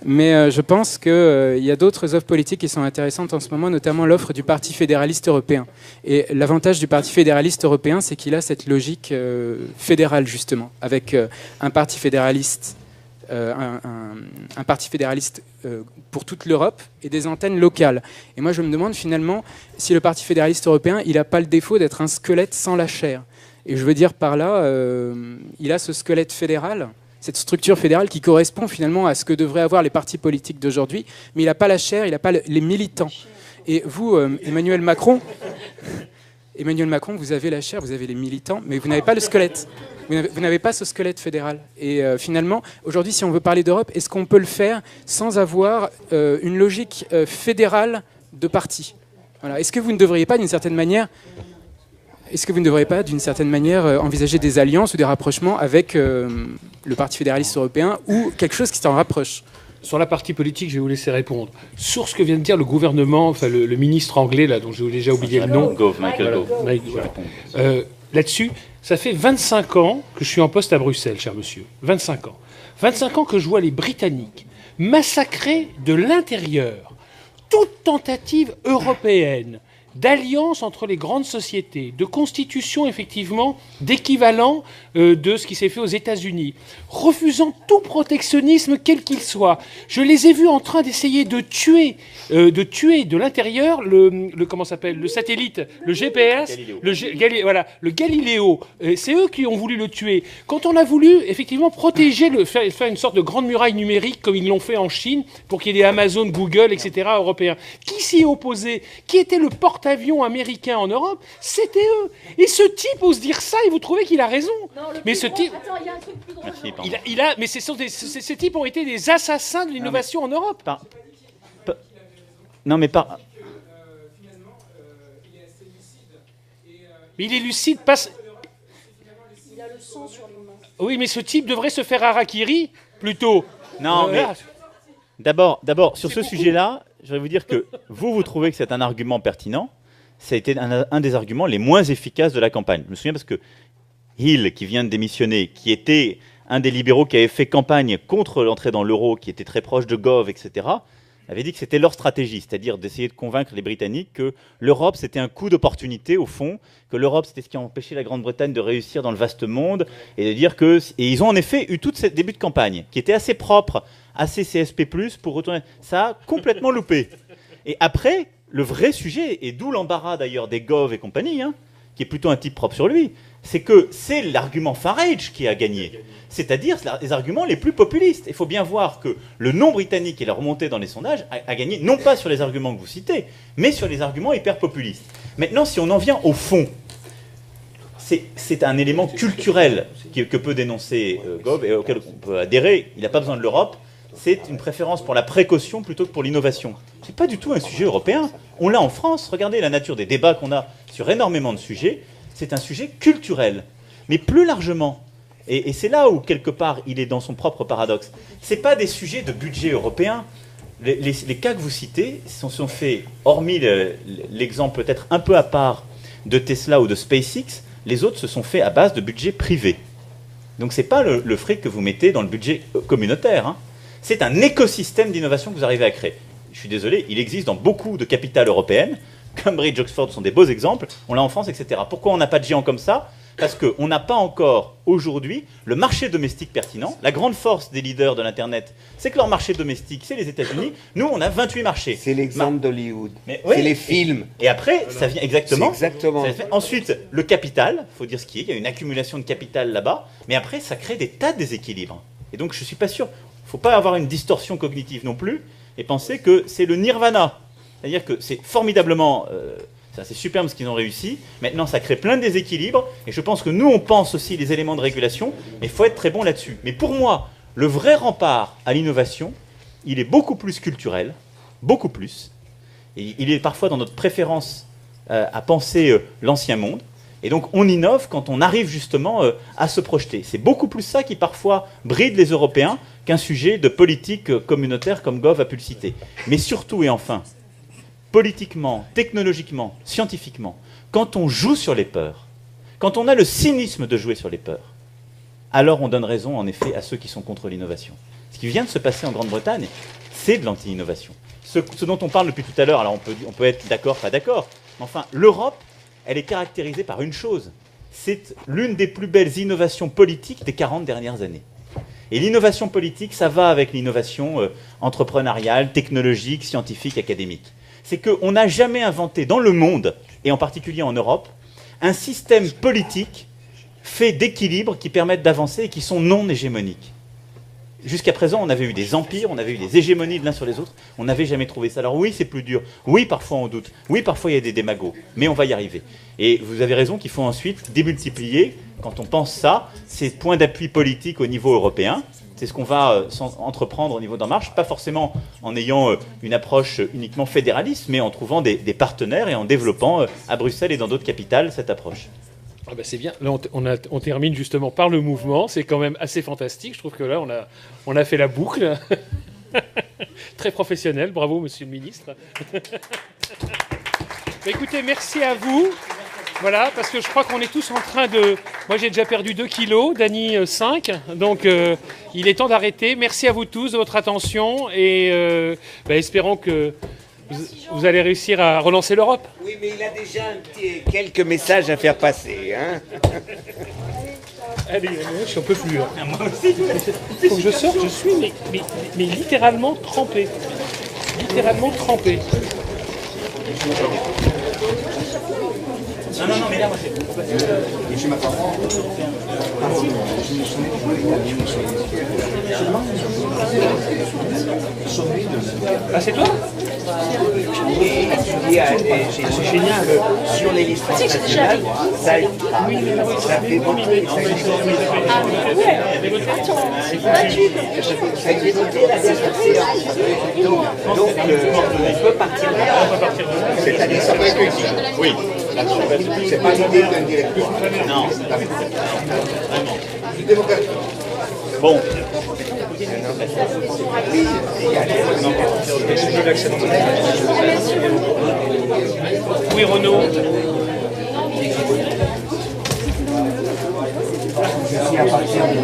Mais je pense qu'il y a d'autres offres politiques qui sont intéressantes en ce moment, notamment l'offre du Parti fédéraliste européen. Et l'avantage du Parti fédéraliste européen, c'est qu'il a cette logique fédérale, justement, avec un parti fédéraliste. Un parti fédéraliste pour toute l'Europe et des antennes locales. Et moi, je me demande finalement si le Parti fédéraliste européen, il n'a pas le défaut d'être un squelette sans la chair. Et je veux dire par là, il a ce squelette fédéral, cette structure fédérale qui correspond finalement à ce que devraient avoir les partis politiques d'aujourd'hui, mais il n'a pas la chair, il n'a pas les militants. Et vous, Emmanuel Macron, vous avez la chair, vous avez les militants, mais vous n'avez pas le squelette. Vous n'avez pas ce squelette fédéral. Et finalement, aujourd'hui, si on veut parler d'Europe, est-ce qu'on peut le faire sans avoir une logique fédérale de partis? Voilà. Est-ce que vous ne devriez pas, d'une certaine manière, envisager des alliances ou des rapprochements avec le Parti fédéraliste européen ou quelque chose qui s'en rapproche? Sur la partie politique, je vais vous laisser répondre. Sur ce que vient de dire le gouvernement, enfin le ministre anglais, là, dont j'ai déjà oublié le nom. Michael Gove. Voilà. Là-dessus, ça fait 25 ans que je suis en poste à Bruxelles, cher monsieur. 25 ans. 25 ans que je vois les Britanniques massacrer de l'intérieur toute tentative européenne d'alliance entre les grandes sociétés, de constitution effectivement d'équivalent de ce qui s'est fait aux États-Unis, refusant tout protectionnisme quel qu'il soit. Je les ai vus en train d'essayer de tuer de l'intérieur le satellite, le GPS, le Galileo. C'est eux qui ont voulu le tuer. Quand on a voulu effectivement protéger, faire une sorte de grande muraille numérique comme ils l'ont fait en Chine pour qu'il y ait des Amazon, Google, etc. européens. Qui s'y est opposé? Qui était le porte-avions américain en Europe? C'était eux. Et ce type ose dire ça et vous trouvez qu'il a raison? Non, mais ce type, attends, il y a un truc plus drôle. Merci, mais ces types ont été des assassins de l'innovation en Europe. Non, mais pas. Mais il est lucide, passe. Il a le sang sur les mains. Oui, mais ce type devrait se faire harakiri plutôt. Non, mais d'abord, sur ce sujet-là, je vais vous dire que vous trouvez que c'est un argument pertinent. Ça a été un des arguments les moins efficaces de la campagne. Je me souviens parce que Hill, qui vient de démissionner, qui était un des libéraux qui avait fait campagne contre l'entrée dans l'euro, qui était très proche de Gove, etc., avait dit que c'était leur stratégie, c'est-à-dire d'essayer de convaincre les Britanniques que l'Europe, c'était un coup d'opportunité, au fond, que l'Europe, c'était ce qui a empêché la Grande-Bretagne de réussir dans le vaste monde, et de dire que... Et ils ont en effet eu tout ce début de campagne, qui était assez propre, assez CSP+, pour retourner... Ça a complètement loupé. Et après, le vrai sujet, et d'où l'embarras d'ailleurs des Gove et compagnie, qui est plutôt un type propre sur lui, c'est que c'est l'argument Farage qui a gagné, c'est-à-dire les arguments les plus populistes. Il faut bien voir que le non britannique et la remontée dans les sondages a gagné, non pas sur les arguments que vous citez, mais sur les arguments hyper populistes. Maintenant, si on en vient au fond, c'est un élément culturel que peut dénoncer Gove et auquel on peut adhérer. Il n'a pas besoin de l'Europe. C'est une préférence pour la précaution plutôt que pour l'innovation. Ce n'est pas du tout un sujet européen. On l'a en France. Regardez la nature des débats qu'on a sur énormément de sujets. C'est un sujet culturel. Mais plus largement, et c'est là où, quelque part, il est dans son propre paradoxe, ce n'est pas des sujets de budget européen. Les cas que vous citez sont faits, hormis l'exemple peut-être un peu à part de Tesla ou de SpaceX, les autres se sont faits à base de budget privé. Donc ce n'est pas le fric que vous mettez dans le budget communautaire. C'est un écosystème d'innovation que vous arrivez à créer. Je suis désolé, il existe dans beaucoup de capitales européennes. Cambridge, Oxford sont des beaux exemples. On l'a en France, etc. Pourquoi on n'a pas de géants comme ça? Parce qu'on n'a pas encore, aujourd'hui, le marché domestique pertinent. La grande force des leaders de l'Internet, c'est que leur marché domestique, c'est les États-Unis. Nous, on a 28 marchés. C'est l'exemple d'Hollywood. Oui, c'est les films. Et après, ça vient exactement. Exactement. Ensuite, le capital, il faut dire ce qui est. Il y a une accumulation de capital là-bas. Mais après, ça crée des tas de déséquilibres. Et donc, je ne suis pas sûr. Il ne faut pas avoir une distorsion cognitive non plus et penser que c'est le nirvana. C'est-à-dire que c'est formidablement Ça, c'est superbe ce qu'ils ont réussi. Maintenant, ça crée plein de déséquilibres. Et je pense que nous, on pense aussi les éléments de régulation. Mais il faut être très bon là-dessus. Mais pour moi, le vrai rempart à l'innovation, il est beaucoup plus culturel. Beaucoup plus. Et il est parfois dans notre préférence à penser l'ancien monde. Et donc, on innove quand on arrive justement à se projeter. C'est beaucoup plus ça qui, parfois, bride les Européens qu'un sujet de politique communautaire comme Gove a pu le citer. Mais surtout et enfin, politiquement, technologiquement, scientifiquement, quand on joue sur les peurs, quand on a le cynisme de jouer sur les peurs, alors on donne raison, en effet, à ceux qui sont contre l'innovation. Ce qui vient de se passer en Grande-Bretagne, c'est de l'anti-innovation. Ce dont on parle depuis tout à l'heure, alors on peut être d'accord, pas d'accord, mais enfin, l'Europe, elle est caractérisée par une chose. C'est l'une des plus belles innovations politiques des 40 dernières années. Et l'innovation politique, ça va avec l'innovation entrepreneuriale, technologique, scientifique, académique. C'est qu'on n'a jamais inventé dans le monde, et en particulier en Europe, un système politique fait d'équilibres qui permettent d'avancer et qui sont non hégémoniques. Jusqu'à présent, on avait eu des empires, on avait eu des hégémonies de l'un sur les autres, on n'avait jamais trouvé ça. Alors oui, c'est plus dur, oui, parfois on doute, oui, parfois il y a des démagos, mais on va y arriver. Et vous avez raison qu'il faut ensuite démultiplier, quand on pense ça, ces points d'appui politiques au niveau européen. C'est ce qu'on va entreprendre au niveau d'En Marche, pas forcément en ayant une approche uniquement fédéraliste, mais en trouvant des partenaires et en développant à Bruxelles et dans d'autres capitales cette approche. Ah bah c'est bien. Là, on termine justement par le mouvement. C'est quand même assez fantastique. Je trouve que là, on a fait la boucle. Très professionnel. Bravo, monsieur le ministre. Écoutez, merci à vous. Voilà, parce que je crois qu'on est tous en train de... Moi, j'ai déjà perdu 2 kilos, Dany 5. Donc, il est temps d'arrêter. Merci à vous tous de votre attention. Et espérons que vous allez réussir à relancer l'Europe. Oui, mais il a déjà quelques messages à faire passer. Hein. Allez, je suis un peu plus. Moi aussi. Il faut que je sorte, je suis mais littéralement trempé. Littéralement trempé. Non, mais là, moi, c'est... Ah, c'est toi? C'est génial. Sur les listes nationales, ça fait beaucoup. Ça a été voté la dernière séance. Donc, on peut partir de là. C'est-à-dire, ça peut être oui. C'est pas l'idée d'un directoire. Non. Bon. Oui, Renaud. Je suis à partir de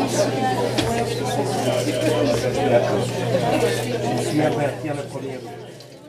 Je suis à partir le 1er.